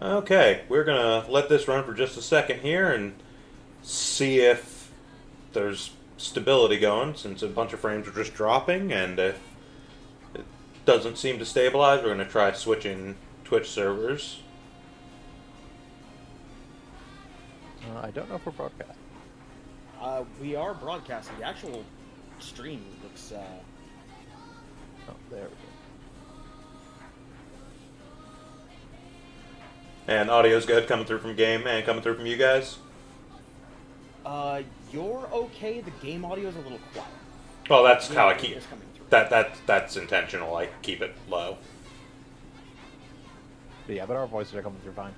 Okay, we're gonna let this run for just a second here and see if there's stability going, since a bunch of frames are just dropping, and if it doesn't seem to stabilize, we're gonna try switching Twitch servers. I don't know if we're broadcasting. We are broadcasting. The actual stream looks, Oh, there we go. And audio's good coming through from game and coming through from you guys. You're okay. The game audio is a little quiet. Well, that's The how I audio keep is coming through. that's intentional. I keep it low. But yeah, but our voices are coming through fine.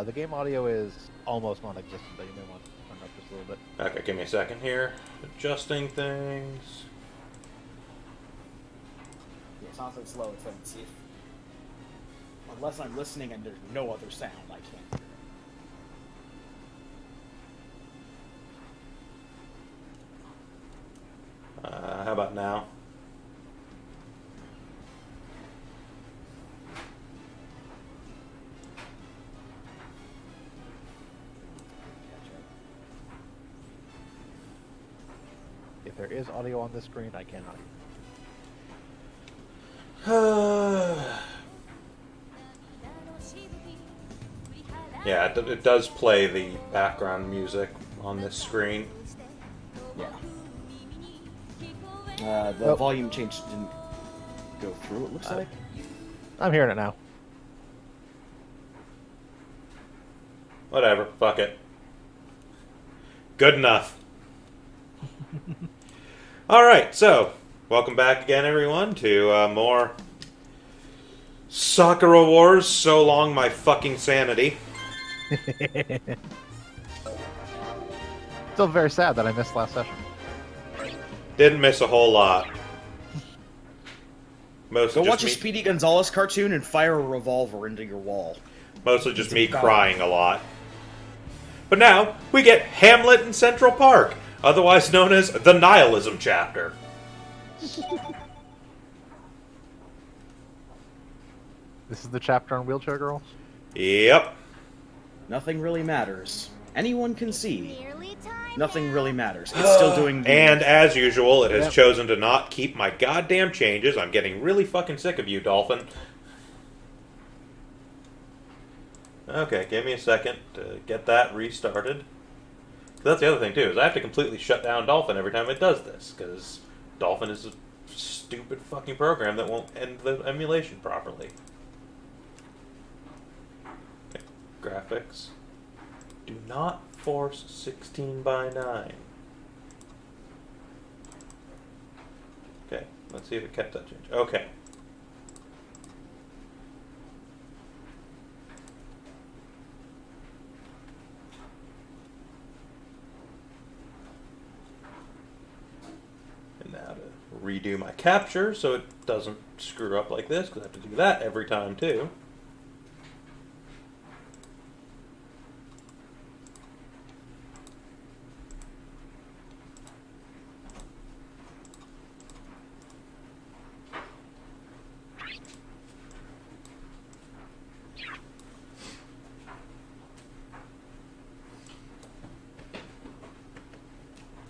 The game audio is almost non-existent, but you may want to turn it up just a little bit. Okay, give me a second here. Adjusting things. Yeah, it's not so slow. It's like, see if, unless I'm listening and there's no other sound, I can't hear it. How about now? If there is audio on this screen, I cannot hear. Yeah, it does play the background music on this screen. Yeah. The volume change didn't go through, it looks like. I'm hearing it now. Whatever, fuck it. Good enough. Alright, so, welcome back again, everyone, to more Sakura Wars. So long, my fucking sanity. Still very sad that I missed last session. Didn't miss a whole lot. Go watch a Speedy Gonzalez cartoon and fire a revolver into your wall. Mostly just me crying a lot. But now, we get Hamlet in Central Park, otherwise known as the Nihilism chapter. This is the chapter on Wheelchair Girl? Yep. Nothing really matters. Anyone can see. Nothing really matters. It's still doing the... And as usual, it has Yep. chosen to not keep my goddamn changes. I'm getting really fucking sick of you, Dolphin. Okay, give me a second to get that restarted. That's the other thing, too, is I have to completely shut down Dolphin every time it does this, because Dolphin is a stupid fucking program that won't end the emulation properly. Okay, graphics. Do not force 16:9. Okay, let's see if it kept that change. Okay. And now to redo my capture so it doesn't screw up like this, because I have to do that every time too.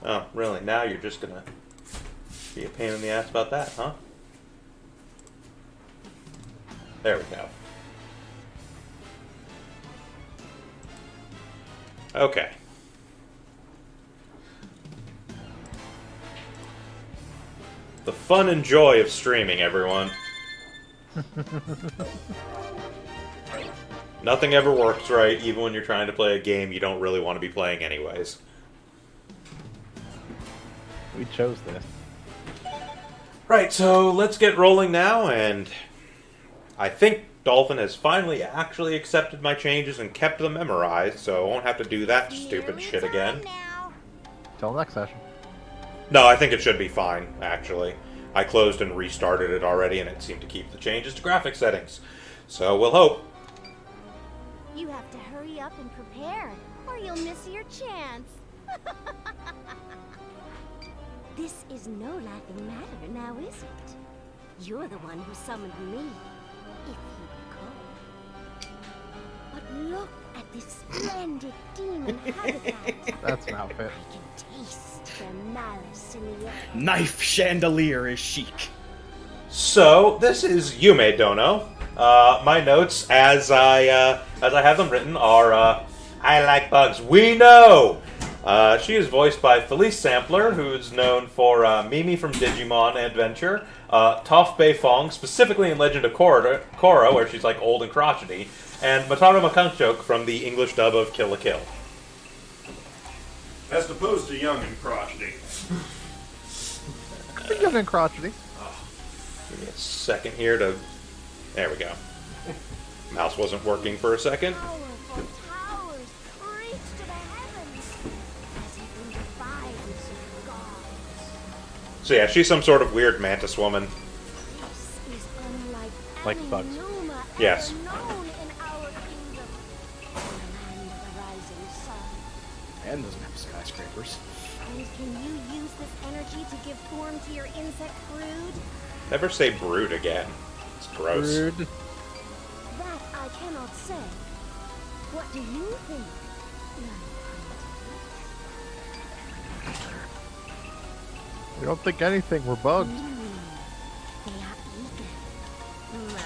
Oh, really? Now you're just gonna be a pain in the ass about that, huh? There we go. Okay. The fun and joy of streaming, everyone. Nothing ever works right, even when you're trying to play a game you don't really want to be playing anyways. We chose this. Right, so let's get rolling now, and I think Dolphin has finally actually accepted my changes and kept them memorized, so I won't have to do that stupid shit again. Till next session. No, I think it should be fine, actually. I closed and restarted it already, and it seemed to keep the changes to graphic settings. So we'll hope. You have to hurry up and prepare, or you'll miss your chance. This is no laughing matter, now is it? You're the one who summoned me, if you recall. But look at this splendid demon habitat. That's an outfit. I can taste their malice in the air. Knife chandelier is chic. So this is Yume Dono. My notes, as I have them written, are I like bugs. We know. She is voiced by Felice Sampler, who's known for Mimi from Digimon Adventure, Toph Beifong, specifically in Legend of Korra, where she's like old and crotchety, and Mataru Makanchok from the English dub of Kill la Kill. As opposed to young and crotchety. Young and crotchety. Give me a second here to... There we go. Mouse wasn't working for a second. Powerful towers reach to the heavens, as if in defiance of gods. So yeah, she's some sort of weird mantis woman. This is unlike Like any bugs. Numa Yes. ever known in our kingdom, the land of the rising sun. And doesn't have skyscrapers. And can you use this energy to give form to your insect brood? Never say brood again. It's gross. Rude. That I cannot say. What do you think? We don't think anything. We're bugs. They are eager. My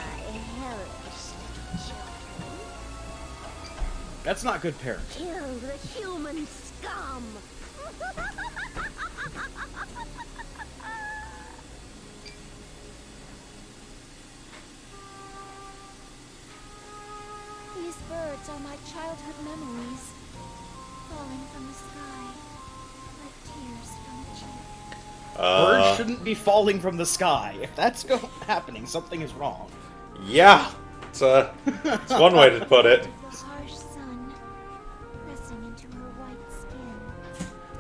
hellish little children. That's not good parenting. Kill the human scum! These birds are my childhood memories, falling from the sky, like tears from a cheek. Birds shouldn't be falling from the sky. If that's happening, something is wrong. Yeah, it's one way to put it. The harsh sun, pressing into her white skin.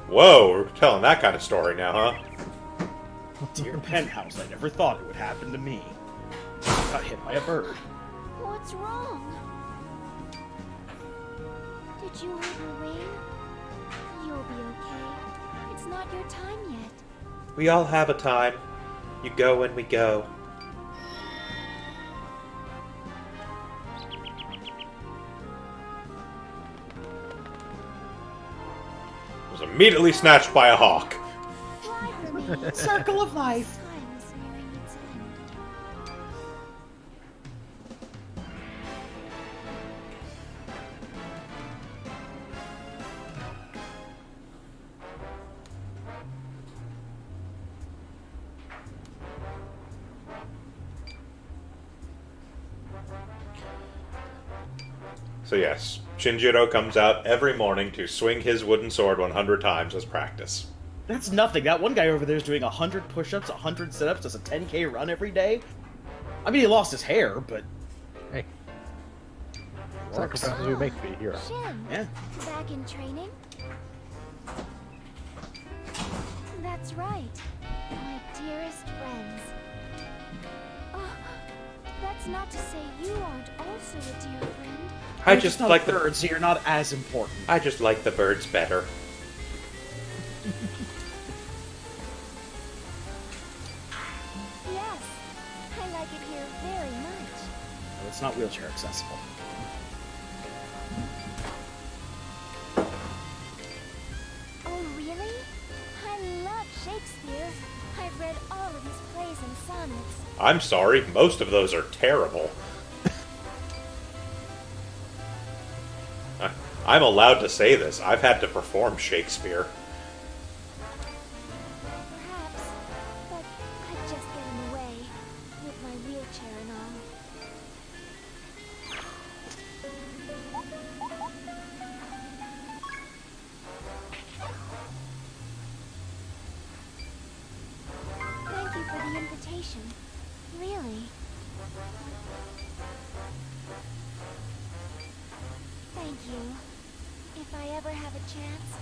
Whoa, we're telling that kind of story now, huh? Dear penthouse, I never thought it would happen to me. I got hit by a bird. What's wrong? Did you hurt her wing? You'll be okay. It's not your time yet. We all have a time. You go when we go. Was immediately snatched by a hawk. Fly for me. Circle of life. Time is nearing its end. So yes, Shinjiro comes out every morning to swing his wooden sword 100 times as practice. That's nothing. That one guy over there is doing 100 push-ups, 100 sit-ups, does a 10K run every day. I mean, he lost his hair, but... Hey, Works. sacrifices we make to be a hero. Shin, Yeah. back in training? That's right, my dearest friends. Oh, that's not to say you aren't also a dear friend. I You're just not like a the bird, so you're not as important. I just like the birds better. Yes, I like it here very much. No, it's not wheelchair accessible. Oh, really? I love Shakespeare. I've read all of his plays and sonnets. I'm sorry, most of those are terrible. I'm allowed to say this. I've had to perform Shakespeare. Perhaps, but I'd just get in the way with my wheelchair and all. Thank you for the invitation. Really. Thank you. If I ever have a chance,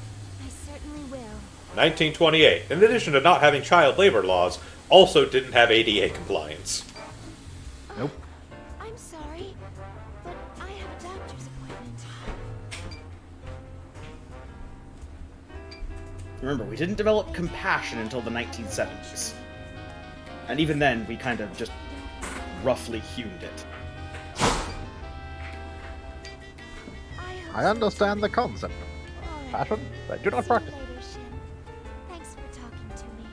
I certainly will. 1928, in addition to not having child labor laws, also didn't have ADA compliance. Nope. I'm sorry, but I have a doctor's appointment. Remember, we didn't develop compassion until the 1970s. And even then, we kind of just roughly hewn it. I understand the concept. Passion, but do not practice. Later, Shin. Thanks for talking to me.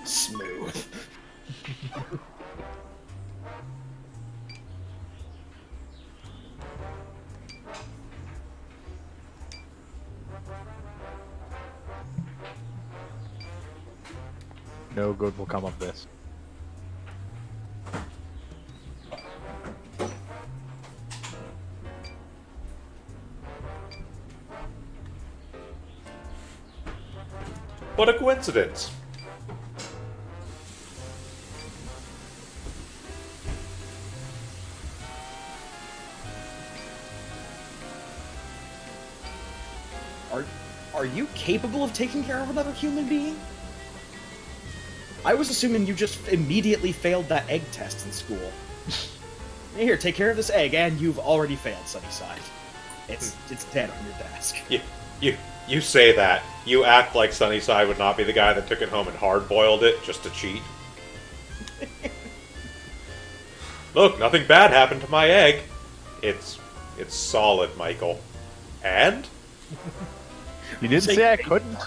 Smooth. No good will come of this. What a coincidence. Are you capable of taking care of another human being? I was assuming you just immediately failed that egg test in school. Here, take care of this egg, and you've already failed, Sunnyside. It's dead on your desk. You say that. You act like Sunnyside would not be the guy that took it home and hard-boiled it just to cheat. Look, nothing bad happened to my egg. It's solid, Michael. And? You didn't say I couldn't.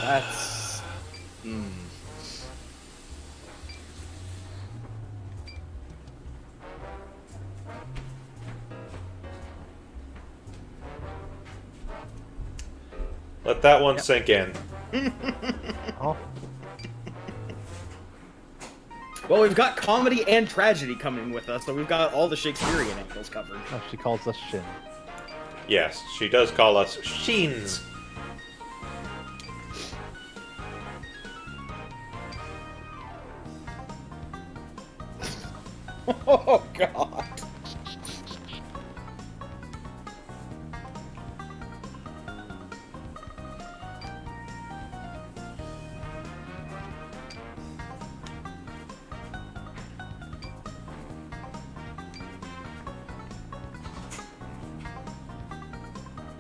That's... Let that one sink in. Oh, Well, we've got comedy and tragedy coming with us, so we've got all the Shakespearean angles covered. oh, she calls us Shin. Yes, she does call us Sheens. Oh, God.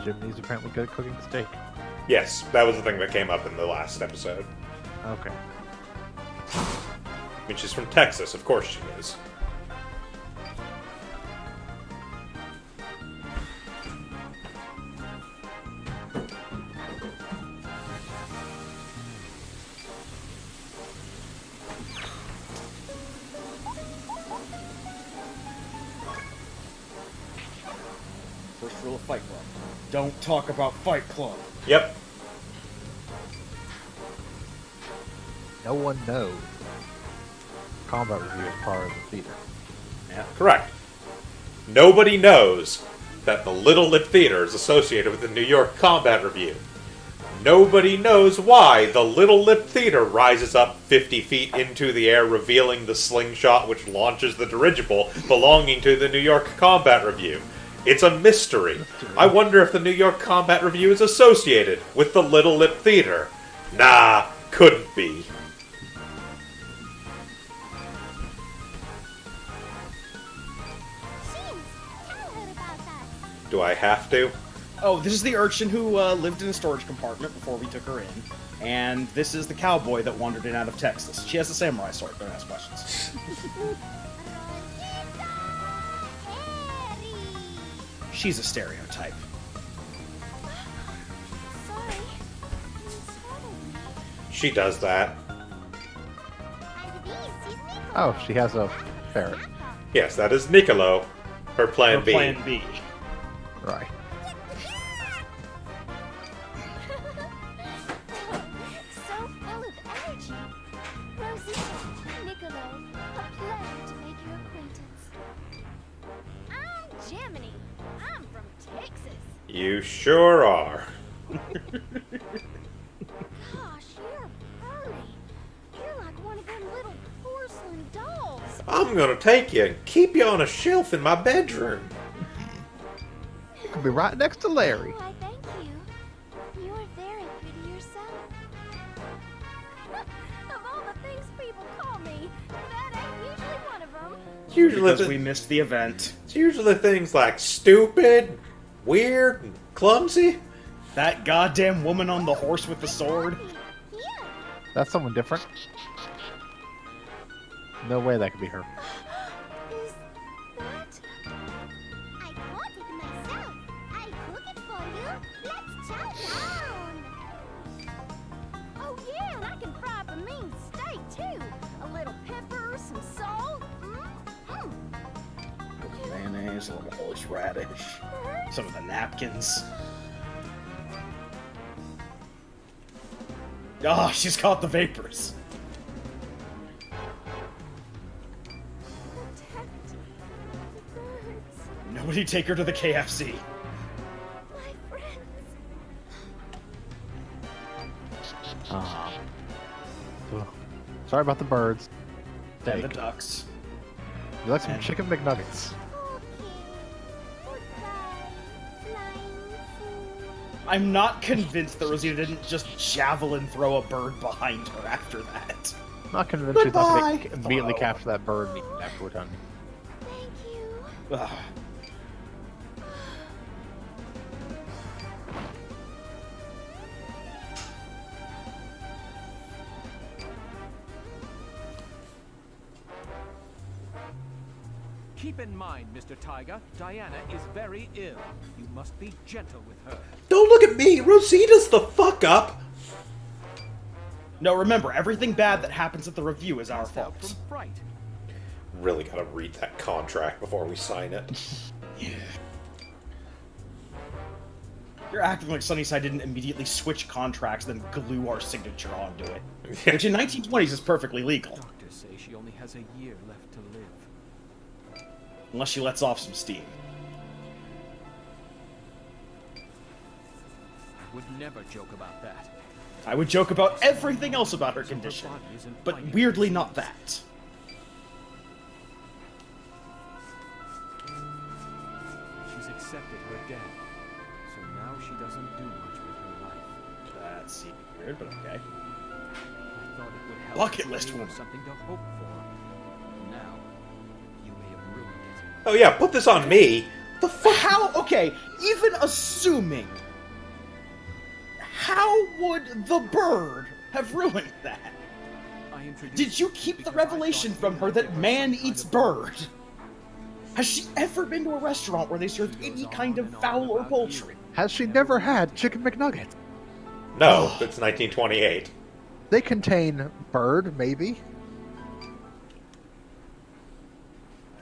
Jimny's apparently good at cooking steak. Yes, that was the thing that came up in the last episode. Okay. I mean, she's from Texas, of course she is. First rule of Fight Club. Don't talk about Fight Club. Yep. No one knows. Combat review is part of the theater. Yeah. Correct. Nobody knows that the Little Lip Theater is associated with the New York Combat Review. Nobody knows why the Little Lip Theater rises up 50 feet into the air, revealing the slingshot which launches the dirigible belonging to the New York Combat Review. It's a mystery. I wonder if the New York Combat Review is associated with the Little Lip Theater. Nah, couldn't be. Shin, tell her about that. Do I have to? Oh, this is the urchin who lived in a storage compartment before we took her in. And this is the cowboy that wandered in out of Texas. She has a samurai sword. Don't ask questions. She's a stereotype. She does that. Oh, she has a ferret. Yes, that is Niccolo. Her plan Or B. Plan B. Right. So full of energy. Rosita, Niccolo, a pleasure to make your acquaintance. I'm Jiminy. I'm from Texas. You sure are. Gosh, you're burly. You're like one of them little porcelain dolls. I'm gonna take you and keep you on a shelf in my bedroom. You could be right next to Larry. Oh, I thank you. You're very pretty yourself. Of all the things people call me, that ain't usually one of them. It's usually, Because we missed the event. it's usually things like stupid, weird, and clumsy. That goddamn woman on the horse with the sword. Here. That's someone different. No way that could be her. Is that? I caught it myself. I cook it for you. Let's chow down. Oh yeah, and I can fry up a mean steak too. A little pepper, some salt. Mayonnaise, a little horseradish, some of the napkins. Ah, she's caught the vapors. Protect the birds, Nobody take her to the KFC. my friends. So, sorry about the birds. And the Steak. ducks. You like some and- chicken McNuggets? Okay. Goodbye, flying fool. I'm not convinced that Rosita didn't just javelin throw a bird behind her after that. I'm not convinced she's not going Goodbye. to immediately capture that bird and eat it after we're done. Thank you. Ugh. Keep in mind, Mr. Tiger, Diana is very ill. You must be gentle with her. Don't look at me! Rosita's the fuck up! No, remember, everything bad that happens at the review is our Passed out fault. from fright. Really gotta read that contract before we sign it. You're acting like Sunnyside didn't immediately switch contracts, then glue our signature onto it. Yeah. Which in 1920s is perfectly legal. Doctors say she only has a year left to live. Unless she lets off some steam. I would never joke about that. I would joke about everything else about her condition, but weirdly not that. She's accepted her death, so now she doesn't do much with her life. That seems weird, but okay. I thought it would help. Bucket if list you woman. have something to hope for. Now, you may have ruined it. Oh yeah, put this on me! The fuck? How? Okay, even assuming. How would the bird have ruined that? I introduced Did you keep the because I revelation thought from you her might that give her man some kind eats of bird? Has she ever been to a restaurant where they serve any kind of fowl or poultry? Has she never had chicken McNuggets? No, it's 1928. They contain bird, maybe.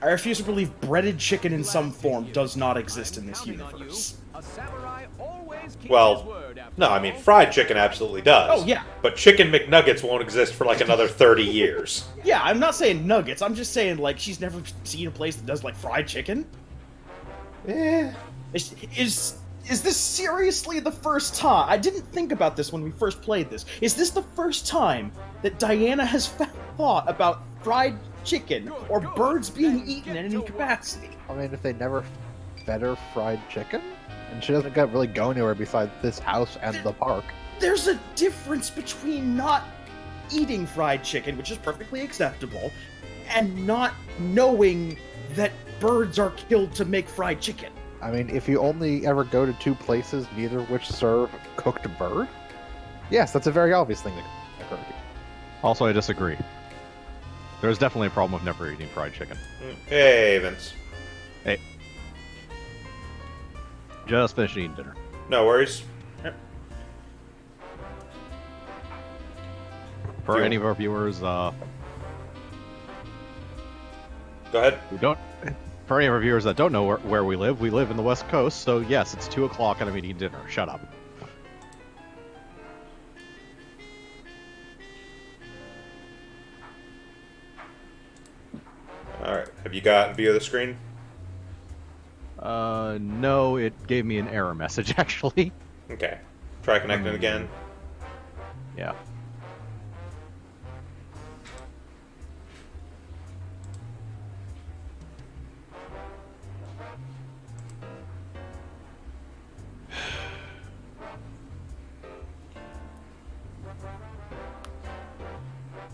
I refuse to believe breaded chicken in some form does not exist in this universe. A samurai always keeps Well, his word after no, I mean, all. fried chicken absolutely does. Oh, yeah. But chicken McNuggets won't exist for like another 30 years. Yeah, I'm not saying nuggets. I'm just saying, like, she's never seen a place that does, like, fried chicken. Eh. Is this seriously the first time? I didn't think about this when we first played this. Is this the first time that Diana has thought about fried chicken or birds being eaten in any capacity? I mean, if they never fed her fried chicken, and she doesn't really go anywhere besides this house and the park. There's a difference between not eating fried chicken, which is perfectly acceptable, and not knowing that birds are killed to make fried chicken. I mean, if you only ever go to two places, neither of which serve cooked bird, yes, that's a very obvious thing that occurred. Also, I disagree. There's definitely a problem with never eating fried chicken. Hey, Vince. Hey. Just finished eating dinner. No worries. For any of our viewers, Go ahead. who don't. For any of our viewers that don't know where we live in the West Coast. So yes, it's 2 o'clock and I'm eating dinner. Shut up. All right. Have you got view of the screen? No, it gave me an error message actually. Okay. Try connecting again. Yeah.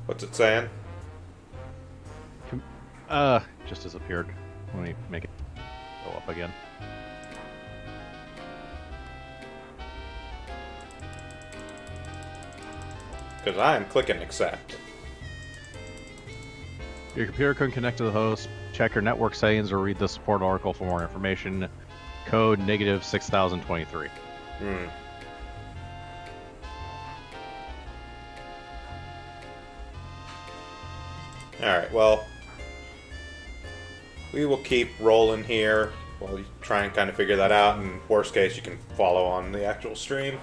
What's it saying? Just disappeared. Let me make it go up again. Because I'm clicking accept. Your computer couldn't connect to the host. Check your network settings or read the support article for more information. Code negative 6023. Hmm. Alright, well, we will keep rolling here while you try and kind of figure that out, and worst case, you can follow on the actual stream.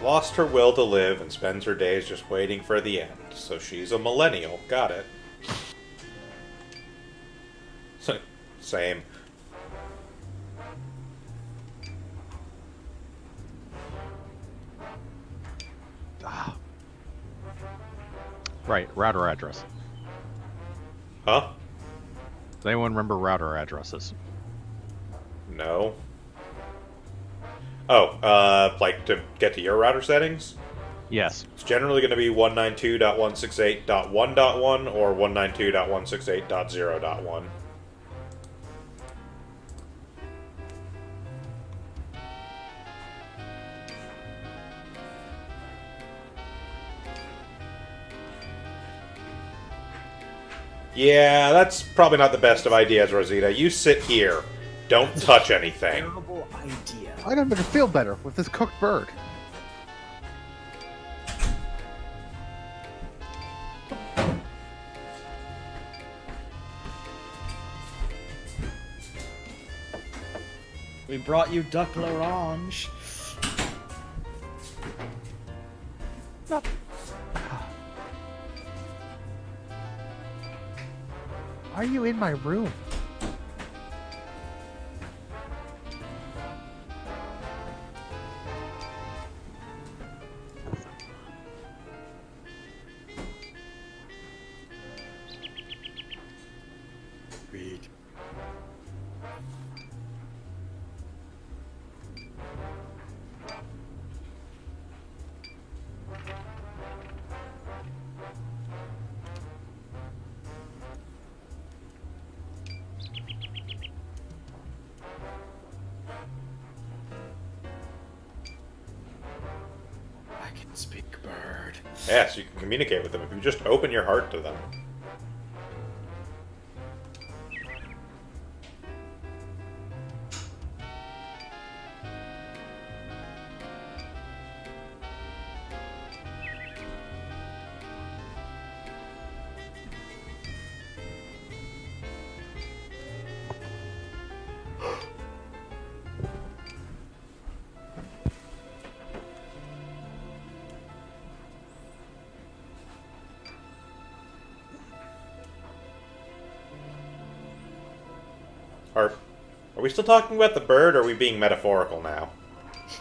Lost her will to live and spends her days just waiting for the end. So she's a millennial. Got it. Same. Right, router address. Huh? Does anyone remember router addresses? No. Oh, like to get to your router settings? Yes. It's generally going to be 192.168.1.1 or 192.168.0.1. Yeah, that's probably not the best of ideas, Rosita. You sit here. Don't touch anything. Terrible idea. I gotta make her feel better with this cooked bird. We brought you duck l'orange. Why are you in my room? Read. I can speak bird. Yes, you can communicate with them if you just open your heart to them. Are we still talking about the bird, or are we being metaphorical now?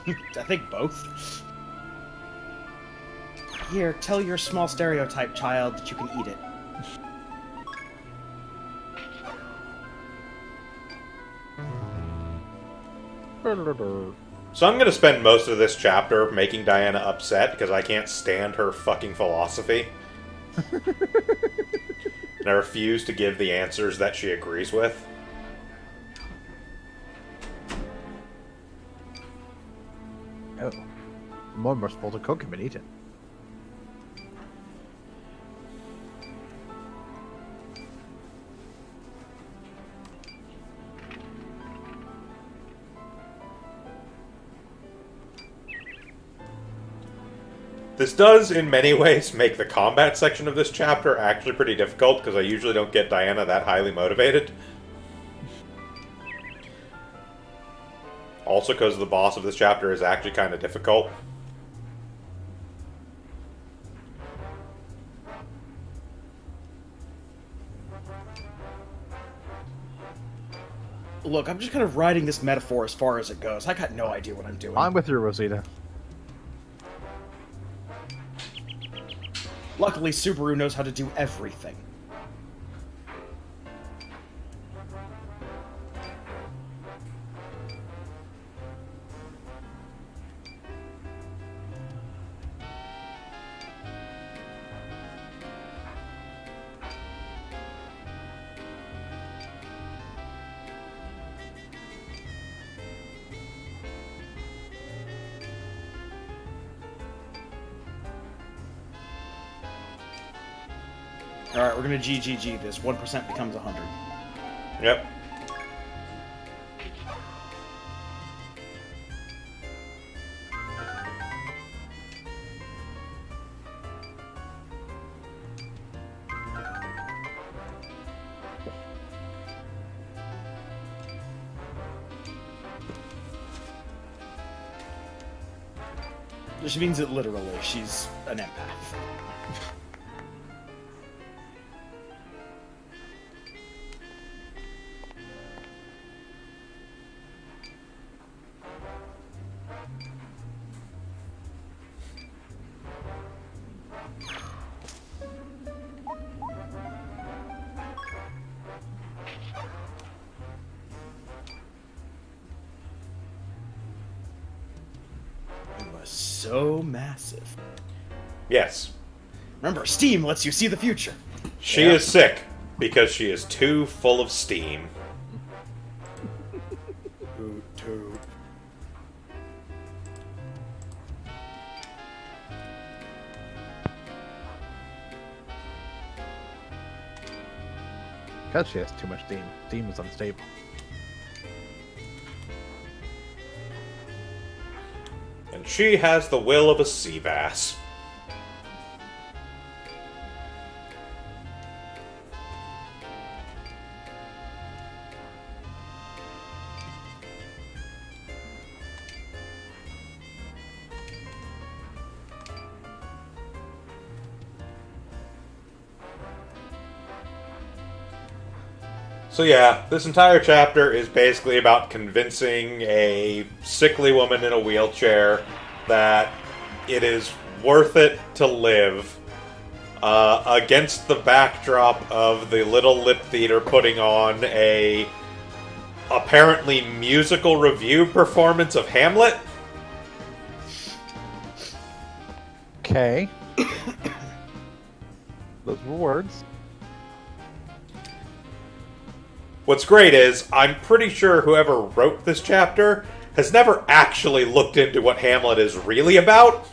I think both. Here, tell your small stereotype child that you can eat it. So I'm going to spend most of this chapter making Diana upset because I can't stand her fucking philosophy. And I refuse to give the answers that she agrees with. Oh. More merciful to cook him and eat it. This does, in many ways, make the combat section of this chapter actually pretty difficult, because I usually don't get Diana that highly motivated. Also because the boss of this chapter is actually kind of difficult. Look, I'm just kind of riding this metaphor as far as it goes. I got no idea what I'm doing. I'm with you, Rosita. Luckily, Subaru knows how to do everything. Alright, we're gonna GGG this. 1% becomes 100. Yep. Which means that literally, she's an empath. So massive. Yes. Remember, steam lets you see the future. She is sick because she is too full of steam. Toot toot. Because she has too much steam. Steam is unstable. And she has the will of a sea bass. So yeah, this entire chapter is basically about convincing a sickly woman in a wheelchair that it is worth it to live, against the backdrop of the Little Lip Theater putting on a apparently musical review performance of Hamlet. Okay. Those were words. What's great is, I'm pretty sure whoever wrote this chapter has never actually looked into what Hamlet is really about.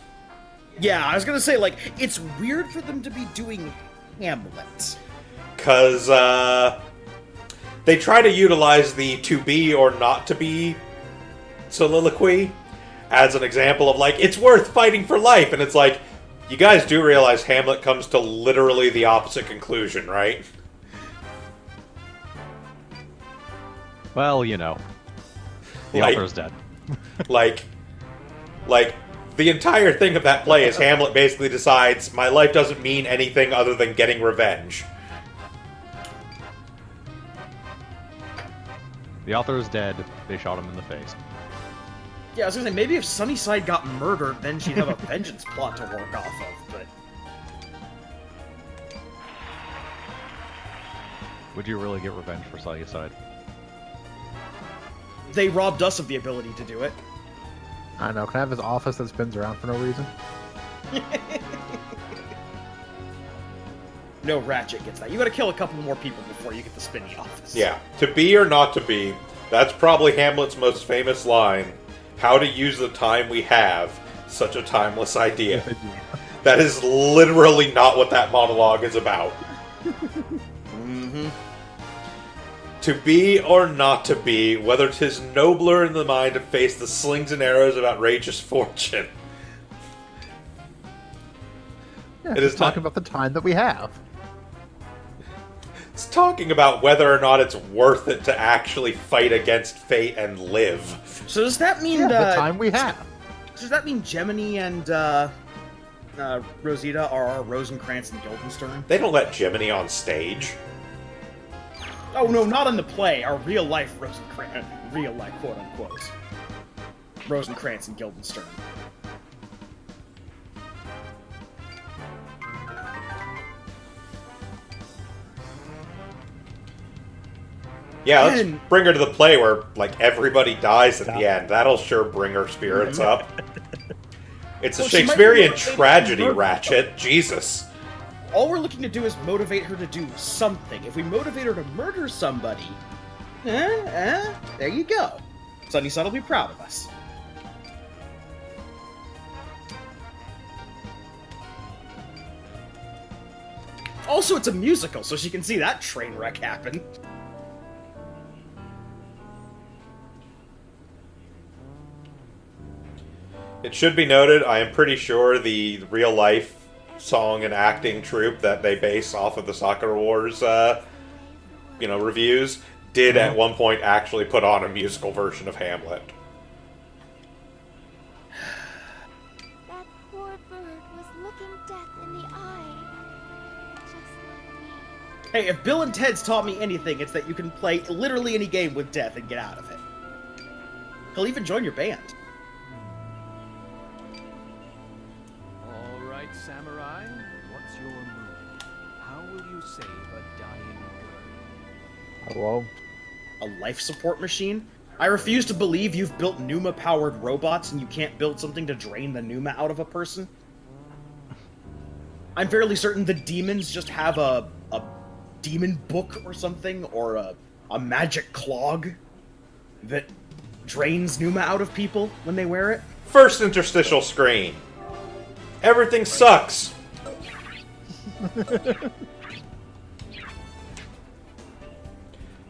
Yeah, I was gonna say, like, it's weird for them to be doing Hamlet. Because, they try to utilize the to be or not to be soliloquy as an example of, like, it's worth fighting for life, and it's like, you guys do realize Hamlet comes to literally the opposite conclusion, right? Well, you know. The Like- author's dead. Like, the entire thing of that play is Hamlet basically decides, my life doesn't mean anything other than getting revenge. The author is dead. They shot him in the face. Yeah, I was gonna say, maybe if Sunnyside got murdered, then she'd have a vengeance plot to work off of, but... Would you really get revenge for Sunnyside? They robbed us of the ability to do it. I don't know. Can I have his office that spins around for no reason? No, Ratchet gets that. You gotta kill a couple more people before you get the spinny office. Yeah, to be or not to be, that's probably Hamlet's most famous line. How to use the time we have, such a timeless idea. That is literally not what that monologue is about. Mm-hmm. To be or not to be, whether 'tis nobler in the mind to face the slings and arrows of outrageous fortune. Yeah, It it's is talking not- about the time that we have. It's talking about whether or not it's worth it to actually fight against fate and live. So does that mean Yeah, the time we have. Does that mean Gemini and Rosita are our Rosencrantz and Guildenstern? They don't let Gemini on stage. Oh no, not in the play. Our real life Rosencrantz, real life quote unquote, Rosencrantz and Guildenstern. Yeah, let's And- bring her to the play where, like, everybody dies at the end. That'll sure bring her spirits up. It's a Well, she might be Shakespearean motivated to tragedy, murder Ratchet. Jesus. All we're looking to do is motivate her to do something. If we motivate her to murder somebody, there you go. Sunnyside will be proud of us. Also, it's a musical, so she can see that train wreck happen. It should be noted, I am pretty sure the real-life song and acting troupe that they base off of the Sakura Wars, reviews, did at one point actually put on a musical version of Hamlet. That poor bird was looking death in the eye. Just like me. Hey, if Bill and Ted's taught me anything, it's that you can play literally any game with death and get out of it. He'll even join your band. All right, samurai. What's your move? How will you save a dying girl? Hello? A life support machine? I refuse to believe you've built Numa-powered robots and you can't build something to drain the Numa out of a person. I'm fairly certain the demons just have a demon book or something, or a magic clog that drains Numa out of people when they wear it. First interstitial screen. Everything sucks.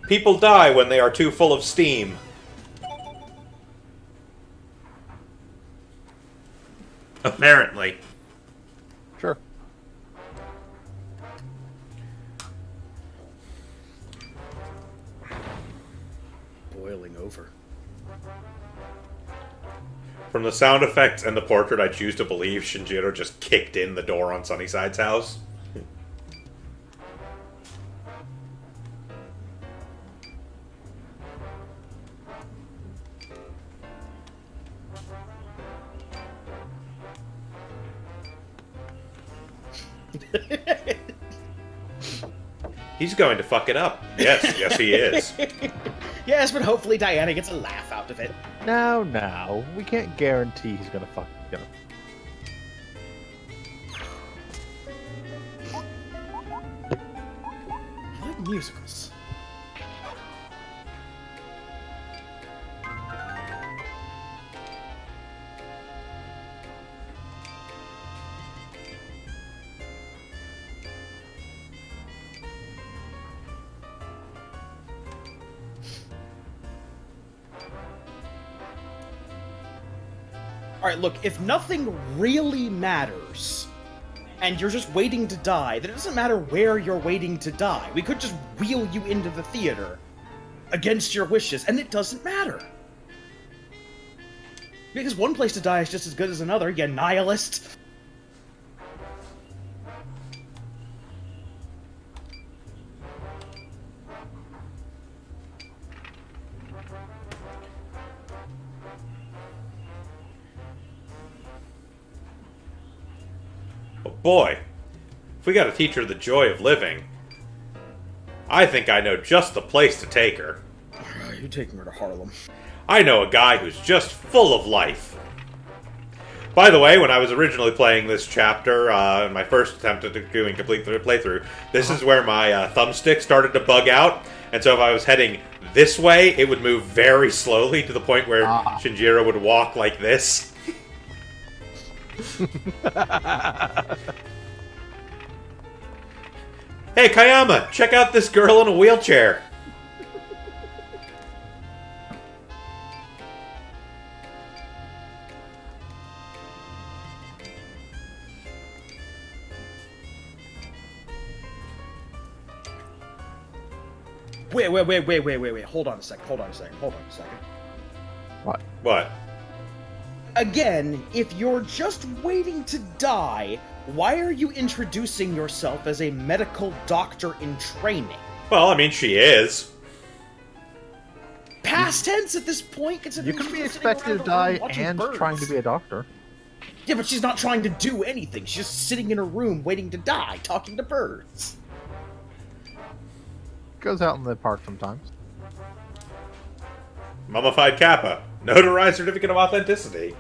People die when they are too full of steam. Apparently. Sure. Boiling over. From the sound effects and the portrait, I choose to believe Shinjiro just kicked in the door on Sunnyside's house. He's going to fuck it up. Yes, he is. Yes, but hopefully Diana gets a laugh out of it. No. We can't guarantee he's gonna fuck. I like musicals. Alright, look, if nothing really matters, and you're just waiting to die, then it doesn't matter where you're waiting to die. We could just wheel you into the theater against your wishes, and it doesn't matter. Because one place to die is just as good as another, you nihilist. Oh boy, if we gotta teach her the joy of living, I think I know just the place to take her. You taking her to Harlem. I know a guy who's just full of life. By the way, when I was originally playing this chapter, in my first attempt at doing complete the playthrough, this is where my thumbstick started to bug out, and so if I was heading this way, it would move very slowly to the point where Shinjiro would walk like this. Hey, Kayama, check out this girl in a wheelchair. Wait. Hold on a second. What? Again, if you're just waiting to die, why are you introducing yourself as a medical doctor in training? Well, I mean, she is. Past tense at this point, You considering can be she's sitting expected around to the room die watching and birds. trying to be a doctor. Yeah, but she's not trying to do anything. She's just sitting in her room waiting to die, talking to birds. Goes out in the park sometimes. Mummified Kappa. Notarized certificate of authenticity.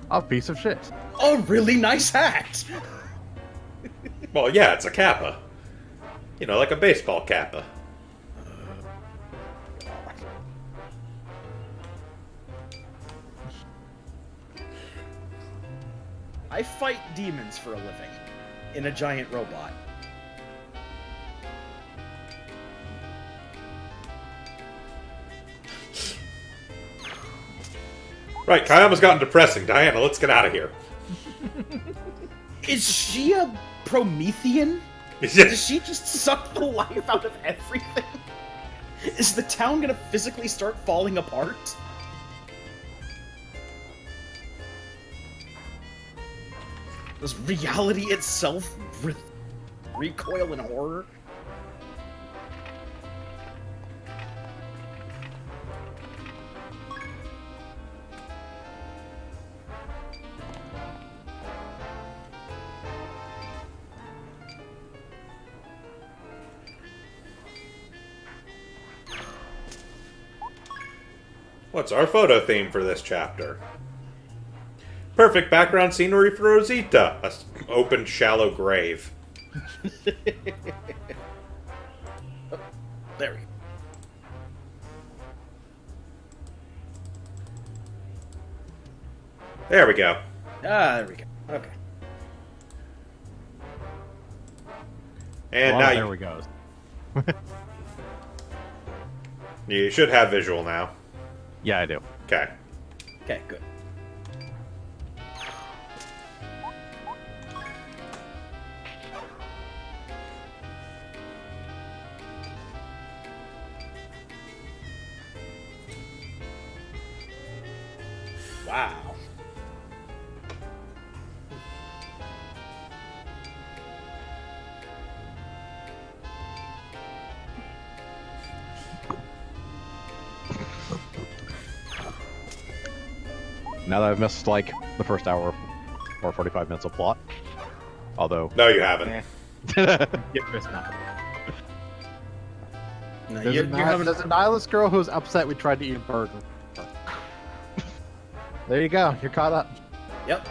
A piece of shit. A really nice hat! Well, yeah, it's a Kappa. You know, like a baseball Kappa. I fight demons for a living. In a giant robot. Right, Kayama's gotten depressing. Diana, let's get out of here. Is she a Promethean? Does she just suck the life out of everything? Is the town gonna physically start falling apart? Does reality itself recoil in horror? What's our photo theme for this chapter? Perfect background scenery for Rosita. A open, shallow grave. Oh, there we go. There we go. Ah, there we go. Okay. And Well, now there we go. you should have visual now. Yeah, I do. Okay. Okay, good. Wow. Now that I've missed like the first hour or 45 minutes of plot, although No, you haven't. You missed nothing. No, There's, there's a nihilist girl who's upset we tried to eat a bird. There you go. You're caught up. Yep.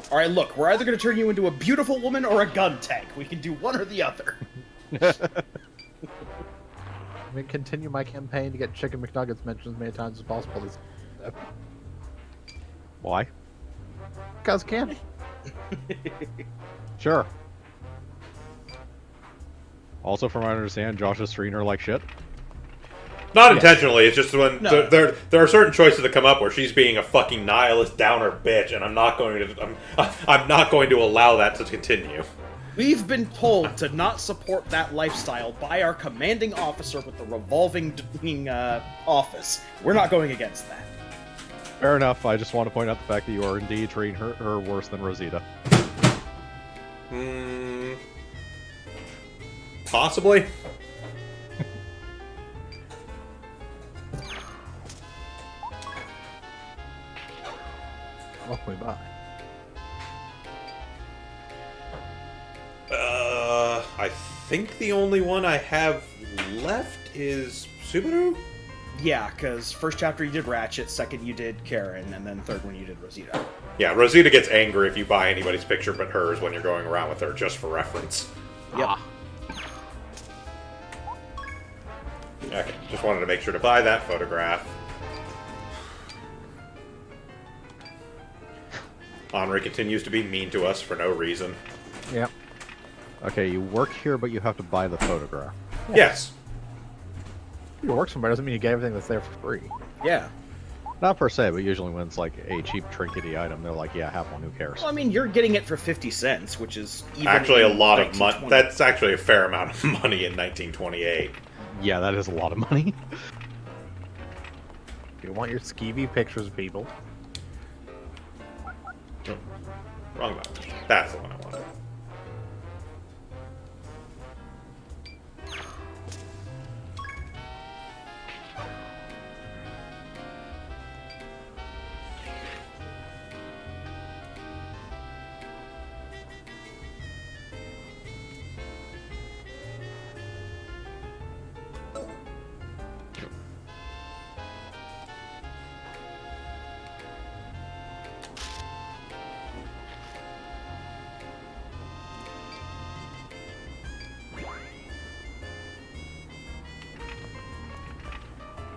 Alright, look, we're either going to turn you into a beautiful woman or a gun tank. We can do one or the other. Let me continue my campaign to get Chicken McNuggets mentioned as many times as possible. why? Because can. Sure. Also, from what I understand, Josh is treating her like shit. Not intentionally. It's just when No. there are certain choices that come up where she's being a fucking nihilist downer bitch, and I'm not going to allow that to continue. We've been told to not support that lifestyle by our commanding officer with the revolving office. We're not going against that. Fair enough. I just want to point out the fact that you are indeed treating her worse than Rosita. Possibly. Walk me by. I think the only one I have left is Subaru? Yeah, because first chapter you did Ratchet, second you did Karen, and then third one you did Rosita. Yeah, Rosita gets angry if you buy anybody's picture but hers when you're going around with her, just for reference. Yep. Okay, just wanted to make sure to buy that photograph. Henri continues to be mean to us for no reason. Yep. Okay, you work here, but you have to buy the photograph. Yes. You work somewhere doesn't mean you get everything that's there for free. Yeah. Not per se, but usually when it's like a cheap trinkety item, they're like, yeah, have one, who cares? Well, I mean, you're getting it for 50 cents, which is even Actually, a in lot of money. 1920. That's actually a fair amount of money in 1928. Yeah, that is a lot of money. You want your skeevy pictures, people. Wrong button. That's the one I wanted.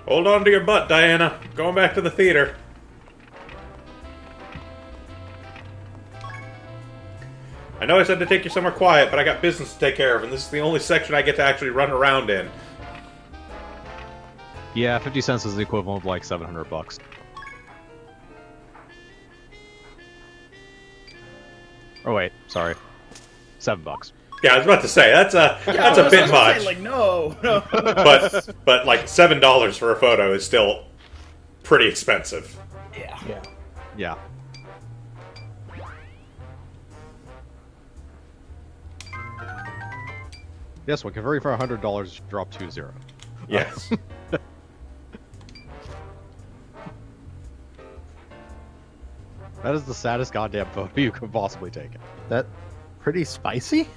Hold on to your butt, Diana. Going back to the theater. I know I said to take you somewhere quiet, but I got business to take care of, and this is the only section I get to actually run around in. Yeah, 50 cents is the equivalent of like $700. Oh wait, sorry, $7. Yeah, I was about to say that's a bit much. Like no. but like $7 for a photo is still pretty expensive. Yeah. Yeah. Yeah. Yes, when converting for $100, drop 20. Yes. That is the saddest goddamn photo you could possibly take. That pretty spicy?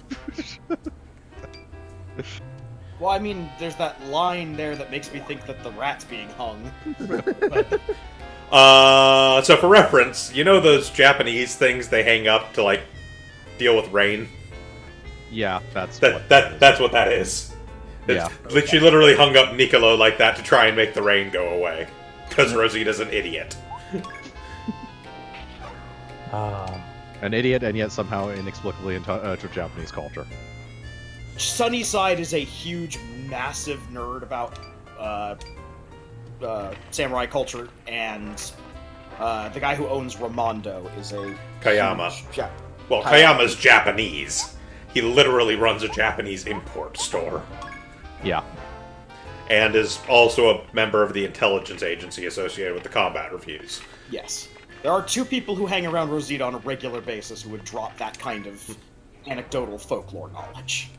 Well, I mean, there's that line there that makes me think that the rat's being hung. So for reference, you know those Japanese things they hang up to like deal with rain? Yeah, that's That's what that is. Yeah. She literally hung up Nicolo like that to try and make the rain go away. Because Rosita's an idiot. an idiot, and yet somehow inexplicably in touch with Japanese culture. Sunnyside is a huge, massive nerd about samurai culture, and the guy who owns Ramondo is a Kayama. huge Well, Kayama's Japanese. He literally runs a Japanese import store. Yeah. And is also a member of the intelligence agency associated with the combat reviews. Yes. There are two people who hang around Rosita on a regular basis who would drop that kind of anecdotal folklore knowledge.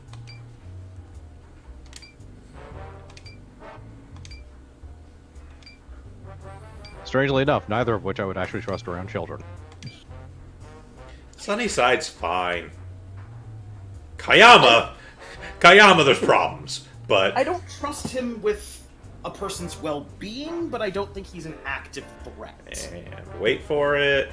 Strangely enough, neither of which I would actually trust around children. Sunnyside's fine. Kayama, there's problems, but I don't trust him with a person's well-being, but I don't think he's an active threat. And wait for it.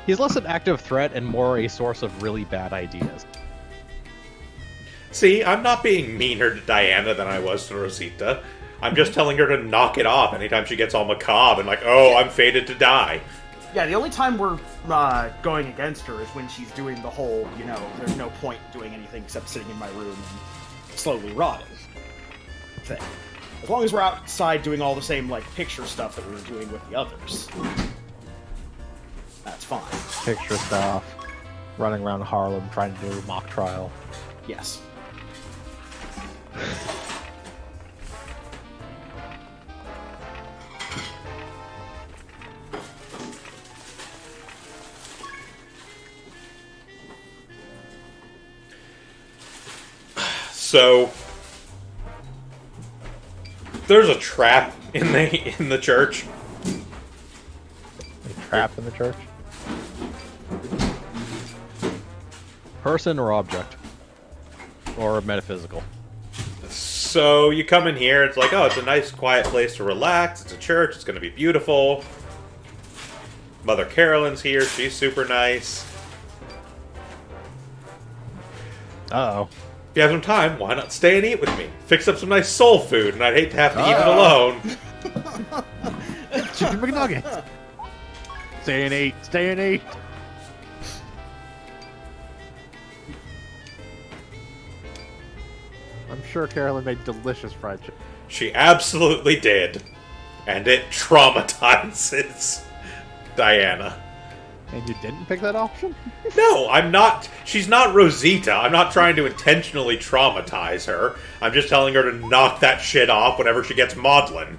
He's less an active threat and more a source of really bad ideas. See, I'm not being meaner to Diana than I was to Rosita. I'm just telling her to knock it off anytime she gets all macabre and like, oh, I'm fated to die. Yeah, the only time we're going against her is when she's doing the whole, there's no point doing anything except sitting in my room and slowly rotting thing. As long as we're outside doing all the same, picture stuff that we were doing with the others, that's fine. Picture stuff. Running around Harlem trying to do a mock trial. Yes. So there's a trap in the church. A trap in the church? Person or object? Or metaphysical? So you come in here, it's like, oh, it's a nice quiet place to relax. It's a church, it's going to be beautiful. Mother Carolyn's here, she's super nice. Uh-oh. If you have some time, why not stay and eat with me? Fix up some nice soul food, and I'd hate to have to eat it alone. Chicken McNuggets! Stay and eat! Stay and eat! sure Carolyn made delicious fried chicken. She absolutely did. And it traumatizes Diana. And you didn't pick that option? No, I'm not. She's not Rosita. I'm not trying to intentionally traumatize her. I'm just telling her to knock that shit off whenever she gets maudlin.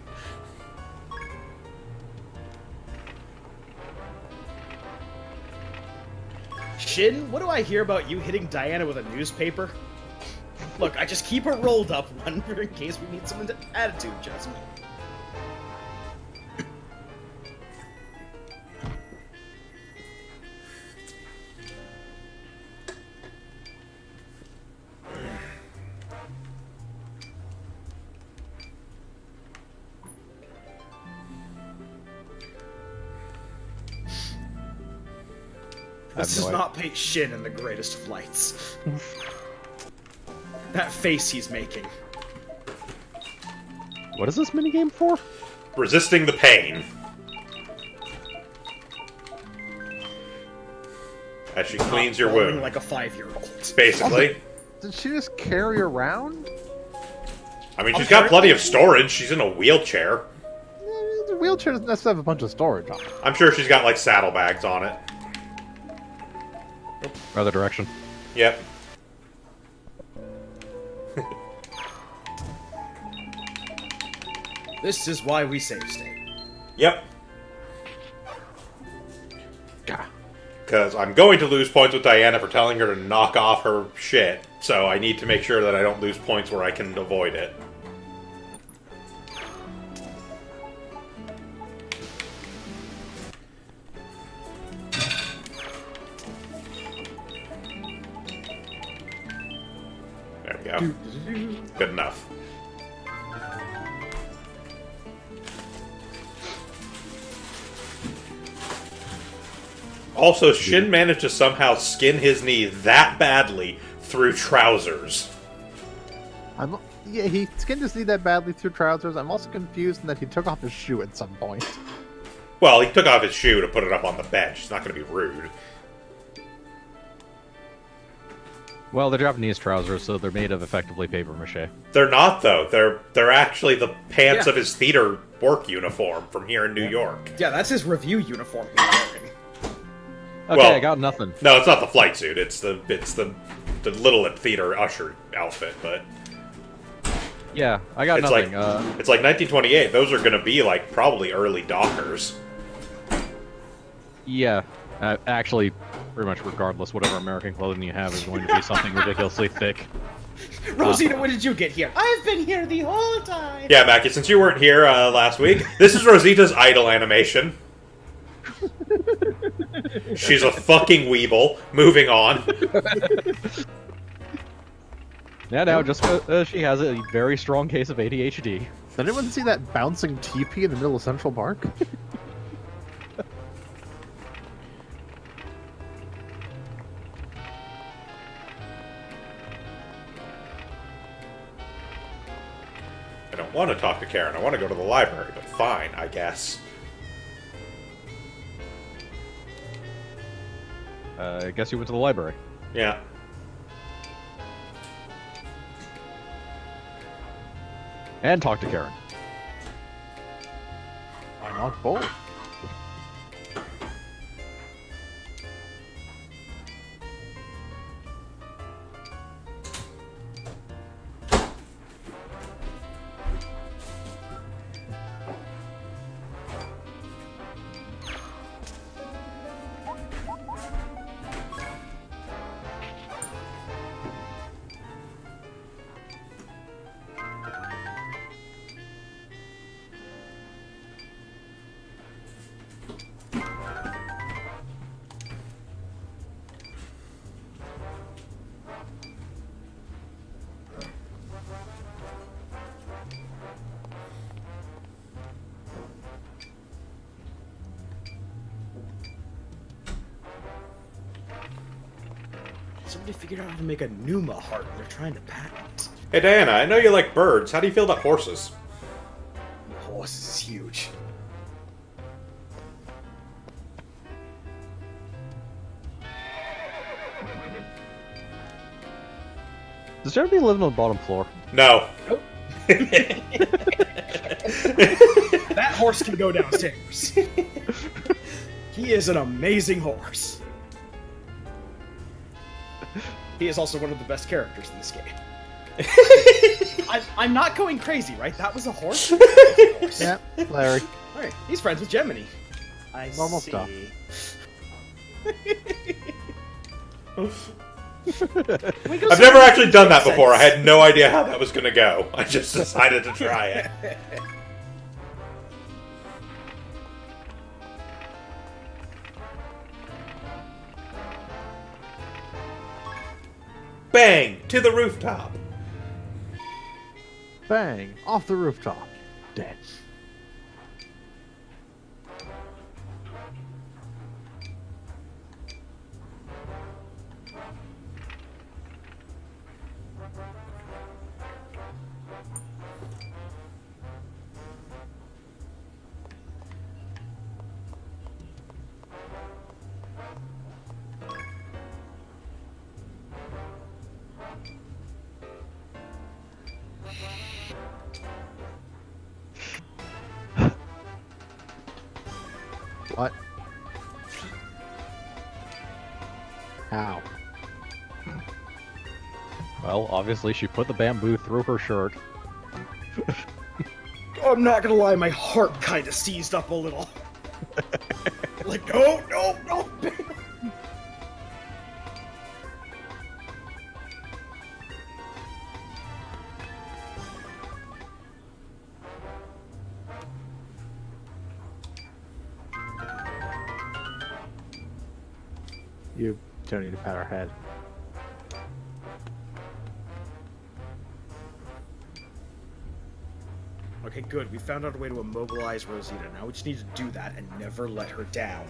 Shin, what do I hear about you hitting Diana with a newspaper? Look, I just keep her rolled up one in case we need some attitude adjustment. This does not paint Shin in the greatest of lights. That face he's making. What is this minigame for? Resisting the pain. As she cleans your wound. Like a 5-year-old. Basically. Did she just carry around? I mean, she's got plenty of storage. She's in a wheelchair. The wheelchair doesn't necessarily have a bunch of storage on it. I'm sure she's got, like, saddlebags on it. Other direction. Yep. This is why we save state. Yep. Because I'm going to lose points with Diana for telling her to knock off her shit, so I need to make sure that I don't lose points where I can avoid it. There we go. Good enough. Also, Shin managed to somehow skin his knee that badly through trousers. Yeah, he skinned his knee that badly through trousers. I'm also confused in that he took off his shoe at some point. Well, he took off his shoe to put it up on the bench. It's not going to be rude. Well, they're Japanese trousers, so they're made of effectively paper mache. They're not, though. They're actually the pants Yeah. of his theater work uniform from here in New York. Yeah, that's his review uniform he's wearing. Okay, Well, I got nothing. No, it's not the flight suit. It's the little theater usher outfit. But Yeah, I got it's nothing. it's like 1928. Those are going to be like probably early Dockers. Yeah, actually, pretty much regardless, whatever American clothing you have is going to be something ridiculously thick. Rosita, when did you get here? I've been here the whole time! Yeah, Mackie, since you weren't here last week, this is Rosita's idol animation. She's a fucking weeble. Moving on. Yeah, now just she has a very strong case of ADHD. Did anyone see that bouncing teepee in the middle of Central Park? I don't want to talk to Karen. I want to go to the library, but fine, I guess. I guess you went to the library. Yeah. And talked to Karen. Why not both? Somebody figured out how to make a Numa heart and they're trying to patent. Hey, Diana, I know you like birds. How do you feel about horses? Oh, this is huge. Does everybody live on the bottom floor? No. Nope. That horse can go downstairs. He is an amazing horse. He is also one of the best characters in this game. I'm not going crazy, right? That was a horse? Yeah, Larry. Alright, he's friends with Gemini. I Normal see. stuff. I've never actually done that before. I had no idea how that was going to go. I just decided to try it. Bang! To the rooftop. Bang! Off the rooftop. Dead. What? How? Well, obviously she put the bamboo through her shirt. I'm not gonna lie, my heart kinda seized up a little. Like, no, no, no! You don't need to pat our head. Okay, good. We found out a way to immobilize Rosita. Now we just need to do that and never let her down.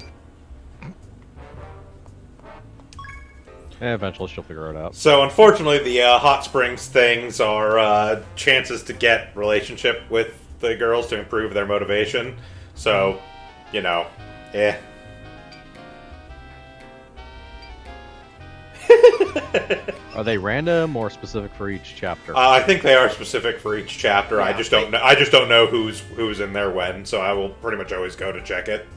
Eventually she'll figure it out. So, unfortunately, the hot springs things are chances to get relationship with the girls to improve their motivation. So, you know, eh. Are they random or specific for each chapter? I think they are specific for each chapter. Yeah, I just don't know. I just don't know who's in there when. So I will pretty much always go to check it.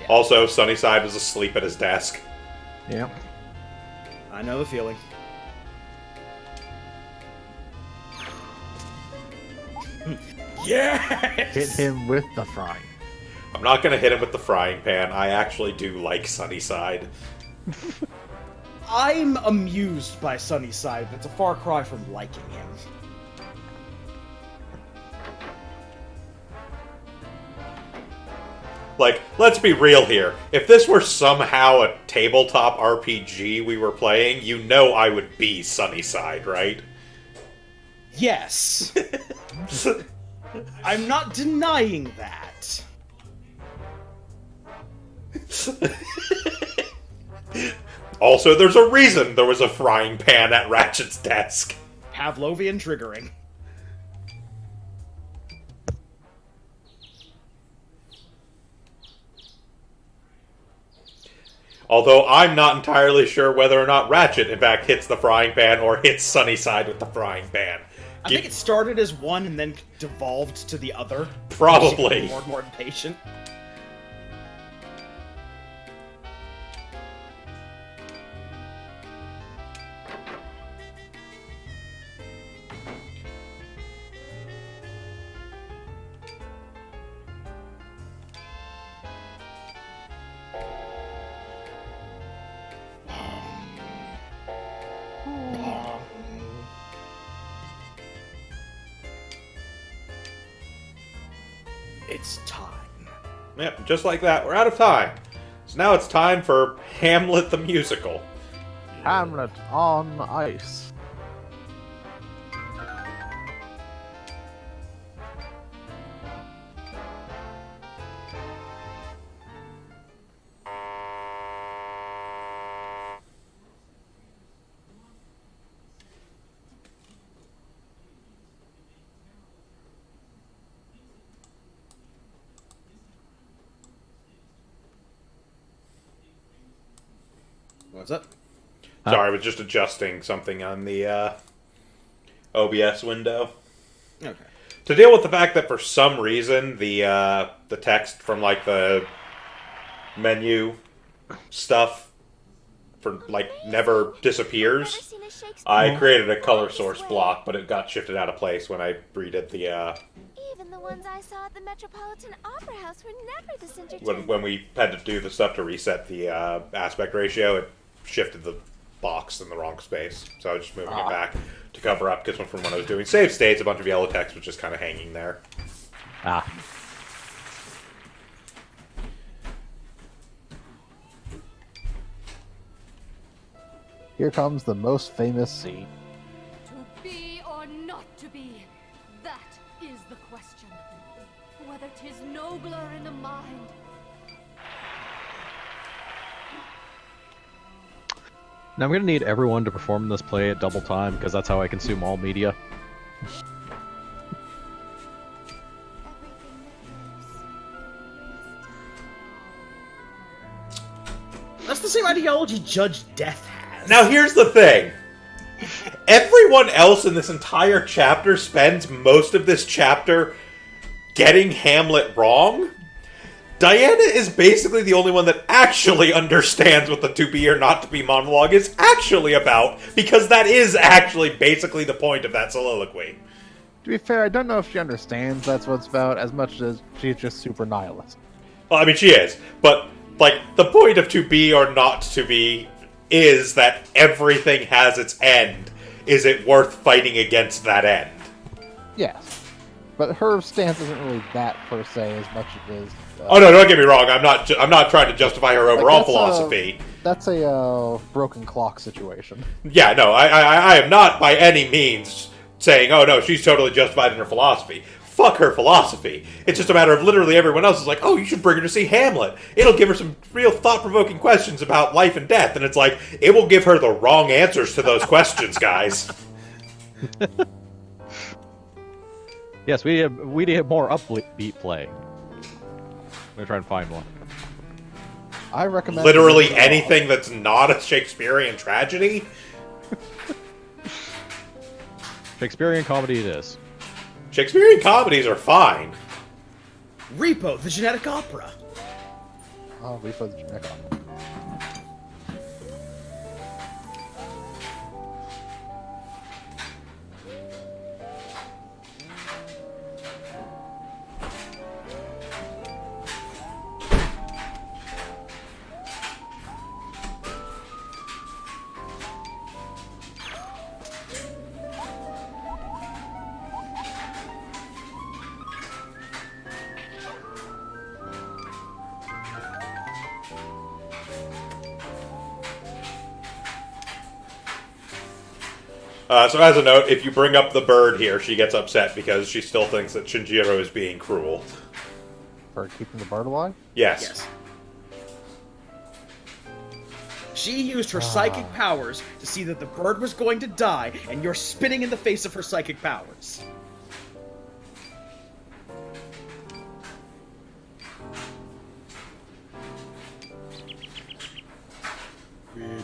Yeah. Also, Sunnyside was asleep at his desk. Yeah. I know the feeling. Yes! Hit him with the frying. I'm not going to hit him with the frying pan. I actually do like Sunnyside. I'm amused by Sunnyside, but it's a far cry from liking him. Like, let's be real here. If this were somehow a tabletop RPG we were playing, you know I would be Sunnyside, right? Yes. I'm not denying that. Also, there's a reason there was a frying pan at Ratchet's desk. Pavlovian triggering. Although I'm not entirely sure whether or not Ratchet, in fact, hits the frying pan or hits Sunnyside with the frying pan. I think it started as one and then devolved to the other. Probably. More and more impatient. It's time. Yep, just like that, we're out of time. So now it's time for Hamlet the Musical. Hamlet on ice. What's up? Sorry, I was just adjusting something on the OBS window. Okay. To deal with the fact that for some reason the text from like the menu stuff for like never disappears, I created a color source block, but it got shifted out of place when I redid the Even the ones I saw at the Metropolitan Opera House were never this entertaining. when we had to do the stuff to reset the aspect ratio, it shifted the box in the wrong space. So I was just moving it back to cover up, because from when I was doing save states, a bunch of yellow text was just kind of hanging there. Ah. Here comes the most famous scene. To be or not to be, that is the question. Whether 'tis nobler in the mind. Now I'm gonna need everyone to perform this play at double time, because that's how I consume all media. That's the same ideology Judge Death has. Now here's the thing. Everyone else in this entire chapter spends most of this chapter getting Hamlet wrong. Diana is basically the only one that actually understands what the to be or not to be monologue is actually about, because that is actually basically the point of that soliloquy. To be fair, I don't know if she understands that's what it's about as much as she's just super nihilist. Well, I mean, she is, but, like, the point of to be or not to be is that everything has its end. Is it worth fighting against that end? Yes. But her stance isn't really that per se as much as it is. Oh no! Don't get me wrong. I'm not trying to justify her overall philosophy. That's a broken clock situation. Yeah, no, I am not by any means saying, oh no, she's totally justified in her philosophy. Fuck her philosophy. It's just a matter of literally everyone else is like, oh, you should bring her to see Hamlet. It'll give her some real thought-provoking questions about life and death. And it's like, it will give her the wrong answers to those questions, guys. Yes, we need more upbeat play. I'm gonna try and find one. I recommend Literally anything that's not a Shakespearean tragedy. Shakespearean comedy it is. Shakespearean comedies are fine. Repo, the genetic opera. Oh, we put the genetic on. So as a note, if you bring up the bird here, she gets upset because she still thinks that Shinjiro is being cruel. For keeping the bird alive? Yes. She used her psychic powers to see that the bird was going to die, and you're spitting in the face of her psychic powers. Weird.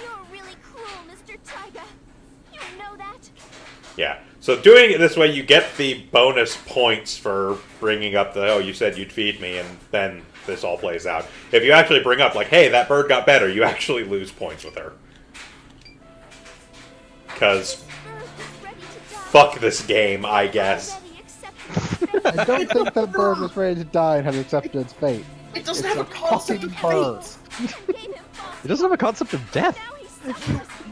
You're really cruel, Mr. Taiga. You know that? Yeah. So doing it this way, you get the bonus points for bringing up the, oh, you said you'd feed me, and then this all plays out. If you actually bring up, like, hey, that bird got better, you actually lose points with her. Because fuck this game, I guess. I don't think that bird was ready to die and had accepted its fate. It doesn't It's have a a concept of fucking fate. It doesn't have a concept of death.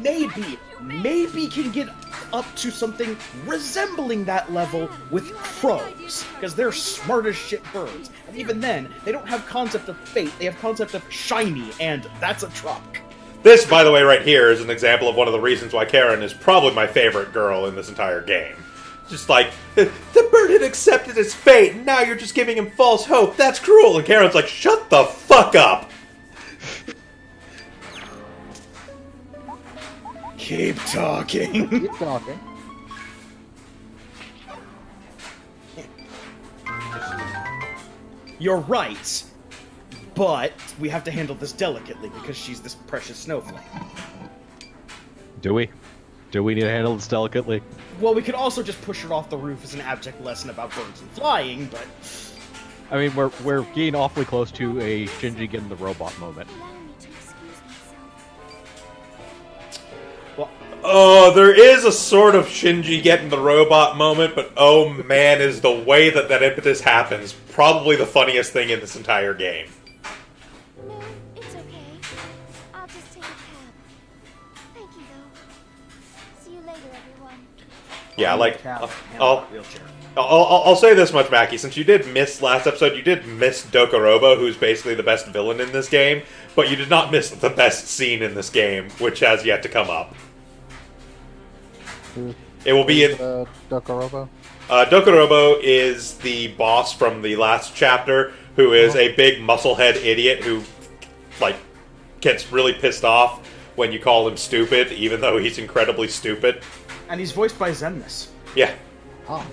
Maybe can get up to something resembling that level with crows, because they're smart as shit birds. And even then, they don't have concept of fate, they have concept of shiny, and that's a truck. This, by the way, right here is an example of one of the reasons why Karen is probably my favorite girl in this entire game. Just like, the bird had accepted his fate, and now you're just giving him false hope. That's cruel. And Karen's like, shut the fuck up. Keep talking. Keep talking. You're right. but we have to handle this delicately because she's this precious snowflake. Do we? Do we need to handle this delicately? Well, we could also just push her off the roof as an abject lesson about birds and flying, but... I mean, we're getting awfully close to a Shinji getting the robot moment. Allow me to excuse myself. Well, Oh, there is a sort of Shinji getting the robot moment, but oh man, is the way that impetus happens probably the funniest thing in this entire game. No, it's okay. I'll just take a cab. Thank you, though. See you later, everyone. Yeah, like, cab, I'll, wheelchair. I'll say this much, Mackie. Since you did miss last episode, you did miss Dokorobo, who's basically the best villain in this game, but you did not miss the best scene in this game, which has yet to come up. It will be in... Dokorobo? Dokorobo is the boss from the last chapter, who is a big musclehead idiot who, like, gets really pissed off when you call him stupid, even though he's incredibly stupid. And he's voiced by Zenmus. Yeah. Oh.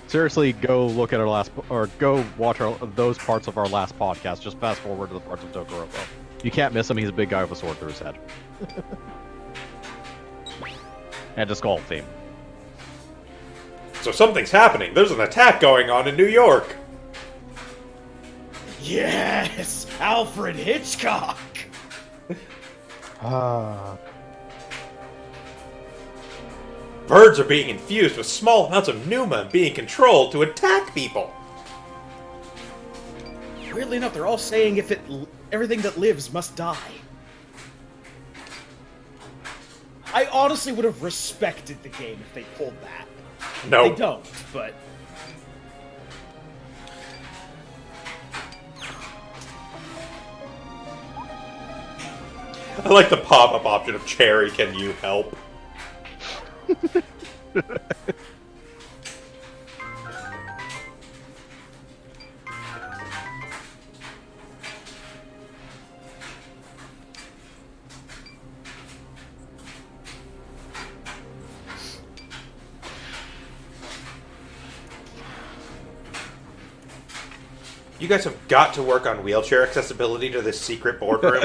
Seriously, go look at our last, or go watch those parts of our last podcast. Just fast forward to the parts of Dokorobo. You can't miss him. He's a big guy with a sword through his head. And a skull theme. So something's happening. There's an attack going on in New York. Yes! Alfred Hitchcock! Ah. Birds are being infused with small amounts of pneuma and being controlled to attack people. Weirdly enough, they're all saying everything that lives must die. I honestly would have respected the game if they pulled that. No. They don't, but... I like the pop-up option of Cherry, can you help? You guys have got to work on wheelchair accessibility to this secret boardroom.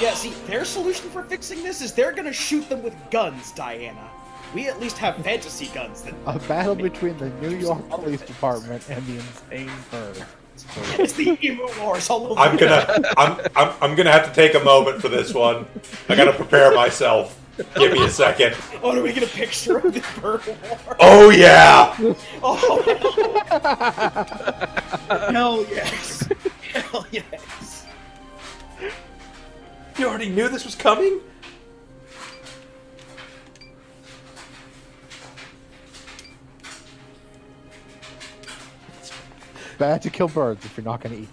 Yeah, see, their solution for fixing this is they're gonna shoot them with guns, Diana. We at least have fantasy guns that... A battle between the New York Police Department and the insane bird. It's the Emu Wars all over. I'm gonna have to take a moment for this one. I gotta prepare myself. Give me a second. Oh, do we get a picture of the bird war? Oh yeah! Oh, hell yes. Hell yes. You already knew this was coming? Bad to kill birds if you're not going to eat.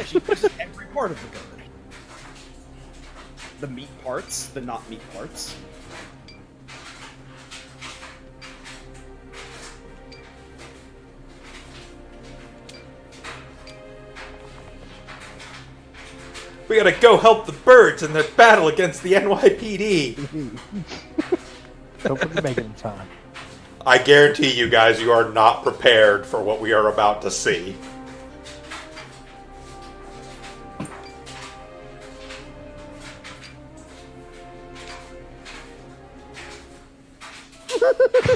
She uses every part of the bird. The meat parts, the not meat parts. We gotta go help the birds in their battle against the NYPD. Don't forget to make it in time. I guarantee you guys, you are not prepared for what we are about to see.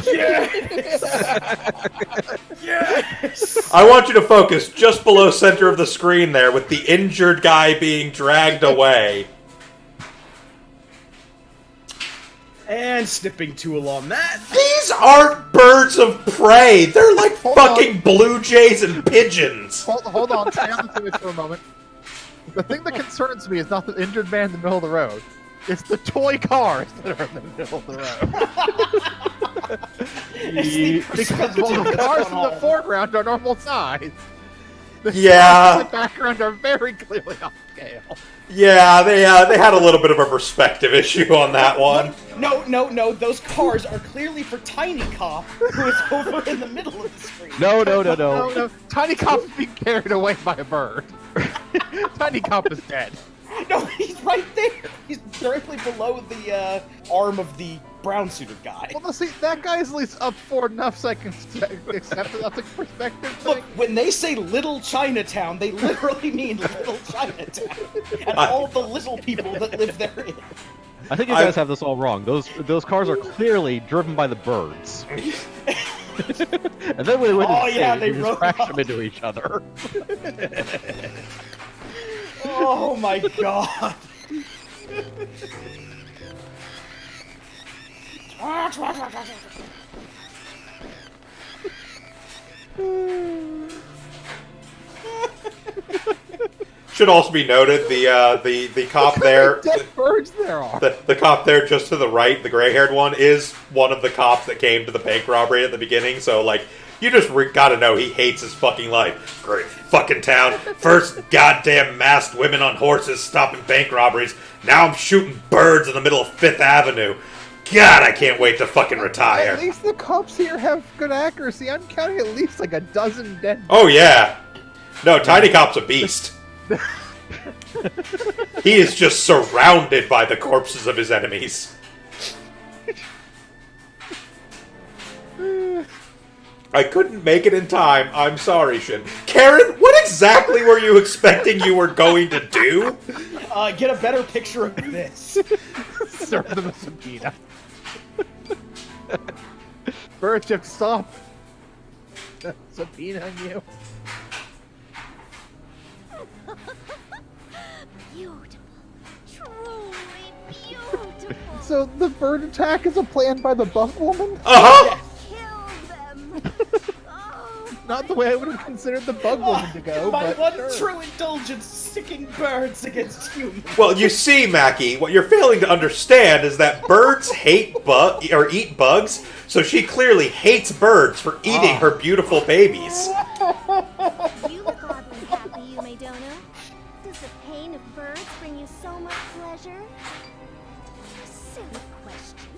Yes! Yes! I want you to focus just below center of the screen there with the injured guy being dragged away. And snipping tool on that. These aren't birds of prey. They're like Hold fucking blue jays and pigeons. Hold on, stay on the image for a moment. The thing that concerns me is not the injured man in the middle of the road. It's the toy cars that are in the middle of the road. Because while the cars in the foreground are normal size, the cars in the background are very clearly off scale. Yeah, they had a little bit of a perspective issue on that one. No, those cars are clearly for Tiny Cop, who is over in the middle of the screen. No. Tiny Cop is being carried away by a bird. Tiny Cop is dead. No, he's right there. He's directly below the arm of the brown-suited guy. Well, see, that guy is at least up for enough so I can accept that that's a perspective Look, thing. when they say Little Chinatown, they literally mean Little Chinatown. And all the little people that live therein. I think you guys have this all wrong. Those cars are clearly driven by the birds. And then when they went to they just rode crashed off. them into each other. Oh my god. Should also be noted the cop there. Dead birds there are. The cop there just to the right, the gray-haired one, is one of the cops that came to the bank robbery at the beginning, so, like, you just gotta know he hates his fucking life. Great fucking town. First goddamn masked women on horses stopping bank robberies. Now I'm shooting birds in the middle of 5th Avenue. God, I can't wait to fucking retire. At least the cops here have good accuracy. I'm counting at least like a dozen dead. Oh, yeah. No, Tiny Cop's a beast. He is just surrounded by the corpses of his enemies. I couldn't make it in time. I'm sorry, Shin. Karen, what exactly were you expecting you were going to do? Get a better picture of this. Serve them a subpoena. Bird, you have to stop. Subpoena on you. Beautiful. Truly beautiful. So the bird attack is a plan by the buff woman? Uh-huh! Kill them. Oh, Not the way I would have considered the bug woman to go, My but one sure. true indulgence, sicking birds against humans. Well, you see, Mackie, what you're failing to understand is that birds eat bugs, so she clearly hates birds for eating her beautiful babies. you look oddly happy, Yume Dono. Does the pain of birds bring you so much pleasure? Silly question.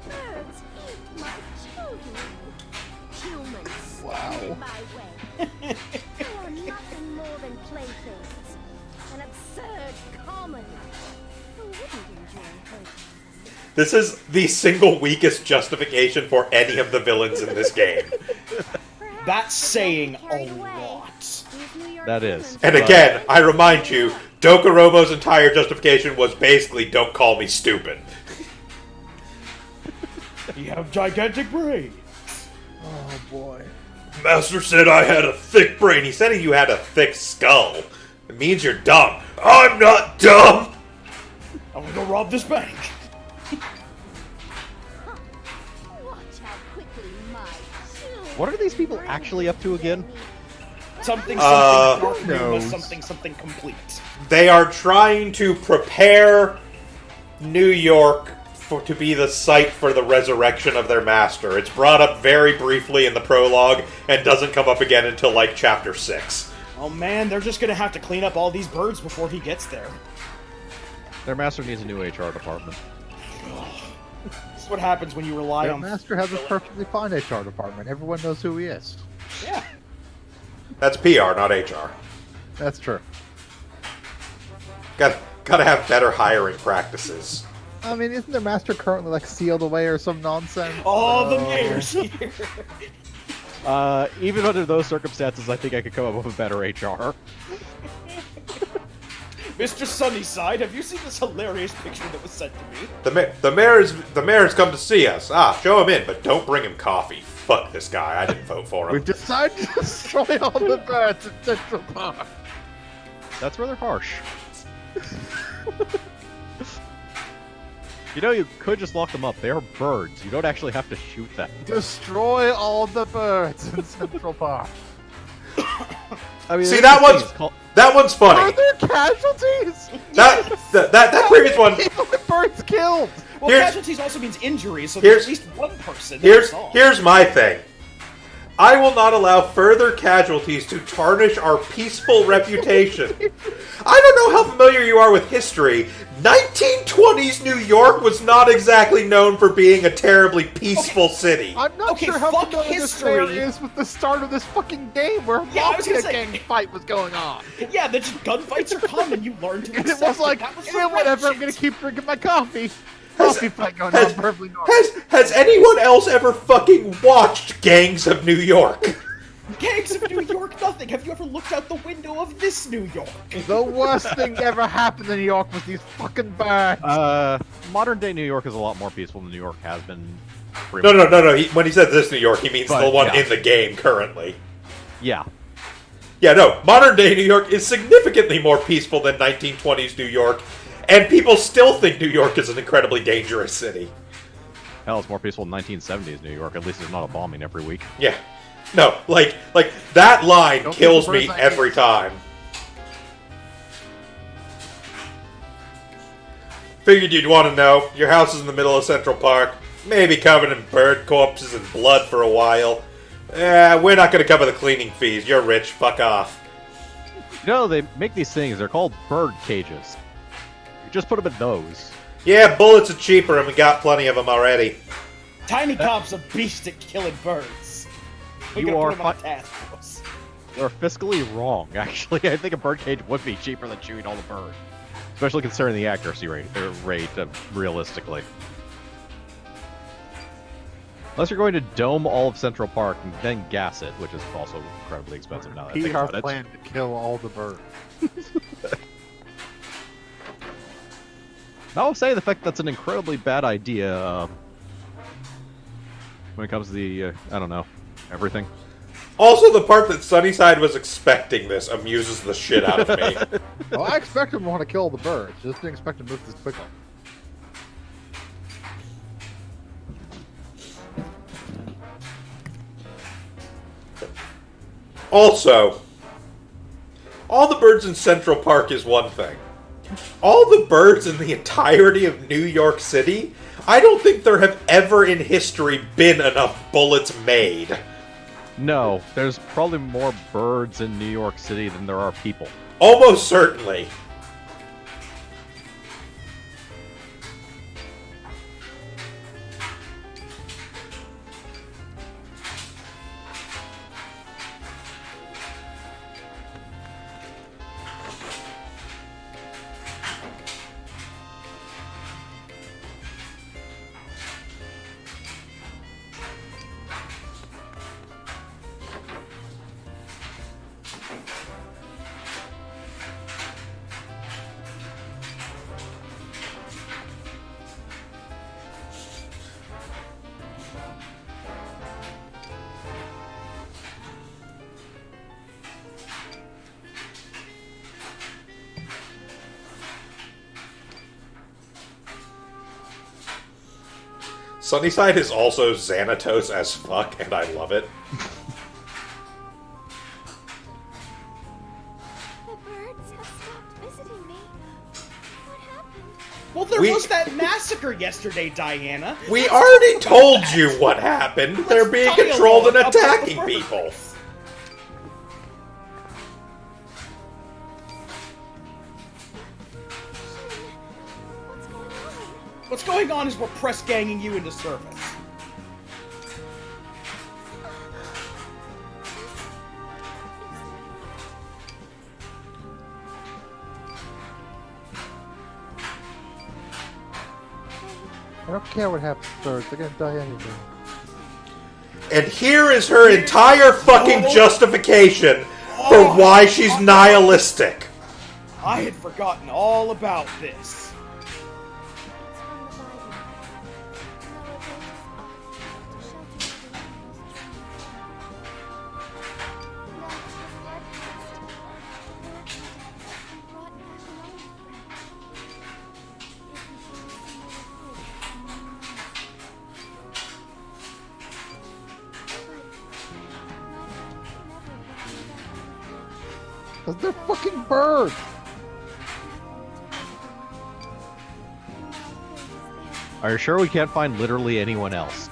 Birds eat my children. Humans stand in my way. They are nothing more than playthings. An absurd comedy. Who wouldn't enjoy hurting them? This is the single weakest justification for any of the villains in this game. That's saying Carried a away. lot. These New York That villains is. And again, I remind you, Dokorobo's entire justification was basically, don't call me stupid. You have gigantic brains. Oh boy. Master said I had a thick brain. He said you had a thick skull. It means you're dumb. I'm not dumb! I'm gonna go rob this bank. Watch how quickly my children What are these people actually up to again? Something knows. something complete. They are trying to prepare New York to be the site for the resurrection of their master. It's brought up very briefly in the prologue and doesn't come up again until like chapter 6. Oh man, they're just gonna have to clean up all these birds before he gets there. Their master needs a new HR department. This is what happens when you rely Their on. master has a perfectly fine HR department. Everyone knows who he is. Yeah. That's PR, not HR. That's true. Gotta have better hiring practices. I mean, isn't their master currently like sealed away or some nonsense? Oh, the mayor's here. Even under those circumstances, I think I could come up with a better HR. Mr. Sunnyside, have you seen this hilarious picture that was sent to me? The mayor's come to see us. Show him in, but don't bring him coffee. Fuck this guy. I didn't vote for him. We've decided to destroy all the birds in Central Park. That's rather harsh. You know, you could just lock them up. They are birds. You don't actually have to shoot them. Destroy all the birds in Central Park. I mean, See, there's that these things called- That one's funny. Are there casualties? That previous one. Even with birds killed. Well, Here's- casualties also means injuries, so there's at least one person. Here's that's all. here's my thing. I will not allow further casualties to tarnish our peaceful reputation. I don't know how familiar you are with history. 1920s New York was not exactly known for being a terribly peaceful city. I'm not Okay, sure how fuck familiar this history. fair is with the start of this fucking game where Yeah, I was gonna say- gang fight was going on. Yeah, the gunfights are common. You learn to And accept it was like, that was yeah, whatever, I'm shit. gonna keep drinking my coffee. Coffee fight going has- on perfectly normal. Has anyone else ever fucking watched Gangs of New York? Gangs of New York, nothing. Have you ever looked out the window of this New York? The worst thing ever happened in New York was these fucking birds. Modern day New York is a lot more peaceful than New York has been. No. When he said this New York, he means But, the one yeah. in the game currently. Yeah. Yeah, no. Modern day New York is significantly more peaceful than 1920s New York, and people still think New York is an incredibly dangerous city. Hell, it's more peaceful than 1970s New York. At least there's not a bombing every week. Yeah. No, like that line Don't kills think the me birds every time. Figured you'd want to know. Your house is in the middle of Central Park, maybe covered in bird corpses and blood for a while. We're not going to cover the cleaning fees. You're rich. Fuck off. You know, they make these things. They're called bird cages. You just put them in those. Yeah, bullets are cheaper, and we got plenty of them already. Tiny Cop's a beast at killing birds. We're You gonna are put him on task force. They're fiscally wrong, actually. I think a bird cage would be cheaper than shooting all the birds. Especially considering the accuracy rate realistically. Unless you're going to dome all of Central Park and then gas it, which is also incredibly expensive now that I think PR about it. plan to kill all the birds. I will say the fact that's an incredibly bad idea when it comes to the, I don't know, everything. Also, the part that Sunnyside was expecting this amuses the shit out of me. Well, I expect him to want to kill the birds. Just didn't expect him to move this quickly. Also, all the birds in Central Park is one thing. All the birds in the entirety of New York City, I don't think there have ever in history been enough bullets made. No, there's probably more birds in New York City than there are people. Almost certainly. Sunnyside is also Xanatos as fuck, and I love it. The birds have stopped visiting me. What happened? Well, there We- was that massacre yesterday, Diana. We already told you what happened. They're being controlled and dialogue about the attacking birds. people. What's going on? What's going on is we're press ganging you into service. I don't care what happens to birds. They're gonna die anyway. And here is her entire fucking justification for why she's nihilistic. I had forgotten all about this. It's from the Bible. Noah built his ark to shelter the enemies from the flood passed. The earth heated and brought back another friend. If he finds somewhere to hide. But Noah never let me back. Because they're fucking birds! Are you sure we can't find literally anyone else?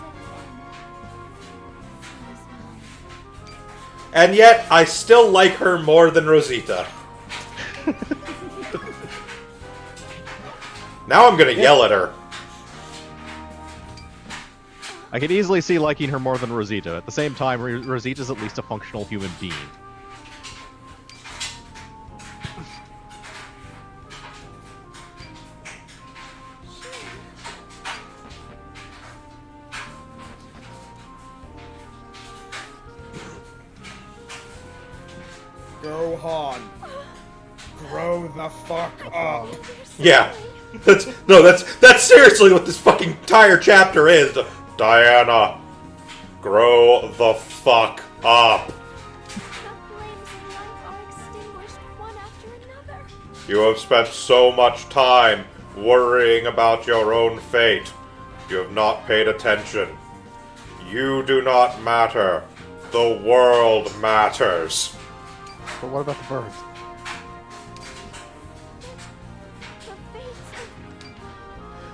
And yet, I still like her more than Rosita. Now I'm gonna yell at her. I could easily see liking her more than Rosita. At the same time, Rosita's at least a functional human being. Gohan, grow the fuck up. Yeah. That's seriously what this fucking entire chapter is. Diana, grow the fuck up. The flames of life are extinguished one after another. You have spent so much time worrying about your own fate. You have not paid attention. You do not matter. The world matters. But what about the birds? The fates.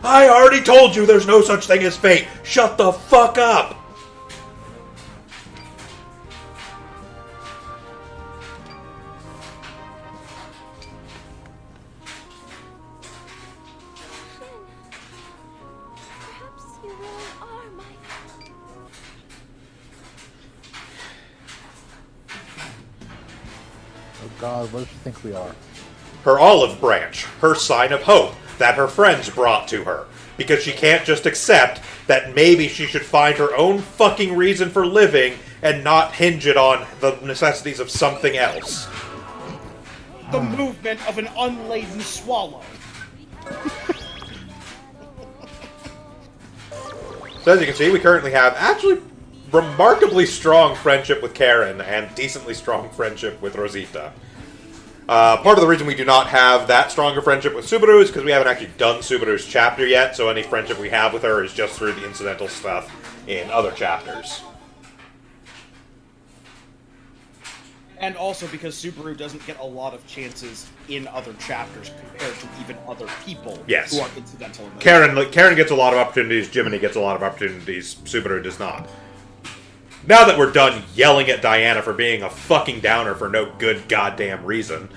I already told you there's no such thing as fate. Shut the fuck up. Perhaps you really are my. Oh god, what does she think we are? Her olive branch, her sign of hope that her friends brought to her. Because she can't just accept that maybe she should find her own fucking reason for living and not hinge it on the necessities of something else. The movement of an unladen swallow. So as you can see, we currently have actually remarkably strong friendship with Karen and decently strong friendship with Rosita. Part of the reason we do not have that stronger friendship with Subaru is because we haven't actually done Subaru's chapter yet, so any friendship we have with her is just through the incidental stuff in other chapters. And also because Subaru doesn't get a lot of chances in other chapters compared to even other people Yes. who are incidental in those. Karen gets a lot of opportunities, Jiminy gets a lot of opportunities, Subaru does not. Now that we're done yelling at Diana for being a fucking downer for no good goddamn reason.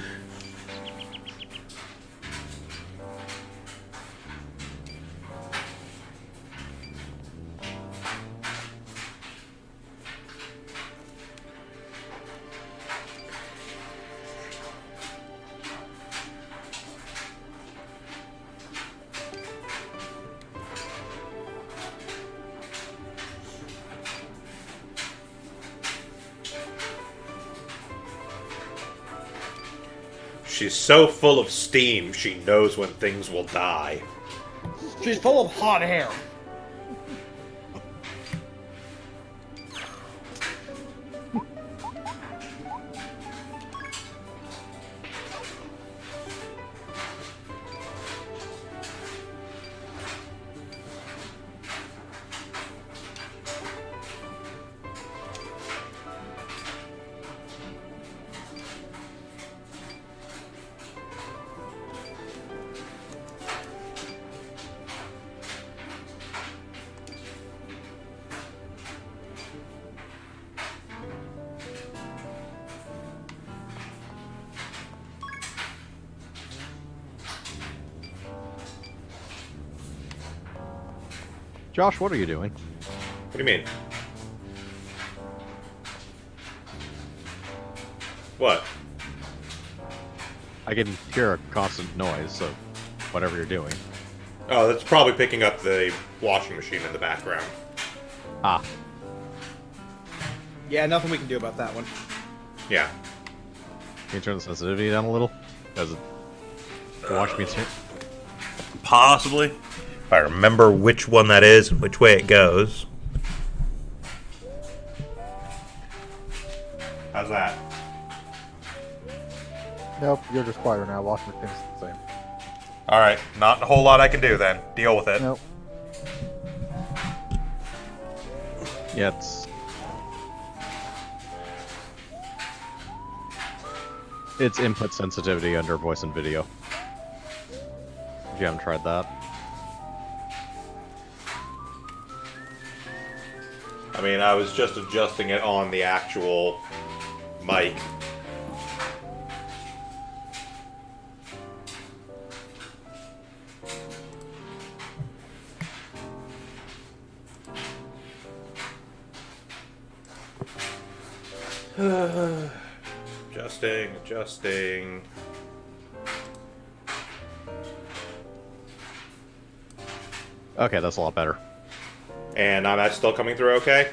She's so full of steam, she knows when things will die. She's full of hot hair. Josh, what are you doing? What do you mean? What? I can hear a constant noise, so whatever you're doing. Oh, that's probably picking up the washing machine in the background. Ah, Yeah, nothing we can do about that one. Yeah. can you turn the sensitivity down a little? Because the washing machine. Possibly. If I remember which one that is and which way it goes. How's that? Nope, you're just quieter now. Washing machine's the same. Alright, not a whole lot I can do then. Deal with it. Nope. Yeah, it's. It's input sensitivity under voice and video. If you haven't tried that. I mean, I was just adjusting it on the actual mic. Adjusting. Okay, that's a lot better. And I'm still coming through okay?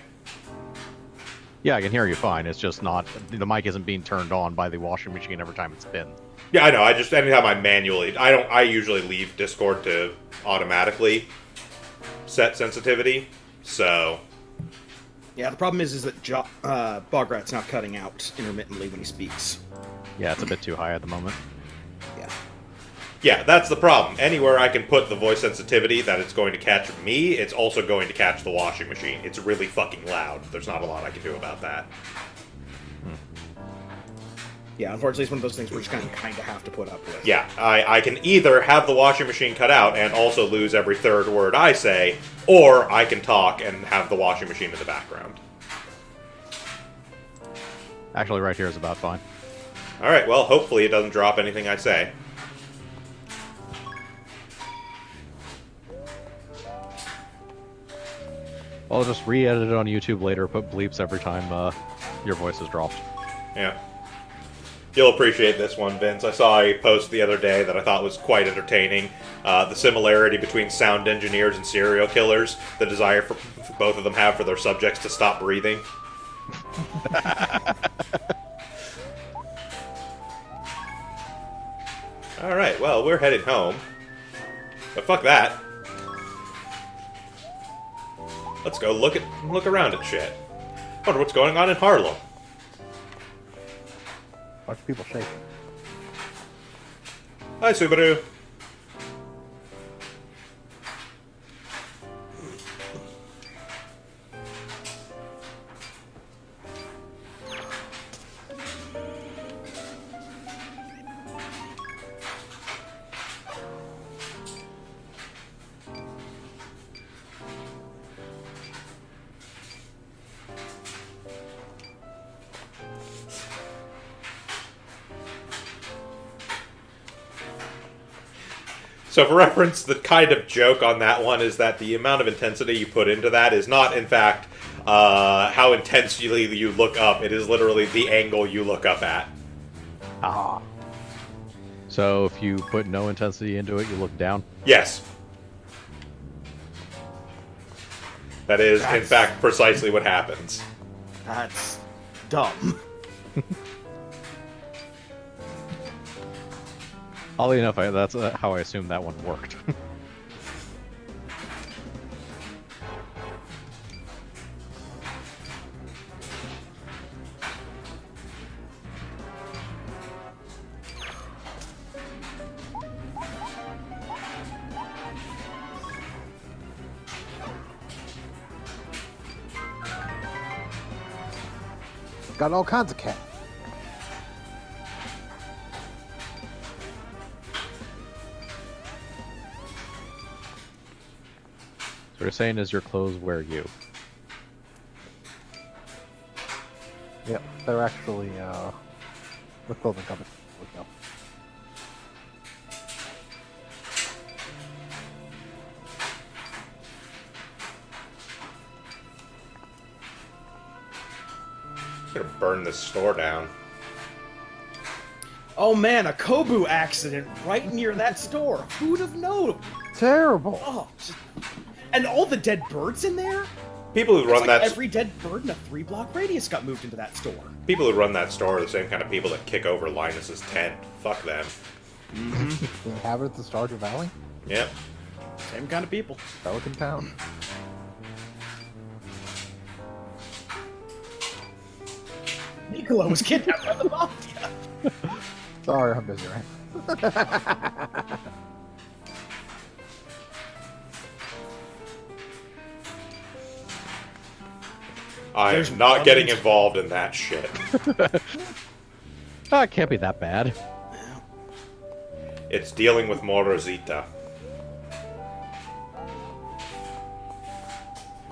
Yeah, I can hear you fine. It's just not... The mic isn't being turned on by the washing machine every time it spins. Yeah, I know. Anytime I manually... I usually leave Discord to automatically set sensitivity, so... Yeah, the problem is that Bograt's not cutting out intermittently when he speaks. Yeah, it's a bit too high at the moment. Yeah. Yeah, that's the problem. Anywhere I can put the voice sensitivity that it's going to catch me, it's also going to catch the washing machine. It's really fucking loud. There's not a lot I can do about that. Yeah, unfortunately, it's one of those things we're just kind of have to put up with. Yeah, I can either have the washing machine cut out and also lose every third word I say, or I can talk and have the washing machine in the background. Actually, right here is about fine. Alright, well, hopefully it doesn't drop anything I say. I'll just re-edit it on YouTube later, put bleeps every time your voice is dropped. Yeah. You'll appreciate this one, Vince. I saw a post the other day that I thought was quite entertaining. The similarity between sound engineers and serial killers, the desire for both of them have for their subjects to stop breathing. Alright, well, we're headed home. But fuck that. Let's go look around at shit. Wonder what's going on in Harlem. Bunch of people shaking. Hi, Subaru. So for reference, the kind of joke on that one is that the amount of intensity you put into that is not, in fact, how intensely you look up. It is literally the angle you look up at. Ah. So if you put no intensity into it, you look down? Yes. That is, in fact, precisely what happens. That's dumb. Oddly enough, that's how I assumed that one worked. Got all kinds of cat. So what you're saying is your clothes wear you. Yep, they're actually the clothing company. No. I'm gonna burn this store down. Oh man, a Kobu accident right near that store. Who'd have known? Terrible. Oh, and all the dead birds in there? People who run Like that every dead bird in a 3-block radius got moved into that store. people who run that store are the same kind of people that kick over Linus's tent. Fuck them. The inhabitants of Stardew Valley? Yep. Same kind of people. Pelican Town. Nicola was kidnapped by the mafia. Sorry, I'm busy, right? I'm There's not one- getting involved in that shit. Oh, it can't be that bad. It's dealing with more Rosita.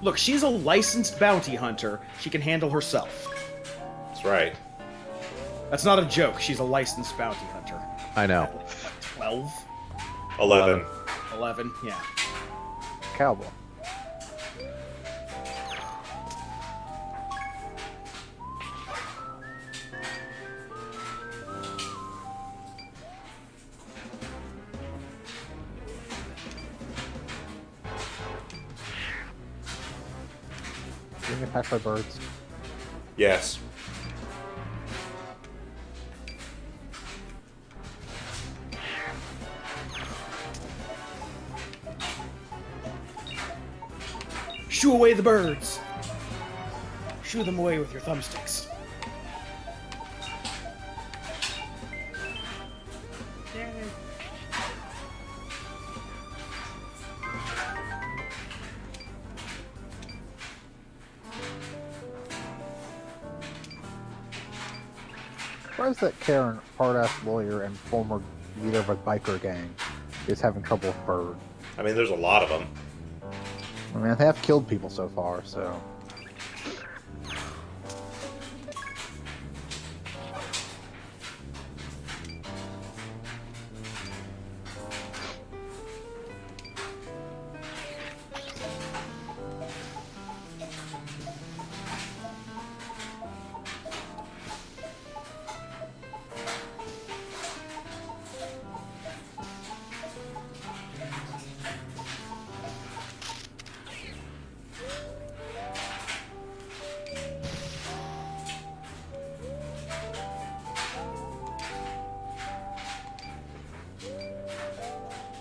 Look, she's a licensed bounty hunter. She can handle herself. That's right. That's not a joke. She's a licensed bounty hunter. I know. What, 12? 11. 11, yeah. Cowboy. Being attacked by birds. Yes. Shoo away the birds! Shoo them away with your thumbsticks. Surprised that Karen, hard-ass lawyer and former leader of a biker gang, is having trouble with birds. I mean, there's a lot of them. I mean, they have killed people so far, so...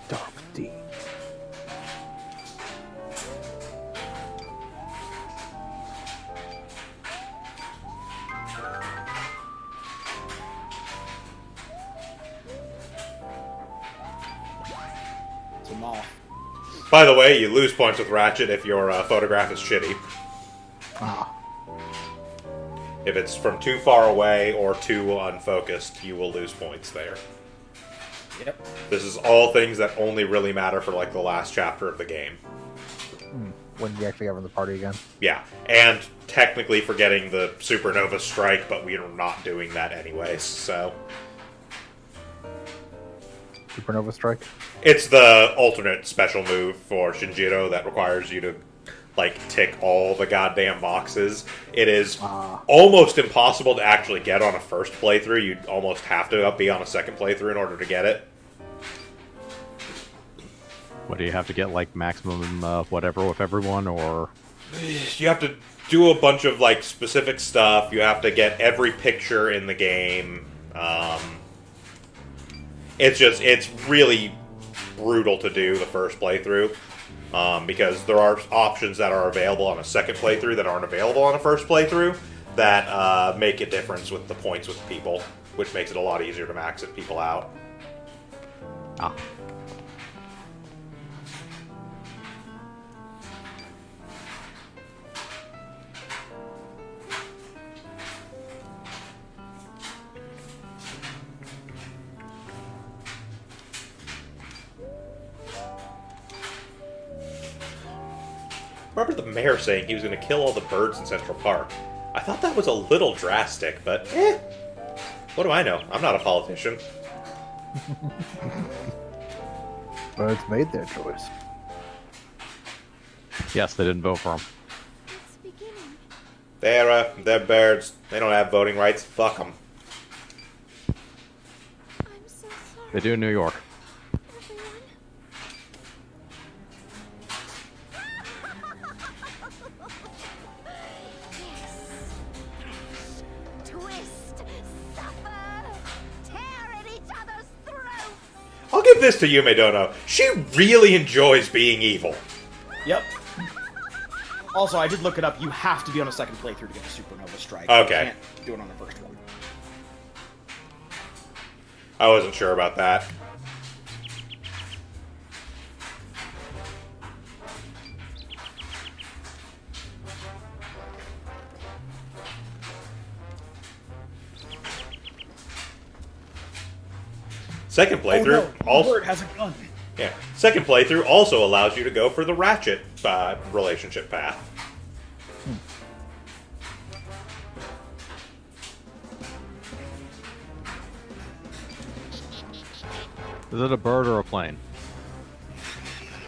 Dark deed. It's a moth. By the way, you lose points with Ratchet if your photograph is shitty. Ah. If it's from too far away or too unfocused, you will lose points there. Yep. This is all things that only really matter for, like, the last chapter of the game. When you actually govern the party again. Yeah, and technically for getting the Supernova Strike, but we are not doing that anyways, so... Supernova Strike? It's the alternate special move for Shinjiro that requires you to, like, tick all the goddamn boxes. It is almost impossible to actually get on a first playthrough. You'd almost have to be on a second playthrough in order to get it. What do you have to get, like, maximum whatever with everyone, or...? You have to do a bunch of, like, specific stuff. You have to get every picture in the game. It's really brutal to do the first playthrough. Because there are options that are available on a second playthrough that aren't available on a first playthrough that make a difference with the points with people, which makes it a lot easier to max it people out. Ah. Remember the mayor saying he was going to kill all the birds in Central Park. I thought that was a little drastic, but what do I know? I'm not a politician. Birds made their choice. Yes, they didn't vote for him. It's beginning. They're birds. They don't have voting rights. Fuck them. I'm so sorry, They do in New York. everyone. Yes. Twist, suffer, tear at each other's throats. I'll give this to Yume Dono. She really enjoys being evil. Yep. Also, I did look it up. You have to be on a second playthrough to get the Supernova Strike. Okay. You can't do it on the first one. I wasn't sure about that. Second Oh playthrough no, the also bird has a gun. yeah. Second playthrough also allows you to go for the Ratchet relationship path. Is it a bird or a plane?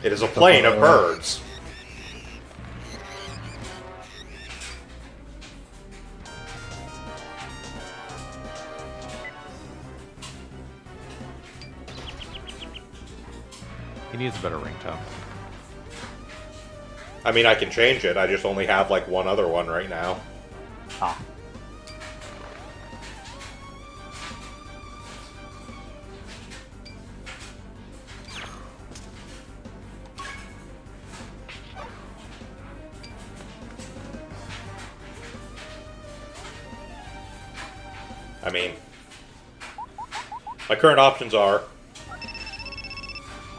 It is a plane of birds. He needs a better ringtone. I mean, I can change it. I just only have like one other one right now. Ah. I mean, my current options are,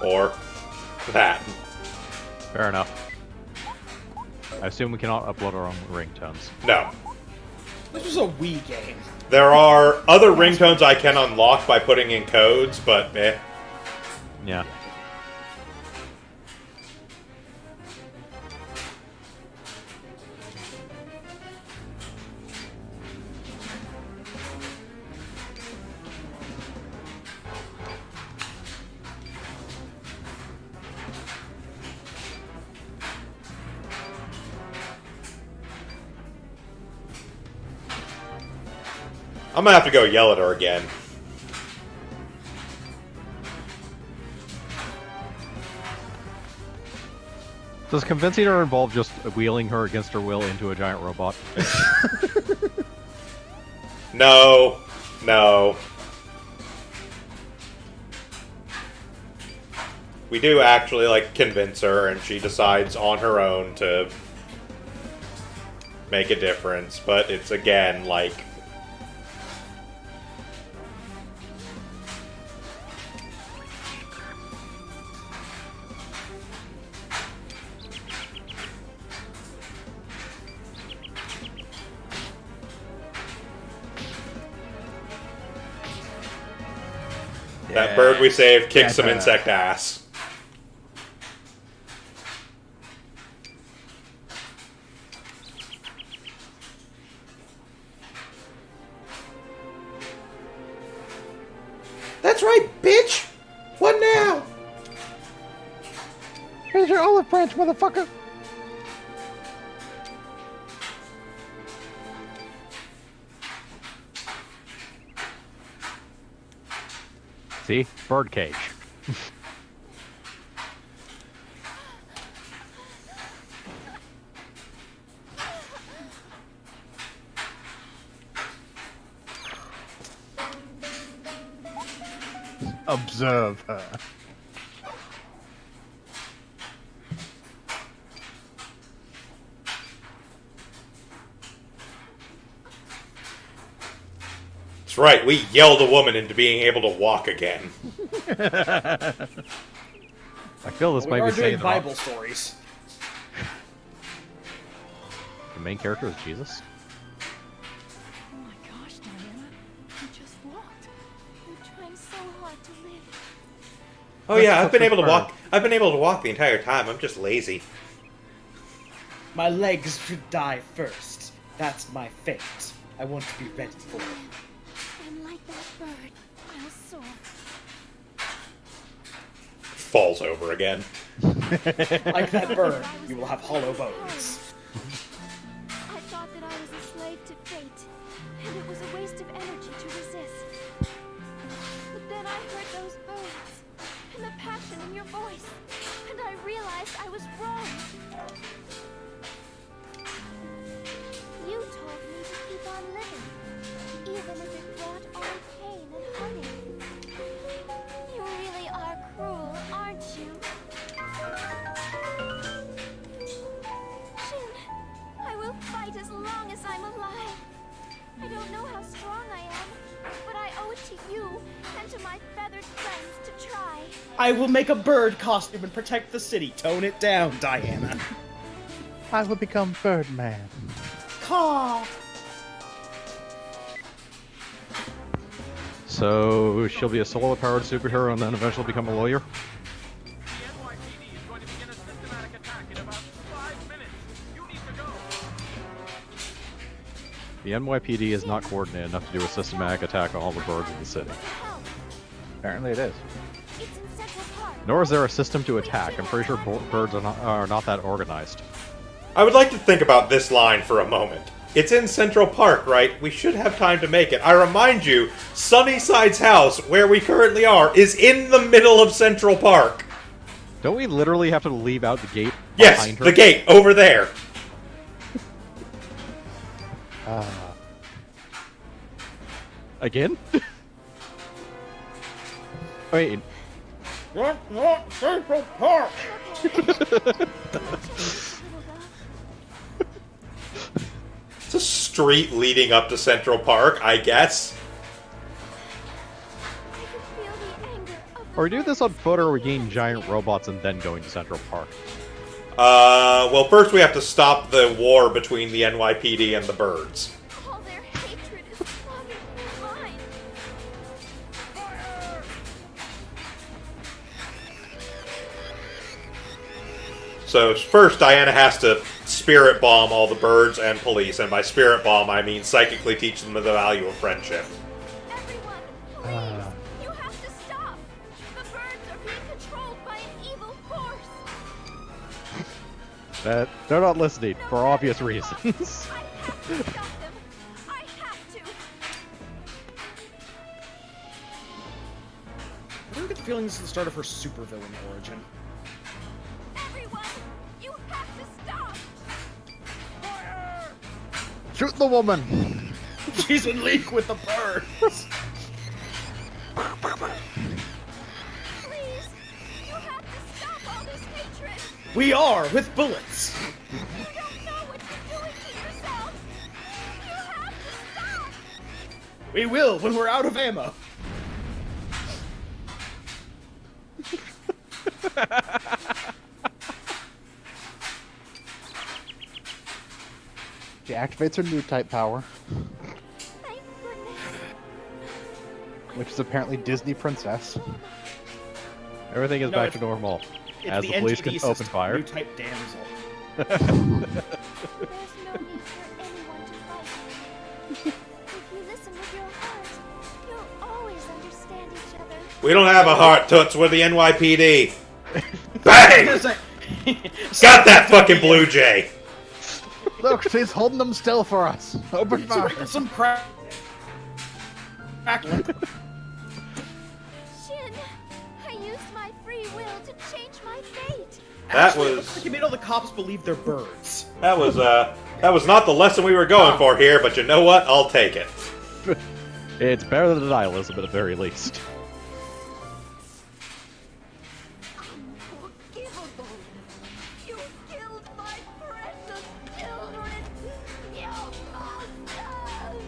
or that. Fair enough. I assume we cannot upload our own ringtones. No. This was a Wii game. There are other ringtones I can unlock by putting in codes, but eh. Yeah. I'm gonna have to go yell at her again. Does convincing her involve just wheeling her against her will into a giant robot? No. No. We do actually, like, convince her, and she decides on her own to make a difference, but it's, again, like... That bird we saved kicked some insect ass. That's right, bitch! What now? Here's your olive branch, motherfucker. See? Birdcage. Observe her. That's right, we yelled a woman into being able to walk again. I feel this We might are be saying doing the Bible stories. main character is Jesus. Oh my gosh, Diana. You just walked. You're trying so hard to live. Oh yeah, I've been able to walk. I've been able to walk the entire time. I'm just lazy. My legs should die first. That's my fate. I want to be ready for it. And like that bird, I'll soar. Falls over again. Like that bird, you will have hollow bones. I thought that I was a slave to fate, and it was a waste of energy to resist. But then I heard those birds, and the passion in your voice, and I realized I was wrong. You told me to keep on living, even if it brought on pain and heartache. You really are cruel, aren't you? Shin, I will fight as long as I'm alive. I don't know how strong I am, but I owe it to you and to my feathered friends to try. I will make a bird costume and protect the city. Tone it down, Diana. I will become Birdman. Caw. So she'll be a solar-powered superhero and then eventually become a lawyer? The NYPD is going to begin a systematic attack in about 5 minutes. You need to go. The NYPD is not coordinated enough to do a systematic attack on all the birds in the city. Apparently it is. It's in Central Park. Nor is there a system to attack. I'm pretty sure birds are not that organized. I would like to think about this line for a moment. It's in Central Park, right? We should have time to make it. I remind you, Sunnyside's house, where we currently are, is in the middle of Central Park. Don't we literally have to leave out the gate Yes, behind her? the gate, over there. Again? Wait. Central Park! It's a street leading up to Central Park, I guess. I can feel the anger of the Or we do this on foot, or we gain giant robots and then going to Central Park. Well, first we have to stop the war between the NYPD and the birds. all their hatred is flooding my mind. So first, Diana has to spirit bomb all the birds and police, and by spirit bomb I mean psychically teach them the value of friendship. Everyone, please, you have to stop. The birds are being controlled by an evil force. They're not listening, for obvious reasons. I have to stop them. I have to. I don't get the feeling this is the start of her supervillain origin. Everyone, you have to stop. Shoot the woman! She's in league with the birds! Please, you have to stop all this hatred. We are, with bullets! You don't know what you're doing to yourself. You have to stop. We will when we're out of ammo. She activates her new type power, Thank goodness. which is apparently Disney Princess. Everything is No, back it's- to normal. It's As the police can NTD open system, fire. New type damsel. There's no need for anyone to fight. If you listen with your heart, you'll always understand each other. We don't have a heart, Toots. We're the NYPD. Bang! Got that fucking Blue Jay. Look, she's holding them still for us. Open fire. Some crap. Shin, I used my free will to change my fate. That was You made all the cops believe they're birds. that was not the lesson we were going for here, but you know what? I'll take it. It's better than denialism at the very least. Unforgivable. You killed my precious children. You monsters.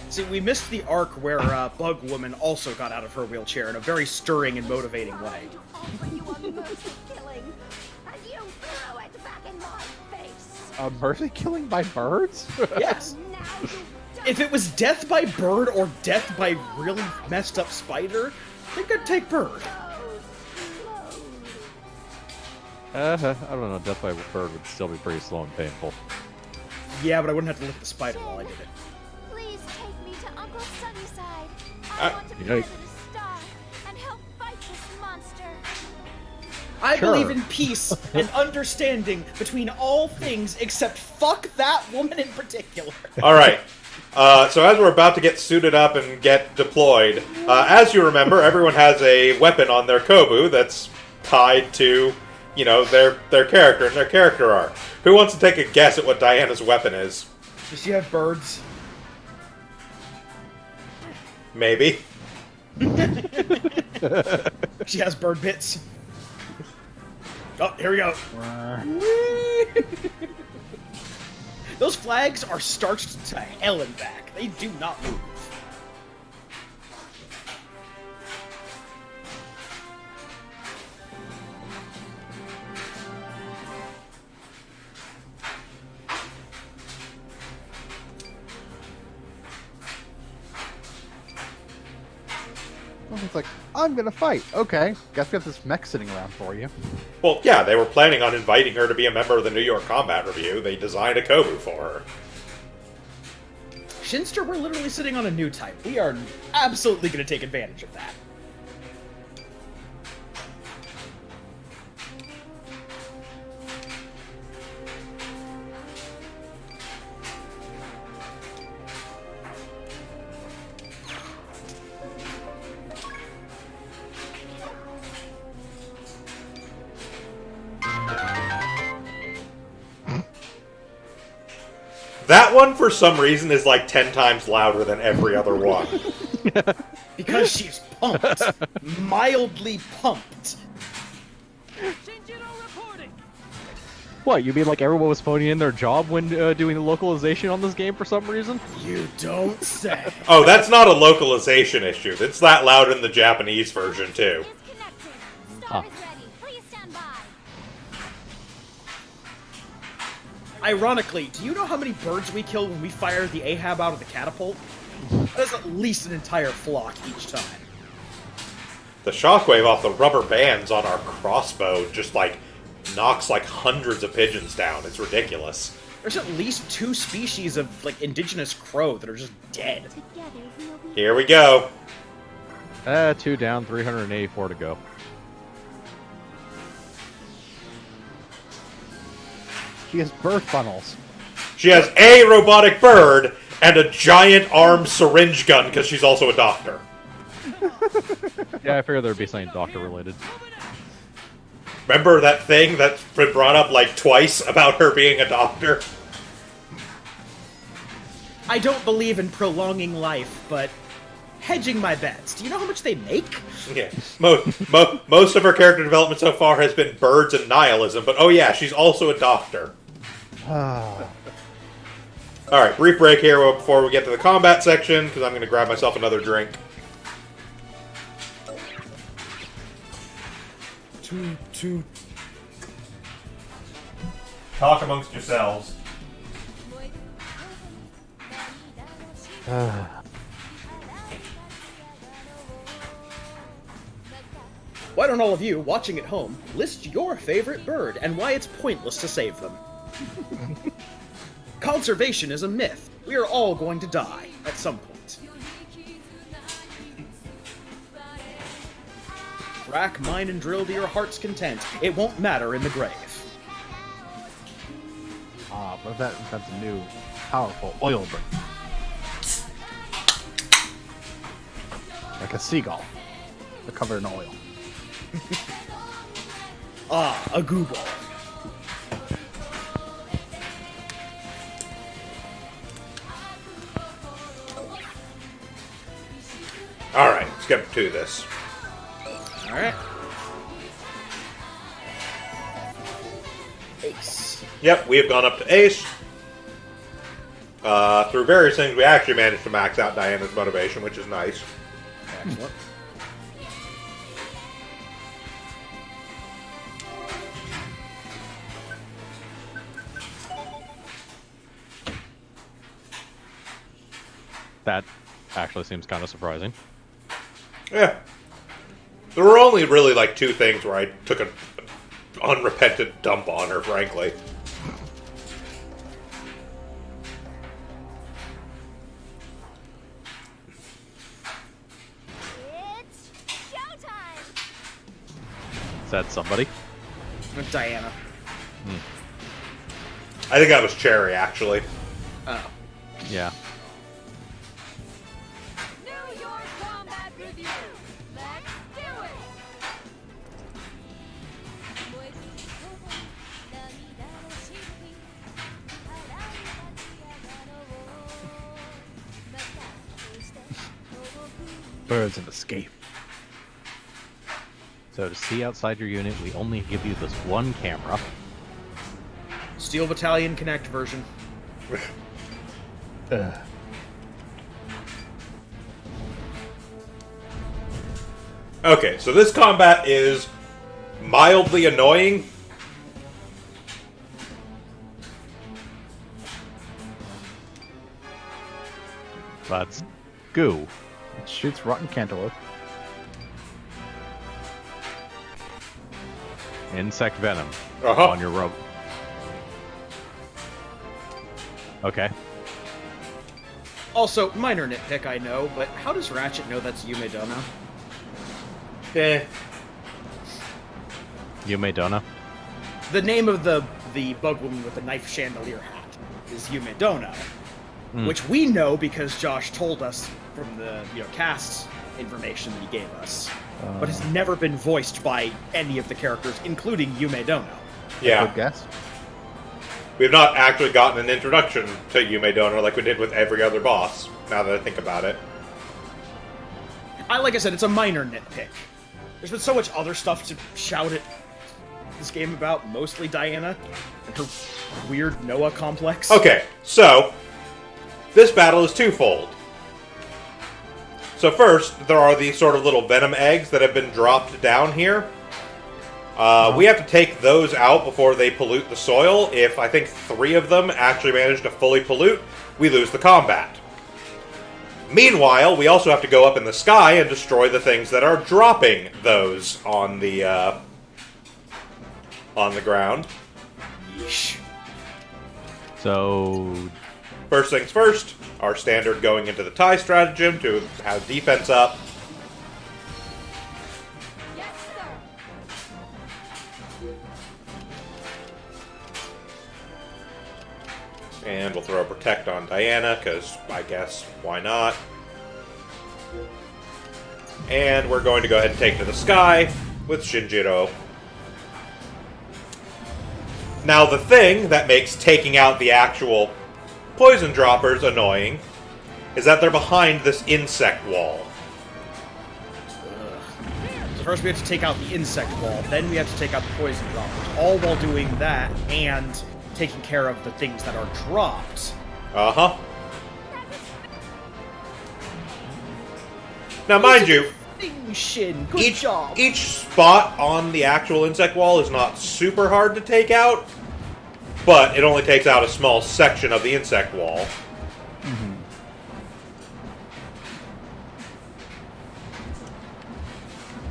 See, we missed the arc where Bug Woman also got out of her wheelchair in a very stirring and motivating way. Offer you a mercy killing, and you threw it back in my face. A mercy killing by birds? Yes. Now you If it was death by bird or death by really messed up spider, I think I'd take bird. I don't know, death by bird would still be pretty slow and painful. Yeah, but I wouldn't have to lick the spider while I did it. Please take me to Uncle Sunnyside. I want to be Yikes. able to stop and help fight this monster. I Sure. believe in peace and understanding between all things except fuck that woman in particular. All right. So as we're about to get suited up and get deployed, as you remember, everyone has a weapon on their Kobu that's tied to, their character and their character arc. Who wants to take a guess at what Diana's weapon is? Does she have birds? Maybe. She has bird bits. Oh, here we go. Those flags are starched to hell and back. They do not move. It's like, I'm gonna fight. Okay, guess we have this mech sitting around for you. Well, yeah, they were planning on inviting her to be a member of the New York Combat Review. They designed a Kobu for her. Shinster, we're literally sitting on a new type. We are absolutely going to take advantage of that. That one, for some reason, is like 10 times louder than every other one. Because she's pumped. Mildly pumped. Shinjiro reporting. What, you mean like everyone was phoning in their job when doing the localization on this game for some reason? You don't say. Oh, that's not a localization issue. It's that loud in the Japanese version, too. It's connected. Star is ready. Please stand by. Ironically, do you know how many birds we kill when we fire the Ahab out of the catapult? That is at least an entire flock each time. The shockwave off the rubber bands on our crossbow just, like, knocks, like, hundreds of pigeons down. It's ridiculous. There's at least 2 species of, like, indigenous crow that are just dead. Together we'll be Here we go. 2 down, 384 to go. She has bird funnels. She has a robotic bird and a giant armed syringe gun because she's also a doctor. Yeah, I figured there'd be something doctor related. Remember that thing that's been brought up like twice about her being a doctor? I don't believe in prolonging life, but hedging my bets. Do you know how much they make? Yeah. Most of her character development so far has been birds and nihilism, but oh yeah, she's also a doctor. Alright, brief break here before we get to the combat section, because I'm going to grab myself another drink. Talk amongst yourselves. Why don't all of you, watching at home, list your favorite bird and why it's pointless to save them? Conservation is a myth. We are all going to die at some point. Rack, mine, and drill to your heart's content. It won't matter in the grave. But that's a new, powerful oil bird. Like a seagull. They're covered in oil. A google. Alright, let's get to this. Alright. Ace. Yep, we have gone up to Ace. Through various things, we actually managed to max out Diana's motivation, which is nice. Excellent. That actually seems kind of surprising. Yeah. There were only really like 2 things where I took an unrepentant dump on her, frankly. It's showtime! Is that somebody? Diana. I think that was Cherry, actually. Oh. Yeah. New York Combat Review. Let's do it. Birds of escape. So to see outside your unit, we only give you this one camera. Steel Battalion Connect version. Okay, so this combat is mildly annoying. That's goo. It shoots rotten cantaloupe. insect venom Uh-huh. on your rope. Okay. Also, minor nitpick, I know, but how does Ratchet know that's Yume Dono? Yume Dona. The name of the bug woman with the knife chandelier hat is Yume Dono, which we know because Josh told us from the cast information that he gave us, but has never been voiced by any of the characters, including Yume Dono. Yeah. Good guess. We've not actually gotten an introduction to Yume Dono like we did with every other boss, now that I think about it. Like I said, it's a minor nitpick. There's been so much other stuff to shout at this game about, mostly Diana and her weird Noah complex. Okay, so this battle is twofold. So first, there are these sort of little venom eggs that have been dropped down here. We have to take those out before they pollute the soil. If I think 3 of them actually manage to fully pollute, we lose the combat. Meanwhile, we also have to go up in the sky and destroy the things that are dropping those on the ground. Yeesh. So, First things first, our standard going into the tie stratagem to have defense up. Yes, sir. And we'll throw a Protect on Diana, because I guess, why not? And we're going to go ahead and take to the sky with Shinjiro. Now, the thing that makes taking out the actual poison droppers annoying is that they're behind this insect wall. So first we have to take out the insect wall, then we have to take out the poison droppers, all while doing that and taking care of the things that are dropped. Uh-huh. Now, mind you, Shin, good job. each spot on the actual insect wall is not super hard to take out, but it only takes out a small section of the insect wall.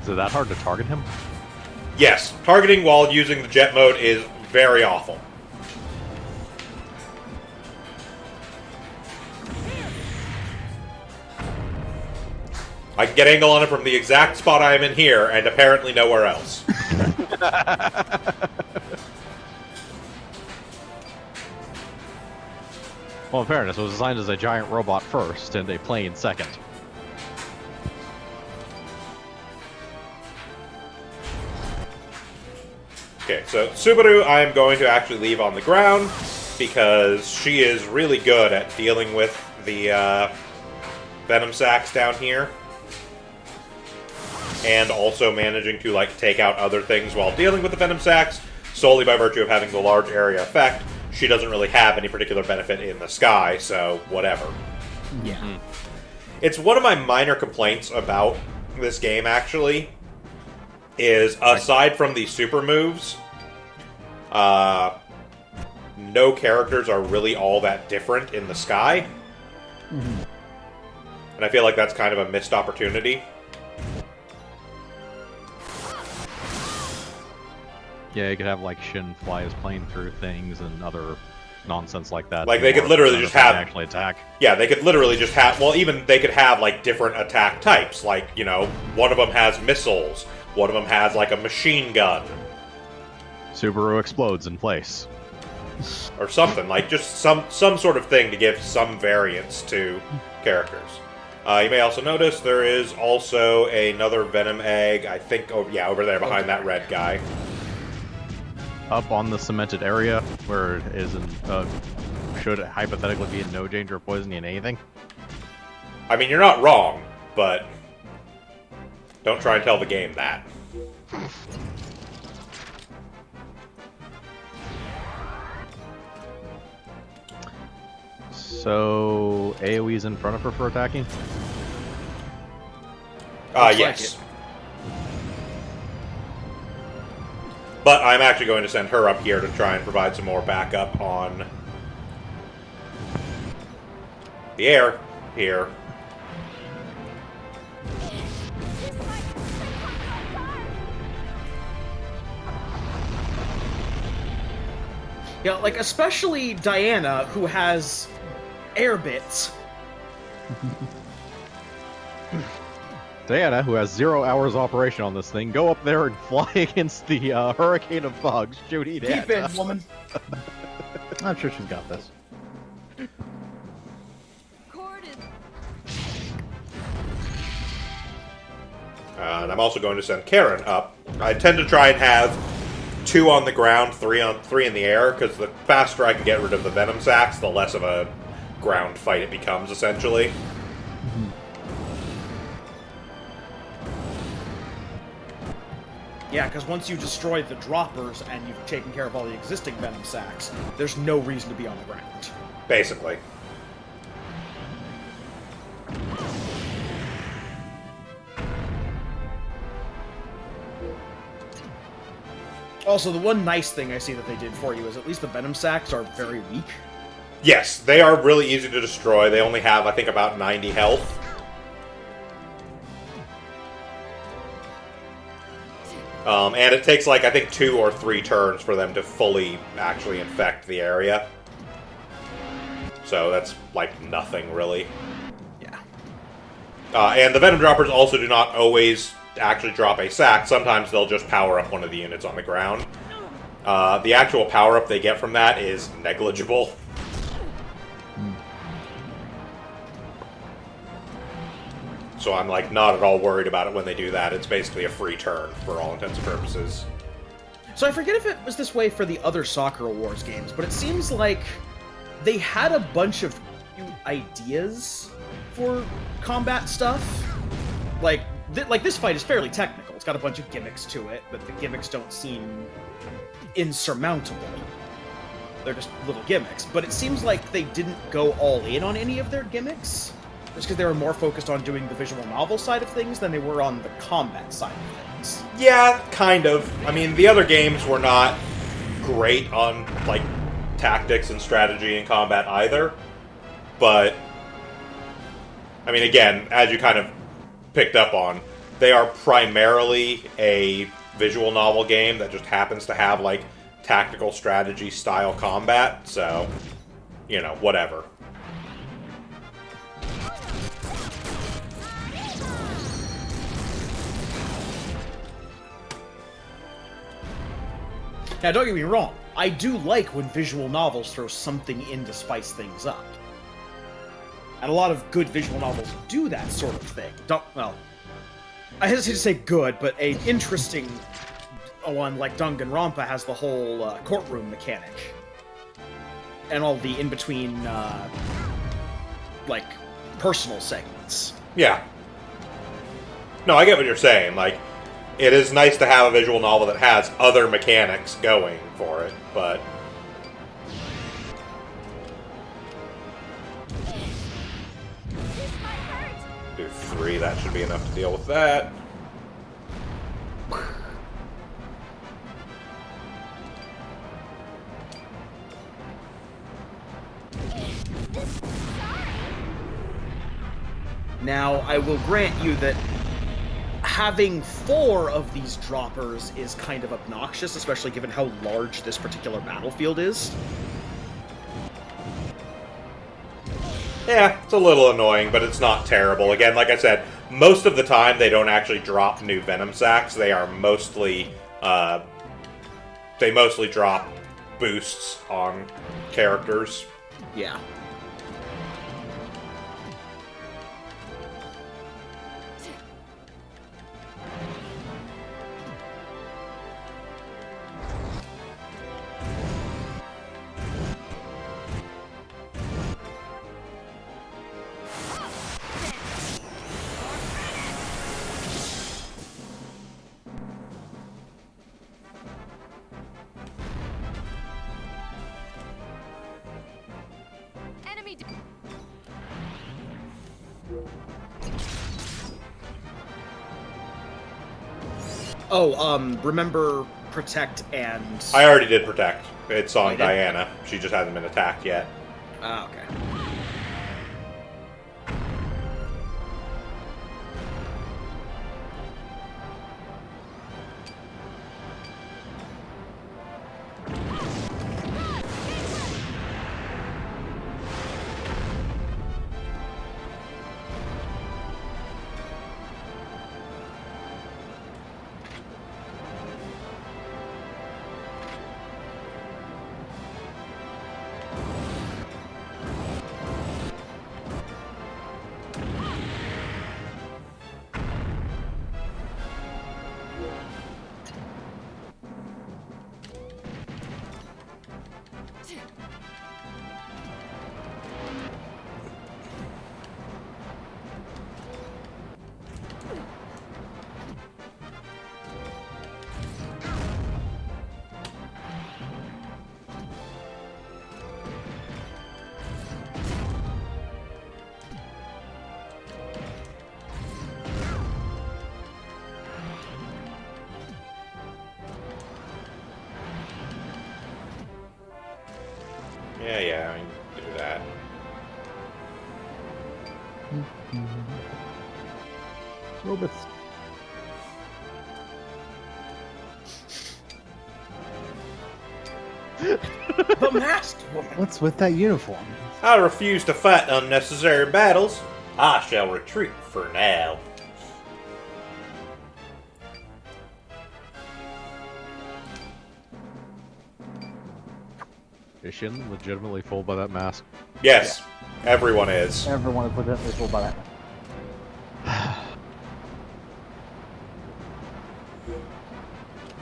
is it that hard to target him? Yes, targeting while using the jet mode is very awful. I can get angle on it from the exact spot I am in here, and apparently nowhere else. Well, in fairness, it was designed as a giant robot first and a plane second. Okay, so Subaru I am going to actually leave on the ground, because she is really good at dealing with the venom sacks down here. And also managing to, like, take out other things while dealing with the venom sacks, solely by virtue of having the large area effect. She doesn't really have any particular benefit in the sky, so whatever. Yeah. It's one of my minor complaints about this game, actually, is aside from the super moves, no characters are really all that different in the sky. And I feel like that's kind of a missed opportunity. Yeah, you could have like Shin fly his plane through things and other nonsense like that. Like, they could literally just have... actually attack. Yeah, they could literally just have... Well, even they could have, like, different attack types. Like, you know, one of them has missiles. One of them has, like, a machine gun. Subaru explodes in place. Or something. Like, just some sort of thing to give some variance to characters. You may also notice there is also another Venom egg, I think, over there behind that red guy. Up on the cemented area, where it is should hypothetically be in no danger of poisoning anything. I mean, you're not wrong, but don't try and tell the game that. So, AoE's in front of her for attacking? Yes. But I'm actually going to send her up here to try and provide some more backup on the air here. Yeah, like, especially Diana, who has air bits. Diana, who has 0 hours operation on this thing, go up there and fly against the hurricane of bugs shooting Keep at in, woman. I'm sure she's got this. Corded. And I'm also going to send Karen up. I tend to try and have 2 on the ground, 3 in the air, because the faster I can get rid of the venom sacs, the less of a ground fight it becomes, essentially. Yeah, because once you destroy the droppers and you've taken care of all the existing venom sacs, there's no reason to be on the ground. Basically. Also, the one nice thing I see that they did for you is at least the venom sacs are very weak. Yes, they are really easy to destroy. They only have, I think, about 90 health. And it takes, like, I think 2 or 3 turns for them to fully actually infect the area. So that's, like, nothing, really. Yeah. And the Venom Droppers also do not always actually drop a sack. Sometimes they'll just power up one of the units on the ground. The actual power-up they get from that is negligible. So I'm, like, not at all worried about it when they do that. It's basically a free turn for all intents and purposes. So I forget if it was this way for the other Sakura Wars games, but it seems like they had a bunch of new ideas for combat stuff. Like this fight is fairly technical. It's got a bunch of gimmicks to it, but the gimmicks don't seem insurmountable. They're just little gimmicks. But it seems like they didn't go all in on any of their gimmicks. Just because they were more focused on doing the visual novel side of things than they were on the combat side of things. Yeah, kind of. I mean, the other games were not great on, like, tactics and strategy and combat either. But, I mean, again, as you kind of picked up on, they are primarily a visual novel game that just happens to have, like, tactical strategy style combat. So, you know, whatever. Now, don't get me wrong, I do like when visual novels throw something in to spice things up. And a lot of good visual novels do that sort of thing. Well, I hesitate to say good, but a interesting one like Danganronpa has the whole courtroom mechanic. And all the in-between, like, personal segments. Yeah. No, I get what you're saying. Like, it is nice to have a visual novel that has other mechanics going for it, but... Do 3, that should be enough to deal with that. Now, I will grant you that having 4 of these droppers is kind of obnoxious, especially given how large this particular battlefield is. Yeah, it's a little annoying, but it's not terrible. Again, like I said, most of the time they don't actually drop new Venom Sacs. They are mostly, they mostly drop boosts on characters. Yeah. Enemy. Oh, remember Protect and... I already did Protect. It's on Oh, you did? Diana. She just hasn't been attacked yet. Ah, okay. Yeah, I mean, do that. Robots. The masked woman. What's with that uniform? I refuse to fight unnecessary battles. I shall retreat for now. Is Shin legitimately fooled by that mask? Yes, everyone is. Everyone is legitimately fooled by that.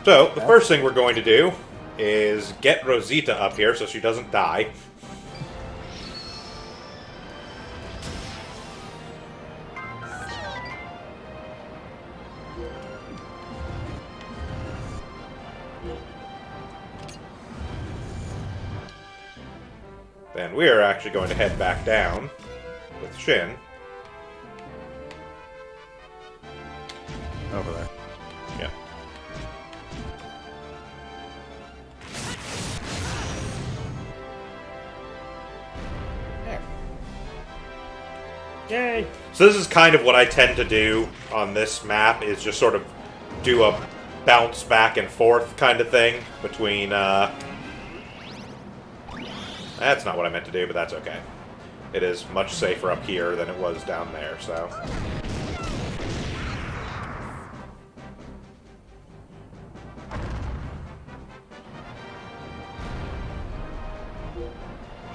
So, the first thing we're going to do is get Rosita up here so she doesn't die. Then we are actually going to head back down with Shin. Over there. Yeah. There. Yay. So this is kind of what I tend to do on this map, is just sort of do a bounce back and forth kind of thing between, That's not what I meant to do, but that's okay. It is much safer up here than it was down there, so...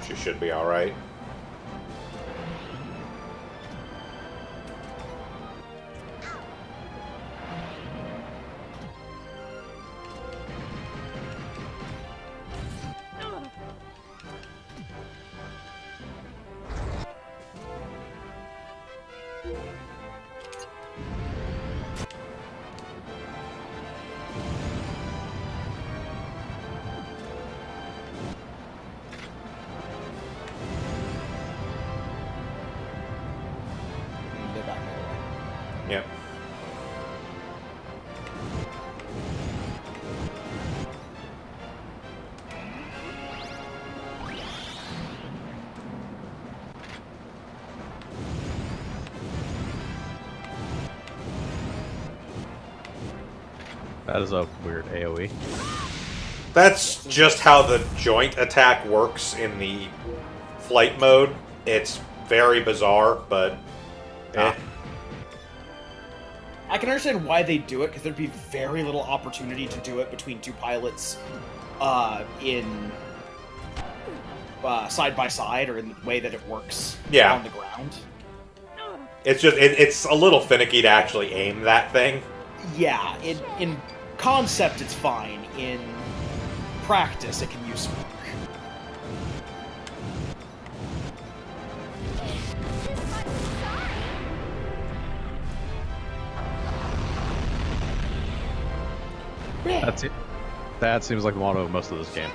She should be alright. They're back the other way. Yep. That is a weird AoE. That's just how the joint attack works in the flight mode. It's very bizarre, but... I can understand why they do it, because there'd be very little opportunity to do it between two pilots in side by side, or in the way that it works Yeah. on the ground. It's just, it's a little finicky to actually aim that thing. Yeah, in concept it's fine. In practice, it can use some work. That's it. That seems like the motto of most of this game.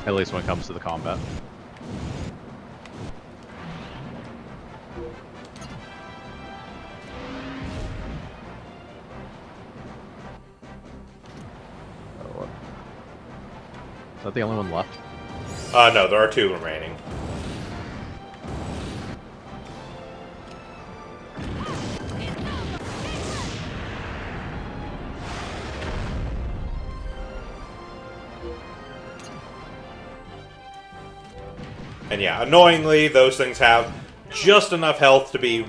At least when it comes to the combat. Oh, what? Is that the only one left? No, there are 2 remaining. And yeah, annoyingly, those things have just enough health to be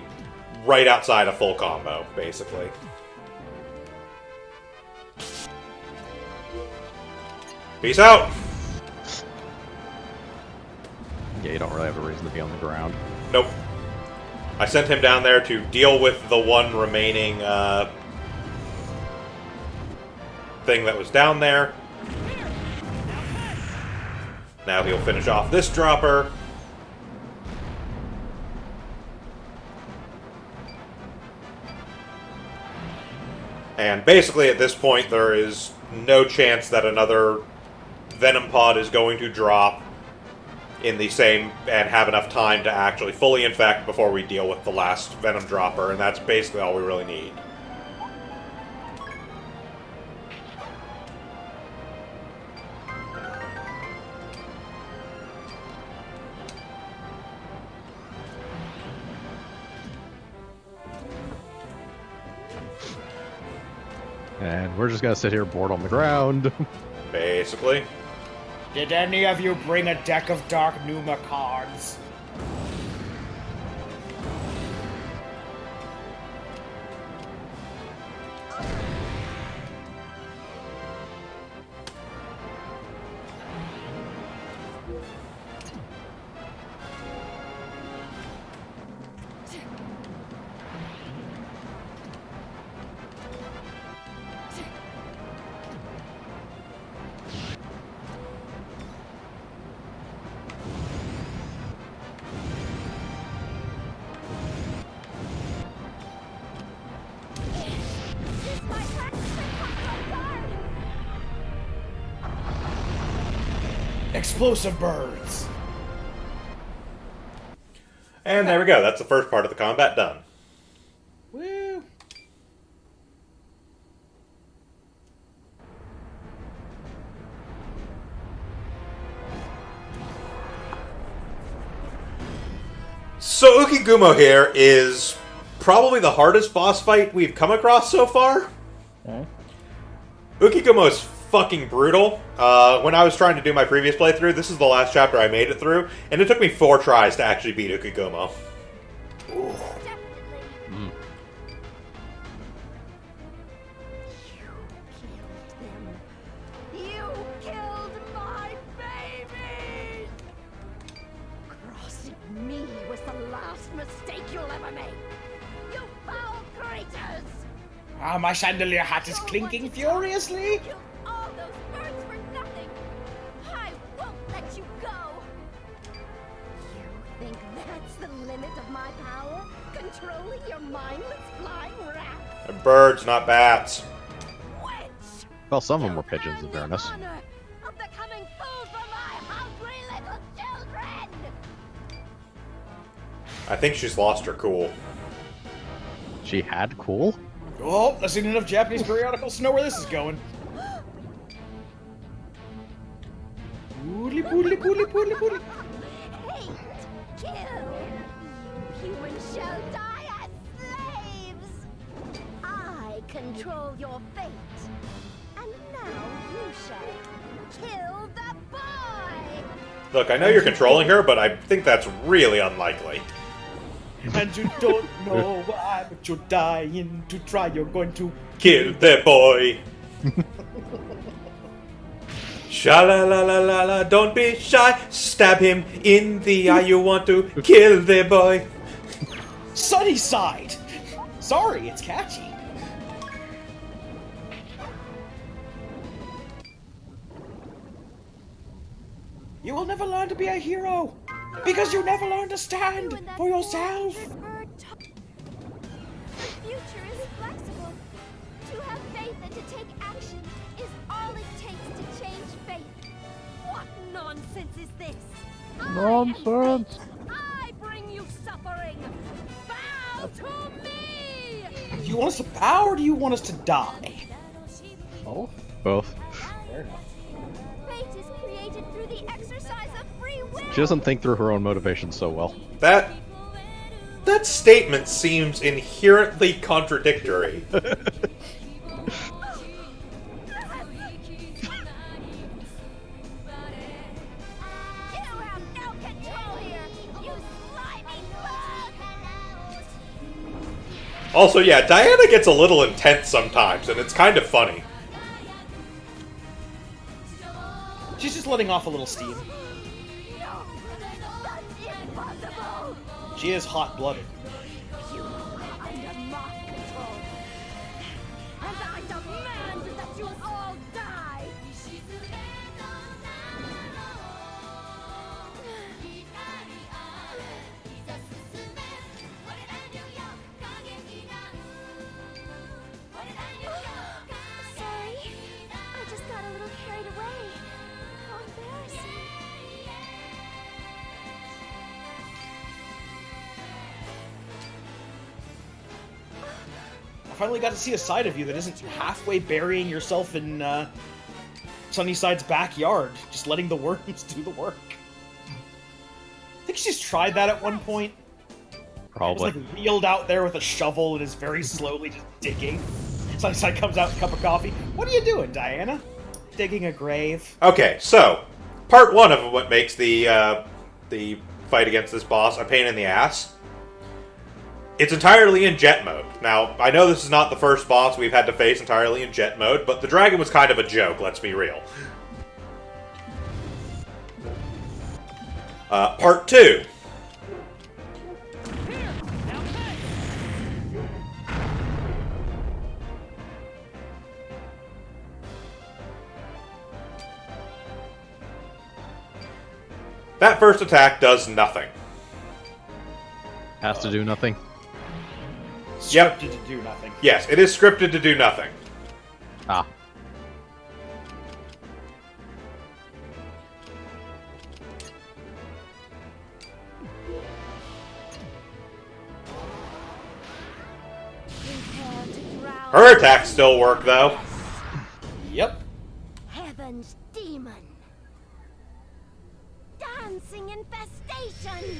right outside a full combo, basically. Peace out! Yeah, you don't really have a reason to be on the ground. Nope. I sent him down there to deal with the one remaining thing that was down there. Now he'll finish off this dropper. And basically at this point there is no chance that another Venom Pod is going to drop in the same and have enough time to actually fully infect before we deal with the last Venom Dropper, and that's basically all we really need. And we're just gonna sit here bored on the ground. Basically. Did any of you bring a deck of Dark Numa cards? Explosive birds! And there we go. That's the first part of the combat done. Woo! So Ukigumo here is probably the hardest boss fight we've come across so far. Okay. Ukigumo is fucking brutal. When I was trying to do my previous playthrough, this is the last chapter I made it through, and it took me 4 tries to actually beat Ukigumo. You killed my baby! Crossing me was the last mistake you'll ever make. You foul creatures! Ah, my chandelier hat is clinking furiously! Killed all those birds for nothing! I won't let you go! You think that's the limit of my power? Controlling your mindless flying rats? They're birds, not bats. Witch! Well, some of them were pigeons, in fairness. Honor of becoming food for my hungry little children! I think she's lost her cool. She had cool? Oh, I've seen enough Japanese periodicals to know where this is going. Poodly, poodly, poodly, poodly, poodly. Hate, kill. Humans shall die as slaves. I control your fate. And now you shall kill the boy. Look, I know you're controlling her, but I think that's really unlikely. And you don't know why, but you're dying to try. You're going to Kill the boy. Sha-la-la-la-la-la, don't be shy. Stab him in the eye. You want to kill the boy. Sunny Side. Sorry, it's catchy. You will never learn to be a hero because you never learn to stand for yourself. The future is flexible. To have faith and to take action is all it takes to change fate. What nonsense is this? Nonsense. I bring you suffering. Bow to me. Do you want us to bow or do you want us to die? Oh, Both. Fair enough. Fate is created through the exercise of free will. She doesn't think through her own motivations so well. That statement seems inherently contradictory. You have no control here, you slimy bug! Also, yeah, Diana gets a little intense sometimes, and it's kind of funny. She's just letting off a little steam. No, that's impossible! She is hot-blooded. You are under my control. And I demand that you all die! Sorry, I just got a little carried away. How embarrassing. I finally got to see a side of you that isn't halfway burying yourself in Sunnyside's backyard, just letting the worms do the work. I think she's tried that at one point. Probably. Just like wheeled out there with a shovel and is very slowly just digging. Sunside comes out with a cup of coffee. What are you doing, Diana? Digging a grave? Okay, so part one of what makes the fight against this boss a pain in the ass. It's entirely in jet mode. Now, I know this is not the first boss we've had to face entirely in jet mode, but the dragon was kind of a joke, let's be real. Part two. That first attack does nothing. Has to do nothing. Yep. Scripted to do nothing. Yes, it is scripted to do nothing. Ah. Prepare to drown. Her attacks still work, though. Yep. Heaven's demon. Dancing infestation.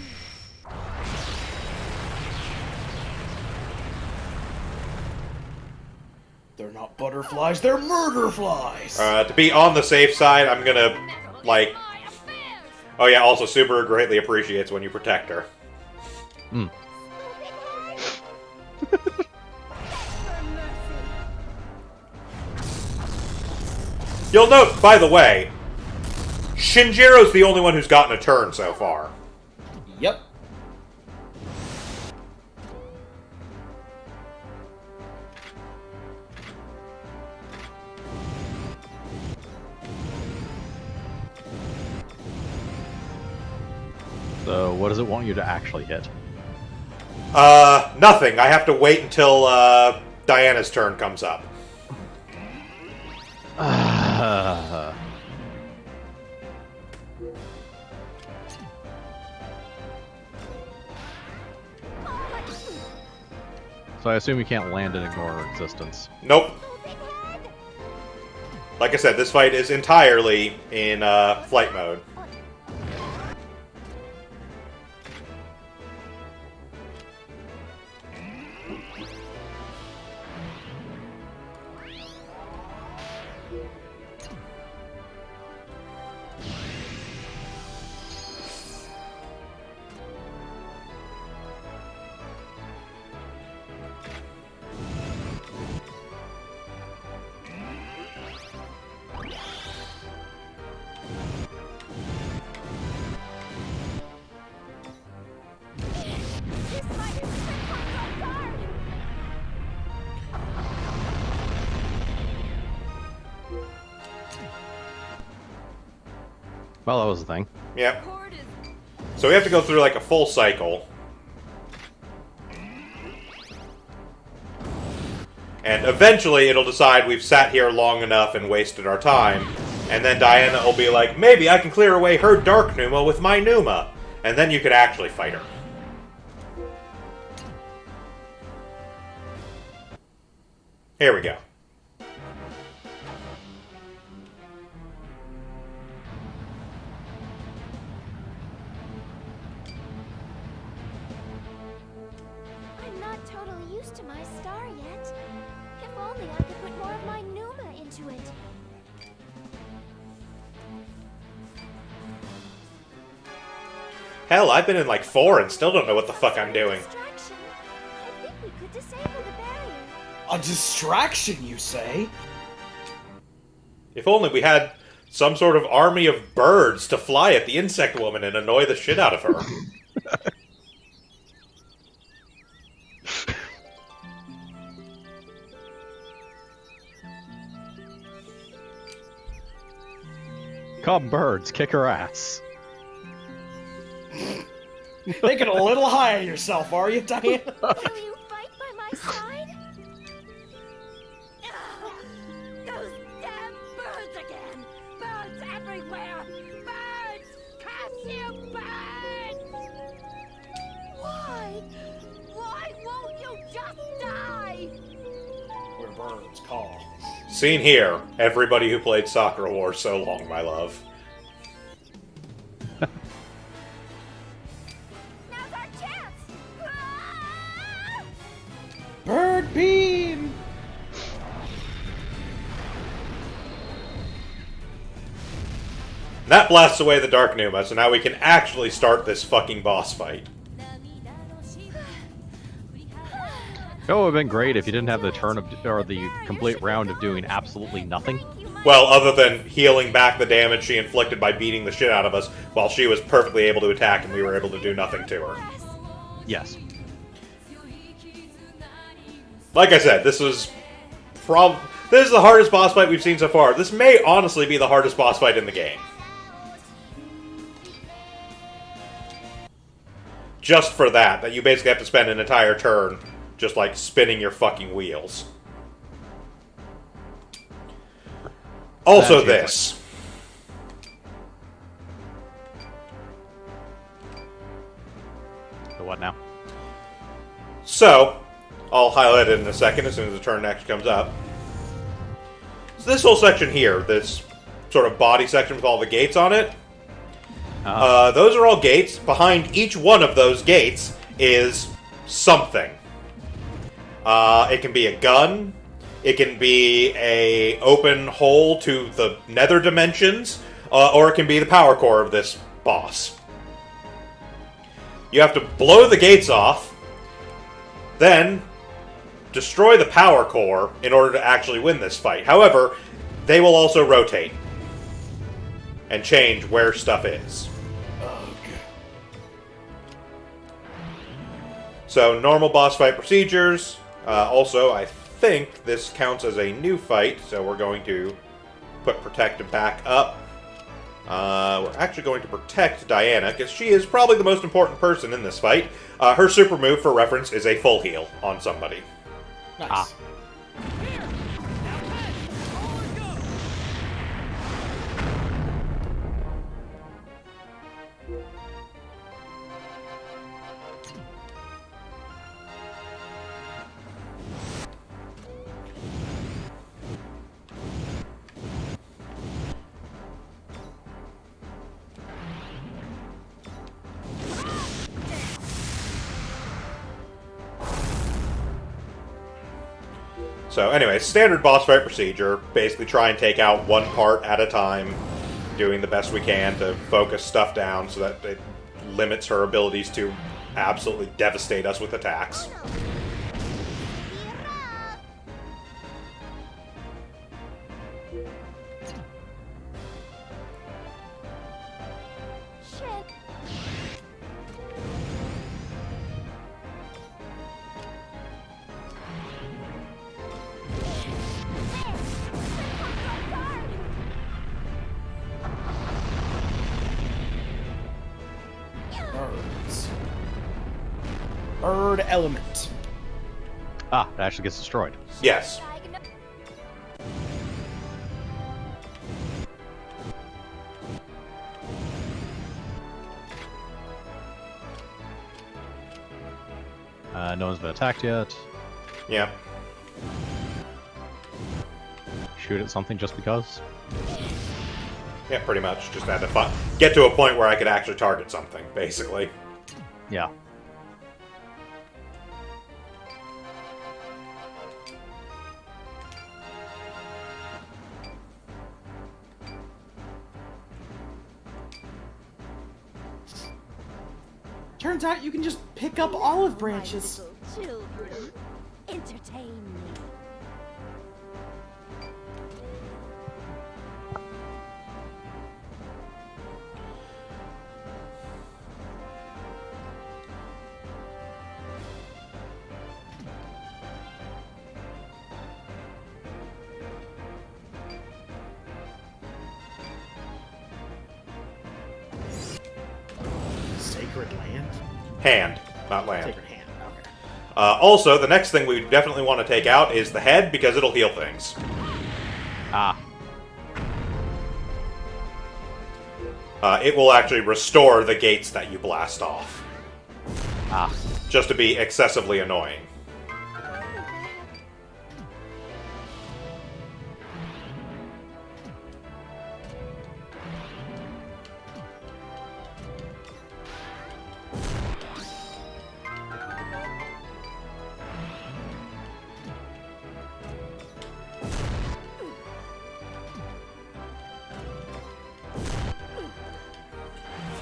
They're not butterflies, they're murder flies! To be on the safe side, I'm gonna, like... Oh yeah, also Super greatly appreciates when you protect her. Hmm. You'll note, by the way, Shinjiro's the only one who's gotten a turn so far. Yep. So, what does it want you to actually hit? Nothing. I have to wait until, Diana's turn comes up. So I assume you can't land and ignore her existence. Nope. Like I said, this fight is entirely in, flight mode. Well, that was the thing. Yep. So we have to go through like a full cycle. And eventually it'll decide we've sat here long enough and wasted our time. And then Diana will be like, maybe I can clear away her Dark Numa with my Numa. And then you can actually fight her. Here we go. I'm not totally used to my star yet. If only I could put more of my Numa into it. Hell, I've been in like 4 and still don't know what the fuck I'm doing. Distraction. I think we could disable the barrier. A distraction, you say? If only we had some sort of army of birds to fly at the insect woman and annoy the shit out of her. Come birds, kick her ass. Thinking a little high on yourself, are you, Diana? Will you fight by my side? Those damn birds again! Birds everywhere! Birds! Curse you, birds! Why? Why won't you just die? Where birds call. Seen here, everybody who played Sakura Wars so long, my love. Now's our chance! Ah! Bird beam! That blasts away the Dark Numa, so now we can actually start this fucking boss fight. It would have been great if you didn't have the turn of, or the complete round of doing absolutely nothing. Well, other than healing back the damage she inflicted by beating the shit out of us, while she was perfectly able to attack and we were able to do nothing to her. Yes. Like I said, this is the hardest boss fight we've seen so far. This may honestly be the hardest boss fight in the game. Just for that you basically have to spend an entire turn just like spinning your fucking wheels. Also this. So what now? So, I'll highlight it in a second as soon as the turn actually comes up. So this whole section here, this sort of body section with all the gates on it, those are all gates. Behind each one of those gates is something. It can be a gun, it can be a open hole to the nether dimensions, or it can be the power core of this boss. You have to blow the gates off, then destroy the power core in order to actually win this fight. However, they will also rotate and change where stuff is. So, normal boss fight procedures. Also, I think this counts as a new fight, so we're going to put Protect back up. We're actually going to protect Diana, because she is probably the most important person in this fight. Her super move, for reference, is a full heal on somebody. Nice. So anyway, standard boss fight procedure. Basically try and take out one part at a time, doing the best we can to focus stuff down so that it limits her abilities to absolutely devastate us with attacks. Birds. Bird element. Ah, it actually gets destroyed. Yes. No one's been attacked yet. Yep. Shoot at something just because. Yeah, pretty much. Just had to get to a point where I could actually target something, basically. Yeah. Turns out you can just pick up olive branches. Children, entertain me. Sacred land? Hand, not land. Sacred hand, okay. Also, the next thing we definitely want to take out is the head, because it'll heal things. Ah. It will actually restore the gates that you blast off. Ah. Just to be excessively annoying.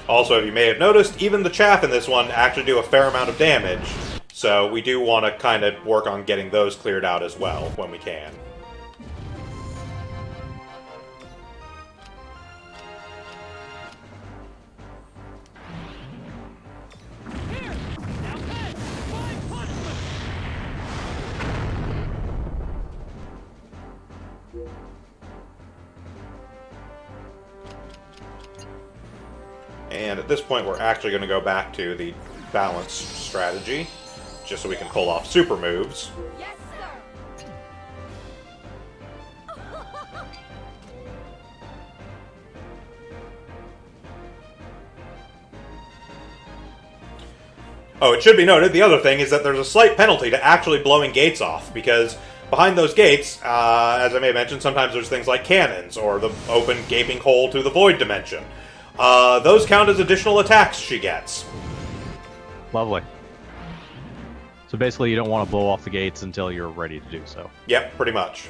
Also, if you may have noticed, even the chaff in this one actually do a fair amount of damage. So we do want to kind of work on getting those cleared out as well, when we can. And at this point, we're actually going to go back to the balance strategy, just so we can pull off super moves. Yes, sir. Oh, it should be noted, the other thing is that there's a slight penalty to actually blowing gates off, because behind those gates, as I may have mentioned, sometimes there's things like cannons, or the open gaping hole to the void dimension. Those count as additional attacks she gets. Lovely. So basically, you don't want to blow off the gates until you're ready to do so. Yep, pretty much.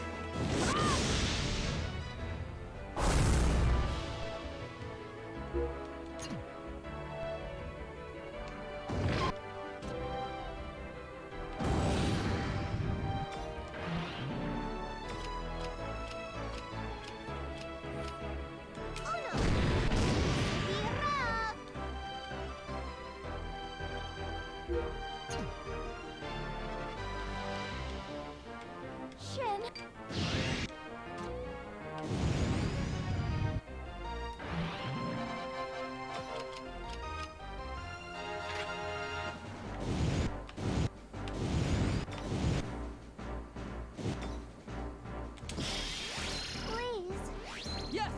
Yes.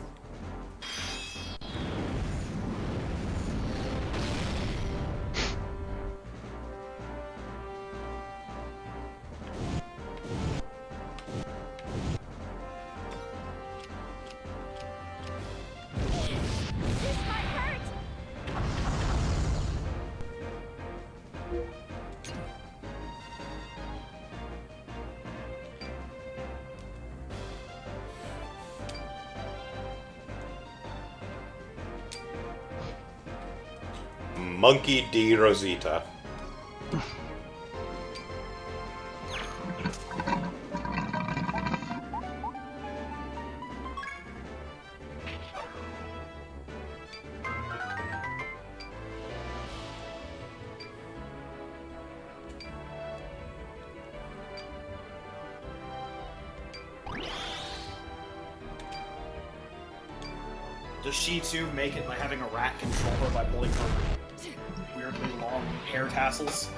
This might hurt. Monkey D. Rosita. Does she too make it by having a rat control her by pulling her weirdly long hair tassels?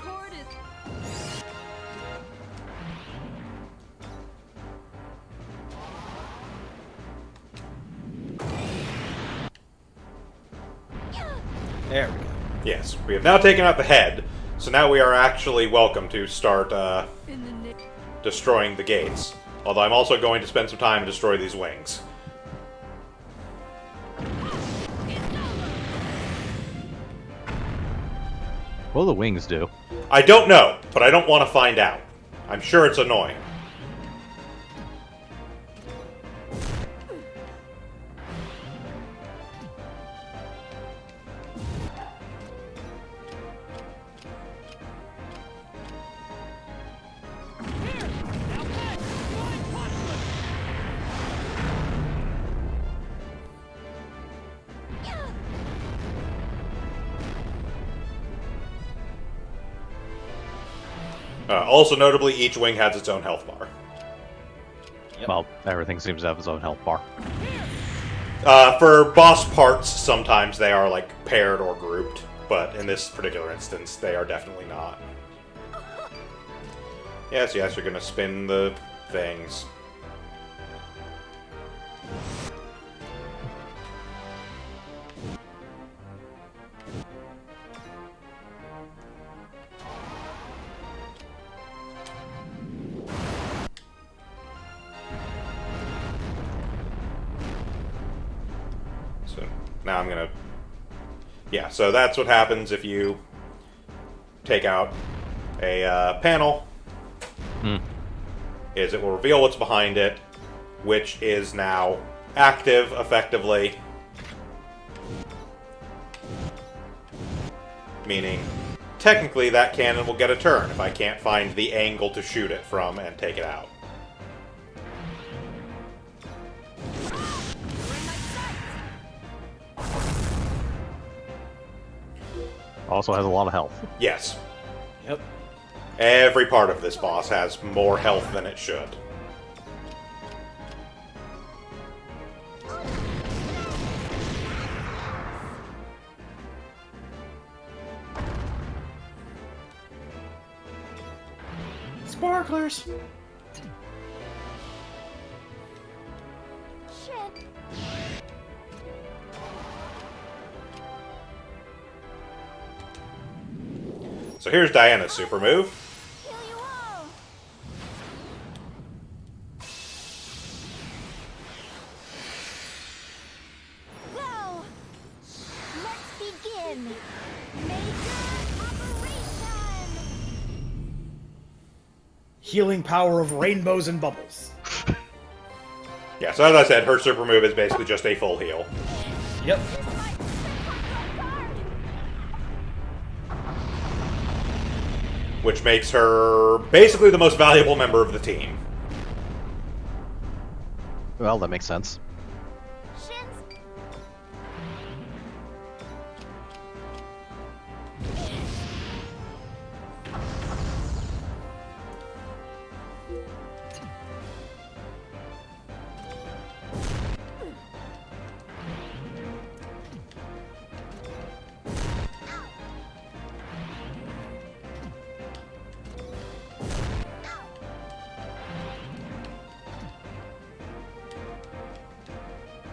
Cord is. There we go. Yes, we have now taken out the head, so now we are actually welcome to start In the nick. destroying the gates. Although I'm also going to spend some time and destroy these wings. What do the wings do? I don't know, but I don't want to find out. I'm sure it's annoying. Also notably, each wing has its own health bar. Yep. Well, everything seems to have its own health bar. For boss parts, sometimes they are like paired or grouped, but in this particular instance, they are definitely not. Yes, yes, you're gonna spin the things. So Now I'm gonna... Yeah, so that's what happens if you take out a panel. Is it will reveal what's behind it, which is now active, effectively. Meaning, technically that cannon will get a turn if I can't find the angle to shoot it from and take it out. Also has a lot of health. Yes. Yep. Every part of this boss has more health than it should. Sparklers! Shit. So here's Diana's super move. Kill you all. Go. Let's begin. Major operation. Healing power of rainbows and bubbles. Yeah, so as I said, her super move is basically just a full heal. Yep. Which makes her basically the most valuable member of the team. Well, that makes sense. Shins.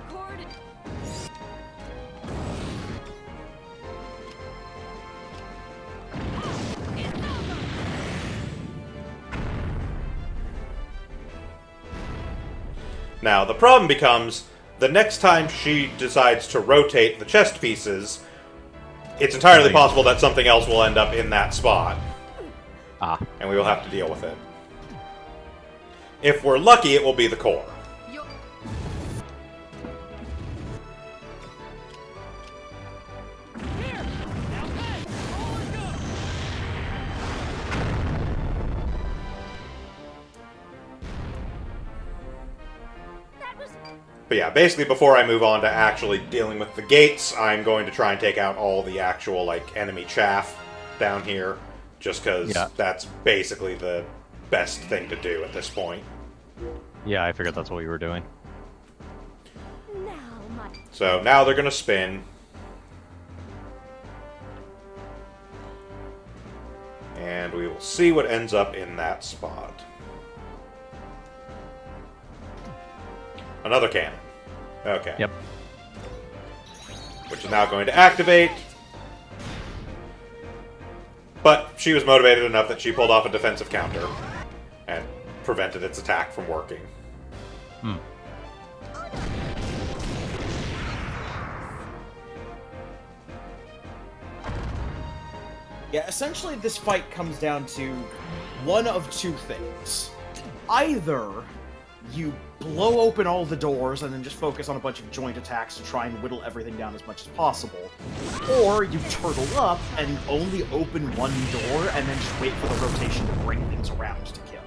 Cord. Now, the problem becomes, the next time she decides to rotate the chest pieces, it's entirely possible that something else will end up in that spot. And we will have to deal with it. If we're lucky, it will be the core. Yo- Here! Now then! Forward go! That was But yeah, basically before I move on to actually dealing with the gates, I'm going to try and take out all the actual, like, enemy chaff down here. Just because that's basically the best thing to do at this point. Yeah, I figured that's what you were doing. now my So now they're going to spin. And we will see what ends up in that spot. Another cannon. Okay. Yep. Which is now going to activate. But she was motivated enough that she pulled off a defensive counter and prevented its attack from working. Yeah, essentially this fight comes down to one of two things. Either you blow open all the doors and then just focus on a bunch of joint attacks to try and whittle everything down as much as possible, or you turtle up and only open one door and then just wait for the rotation to bring things around to kill.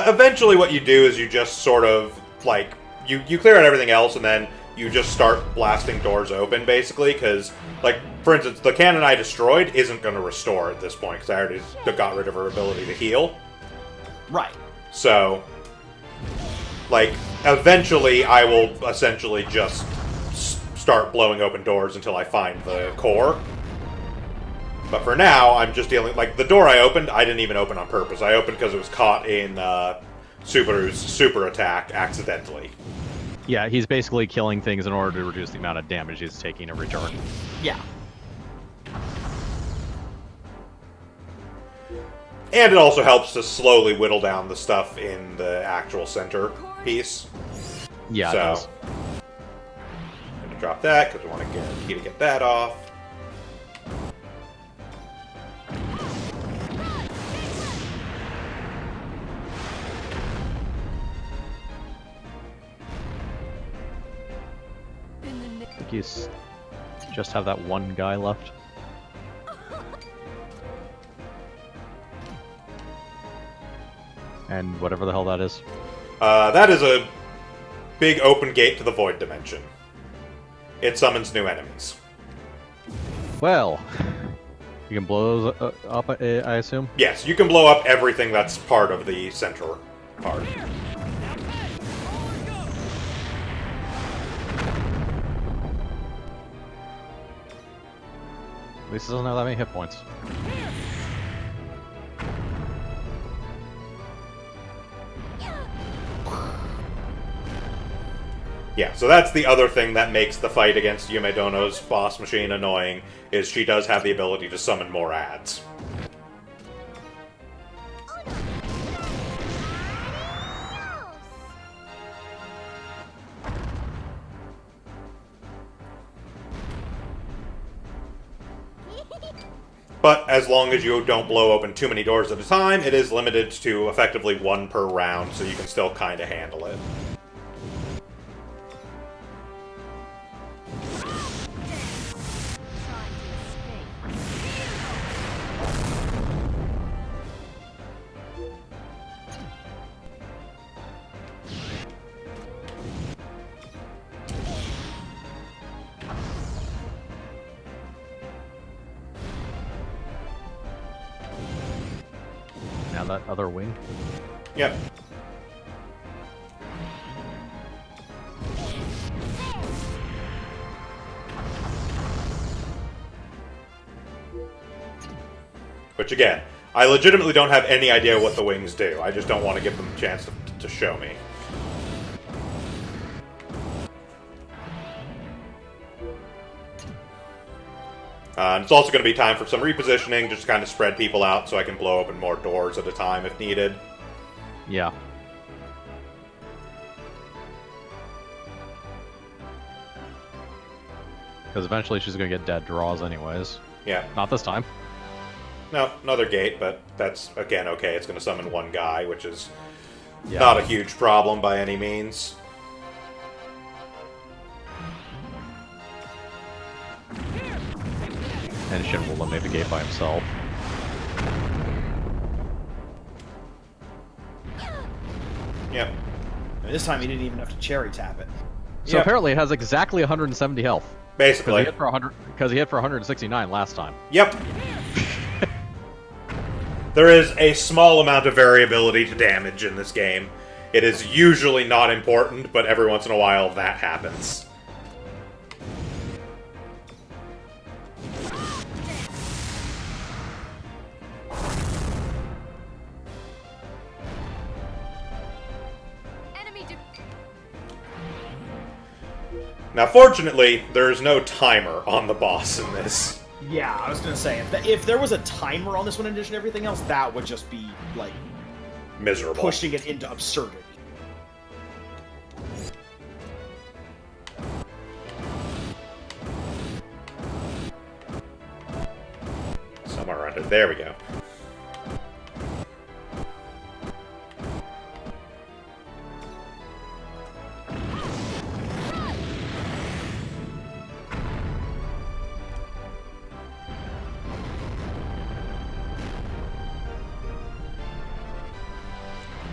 Eventually what you do is you just sort of, like, you clear out everything else and then you just start blasting doors open, basically, because, like, for instance, the cannon I destroyed isn't going to restore at this point, because I already got rid of her ability to heal. Right. So, like, eventually I will essentially just start blowing open doors until I find the core. But for now, I'm just dealing... Like, the door I opened, I didn't even open on purpose. I opened because it was caught in Subaru's super attack accidentally. Yeah, he's basically killing things in order to reduce the amount of damage he's taking every turn. Yeah. And it also helps to slowly whittle down the stuff in the actual center piece. Yeah, So, it does. Drop that, because we want to guarantee to get that off. I think you just have that one guy left. And whatever the hell that is. That is a big open gate to the Void Dimension. It summons new enemies. Well, you can blow those up, I assume? Yes, you can blow up everything that's part of the central part. At least it doesn't have that many hit points. Yeah, so that's the other thing that makes the fight against Yumedono's boss machine annoying, is she does have the ability to summon more ads. But as long as you don't blow open too many doors at a time, it is limited to effectively one per round, so you can still kind of handle it. Now that other wing. Yep. Which again, I legitimately don't have any idea what the wings do. I just don't want to give them a chance to show me. And it's also going to be time for some repositioning, just to kind of spread people out so I can blow open more doors at a time if needed. Yeah. Because eventually she's going to get dead draws anyways. Yeah. Not this time. No, another gate, but that's, again, okay. It's going to summon one guy, which is Yeah. not a huge problem by any means. And Shin will eliminate the gate by himself. Yep. And this time he didn't even have to cherry tap it. So Yep. apparently it has exactly 170 health. Basically. Because he hit for 169 last time. Yep. There is a small amount of variability to damage in this game. It is usually not important, but every once in a while that happens. Enemy Now, fortunately, there is no timer on the boss in this. Yeah, I was gonna say, if there was a timer on this one in addition to everything else, that would just be, like, Miserable. pushing it into absurdity. Somewhere around it. There we go.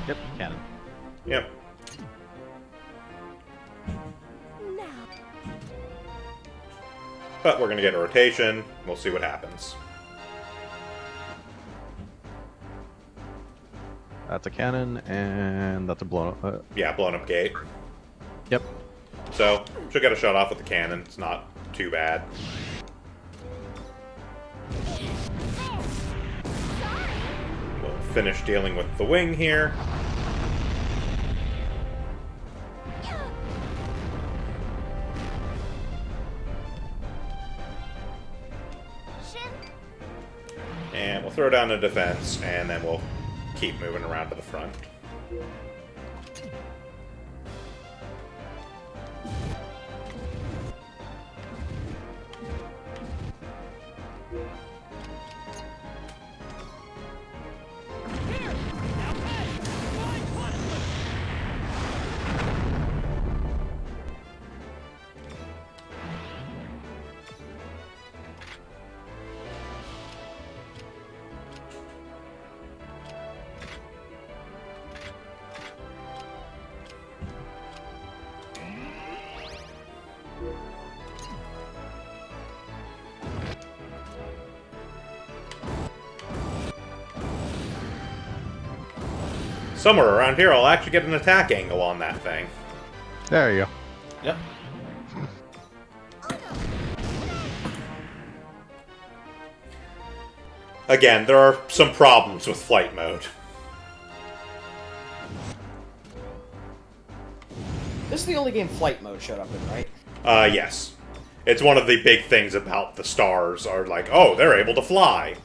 Yep, cannon. Yep. But we're going to get a rotation. We'll see what happens. That's a cannon, and that's a blown up. Yeah, blown up gate. Yep. So, she'll get a shot off with the cannon. It's not too bad. We'll finish dealing with the wing here. And we'll throw down a defense, and then we'll keep moving around to the front. Somewhere around here, I'll actually get an attack angle on that thing. There you go. Yep. Again, there are some problems with flight mode. This is the only game flight mode showed up in, right? Yes. It's one of the big things about the stars are like, oh, they're able to fly.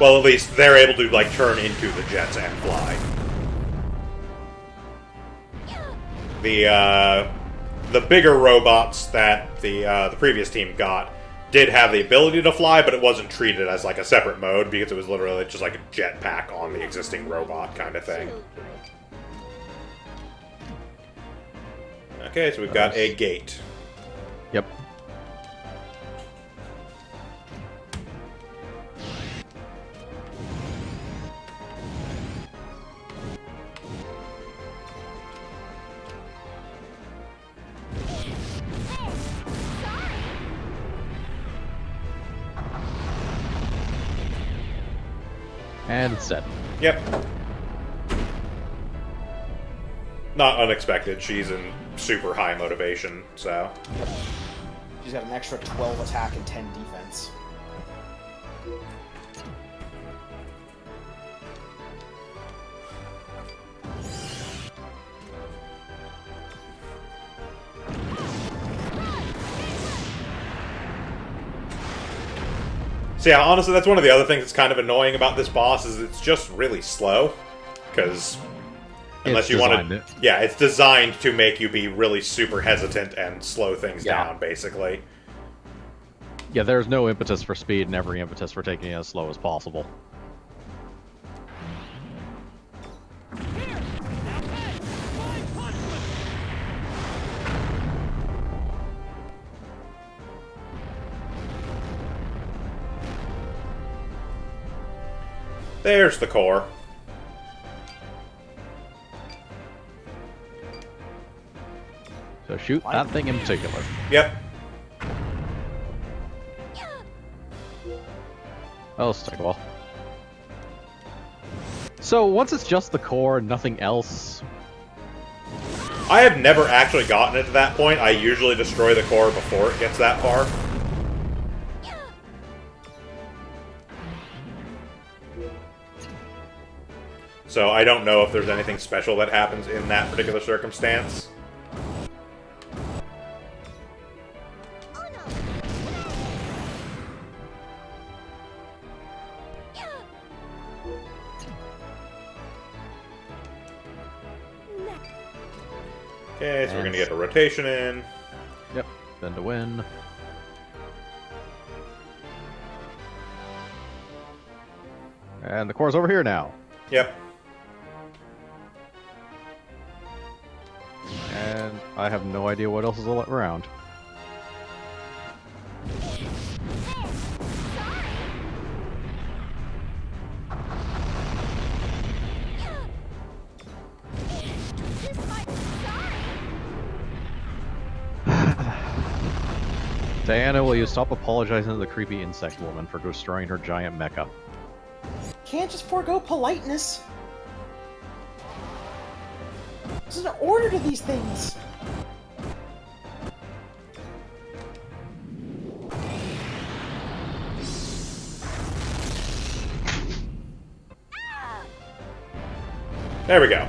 Well, at least they're able to, like, turn into the jets and fly. The bigger robots that the previous team got did have the ability to fly, but it wasn't treated as, like, a separate mode, because it was literally just like a jetpack on the existing robot kind of thing. Okay, so we've got a gate. Yep. And it's dead. Yep. Not unexpected. She's in super high motivation, so... She's got an extra 12 attack and 10 defense. So yeah, honestly, that's one of the other things that's kind of annoying about this boss, is it's just really slow. Because... Unless you want to... Yeah, it's designed to make you be really super hesitant and slow things down, basically. Yeah, there's no impetus for speed and every impetus for taking it as slow as possible. There's the core. So shoot that thing in particular. Yep. Oh, this will take a while. So once it's just the core and nothing else... I have never actually gotten it to that point. I usually destroy the core before it gets that far. So I don't know if there's anything special that happens in that particular circumstance. Okay, so we're gonna get a rotation in. Yep, then to win. And the core's over here now. Yep. And I have no idea what else is around. Diana, will you stop apologizing to the creepy insect woman for destroying her giant mecha? Can't just forego politeness. There's an order to these things. There we go.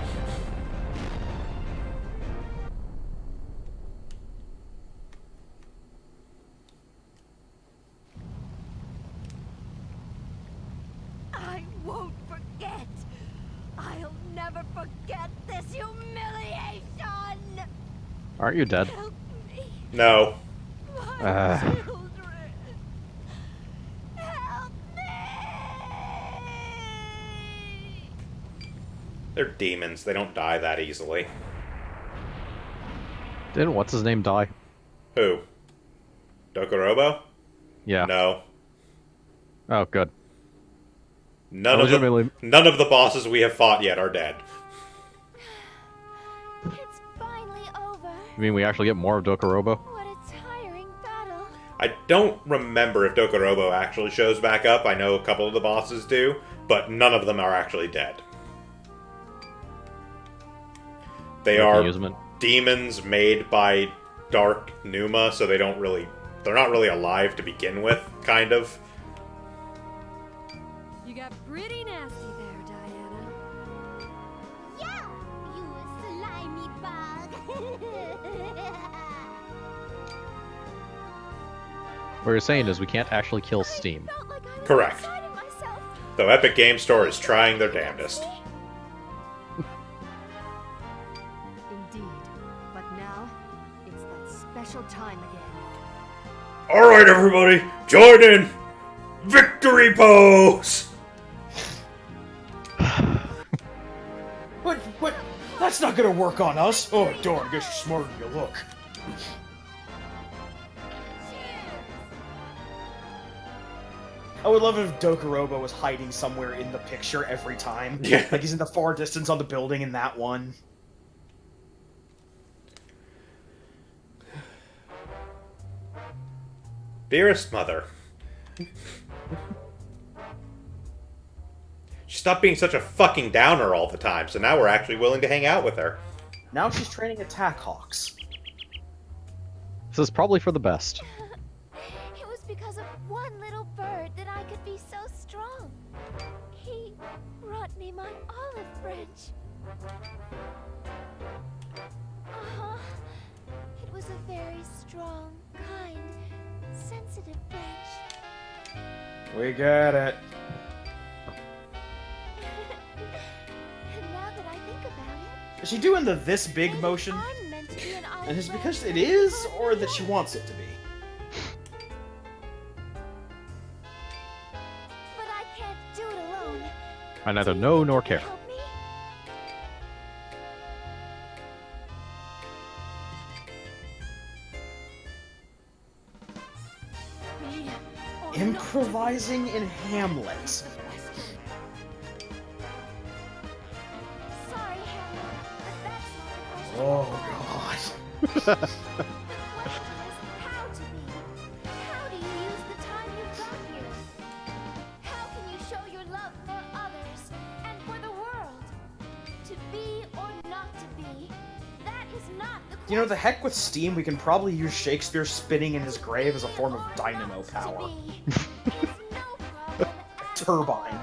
I won't forget. I'll never forget this humiliation. Aren't you dead? Help me, No. my children. Help me. They're demons. They don't die that easily. Didn't what's-his-name die? Who? Dokorobo? Yeah. No. Oh, good. None of the bosses we have fought yet are dead. It's finally over. You mean we actually get more of Dokorobo? What a tiring battle. I don't remember if Dokorobo actually shows back up. I know a couple of the bosses do, but none of them are actually dead. They are demons made by Dark Numa, so they're not really alive to begin with, kind of. You got pretty nasty there, Diana. Yeah, you slimy bug. What you're saying is we can't actually kill Steam. Felt like I was Correct. inside of myself. Though Epic Game Store is trying their damnedest. Indeed. But now, it's that special time again. Alright, everybody, join in! Victory pose! What? That's not gonna work on us. Oh, darn, I guess you're smarter than you look. I would love if Dokorobo was hiding somewhere in the picture every time. Yeah. Like he's in the far distance on the building in that one. Dearest mother. She stopped being such a fucking downer all the time, so now we're actually willing to hang out with her. Now she's training attack hawks. This is probably for the best. It was because of one little bird that I could be so strong. He brought me my olive branch. Uh-huh. It was a very strong, kind, sensitive branch. We get it. And now that I think about it, Is she doing the this big maybe motion? I'm meant to be an olive And is it branch because it the is, whole or that she time. wants it to be? But I can't do it alone. I neither Do you know think nor you can care. help me? We are not Improvising in Hamlet. Sorry, Hamlet, but that's not the question. Oh god. The question is how to be. How do you use the time you've got here? How can you show your love for others and for the world? To be or not to be, that is not the question. You know, the heck with Steam, we can probably use Shakespeare spinning in his grave as a form of dynamo power. Turbine.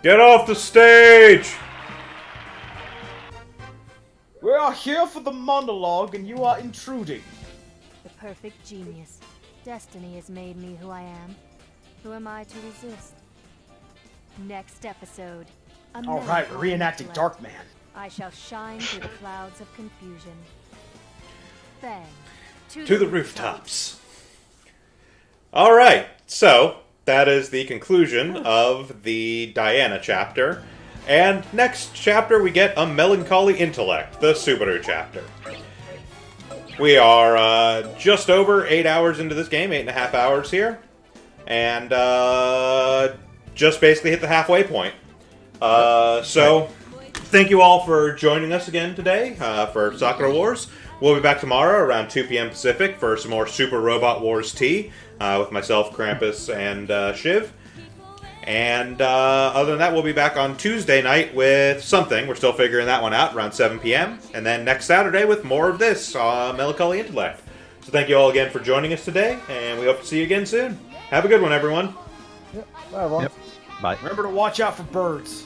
Get off the stage! We are here for the monologue and you are intruding. the perfect genius. Destiny has made me who I am. Who am I to resist? Next episode. Alright, we're reenacting Darkman. I shall shine through the clouds of confusion. Bang. To the rooftops. Alright, so that is the conclusion of the Diana chapter. And next chapter we get a melancholy intellect, the Subaru chapter. We are just over 8 hours into this game, 8.5 hours here. And just basically hit the halfway point. So, thank you all for joining us again today for Sakura Wars. We'll be back tomorrow around 2 p.m. Pacific for some more Super Robot Wars tea with myself, Krampus, and Shiv. And other than that, we'll be back on Tuesday night with something. We're still figuring that one out around 7 p.m. And then next Saturday with more of this Melancholy Intellect. So thank you all again for joining us today, and we hope to see you again soon. Have a good one, everyone. Bye, everyone. Yep. Bye. Remember to watch out for birds.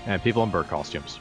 And people in bird costumes.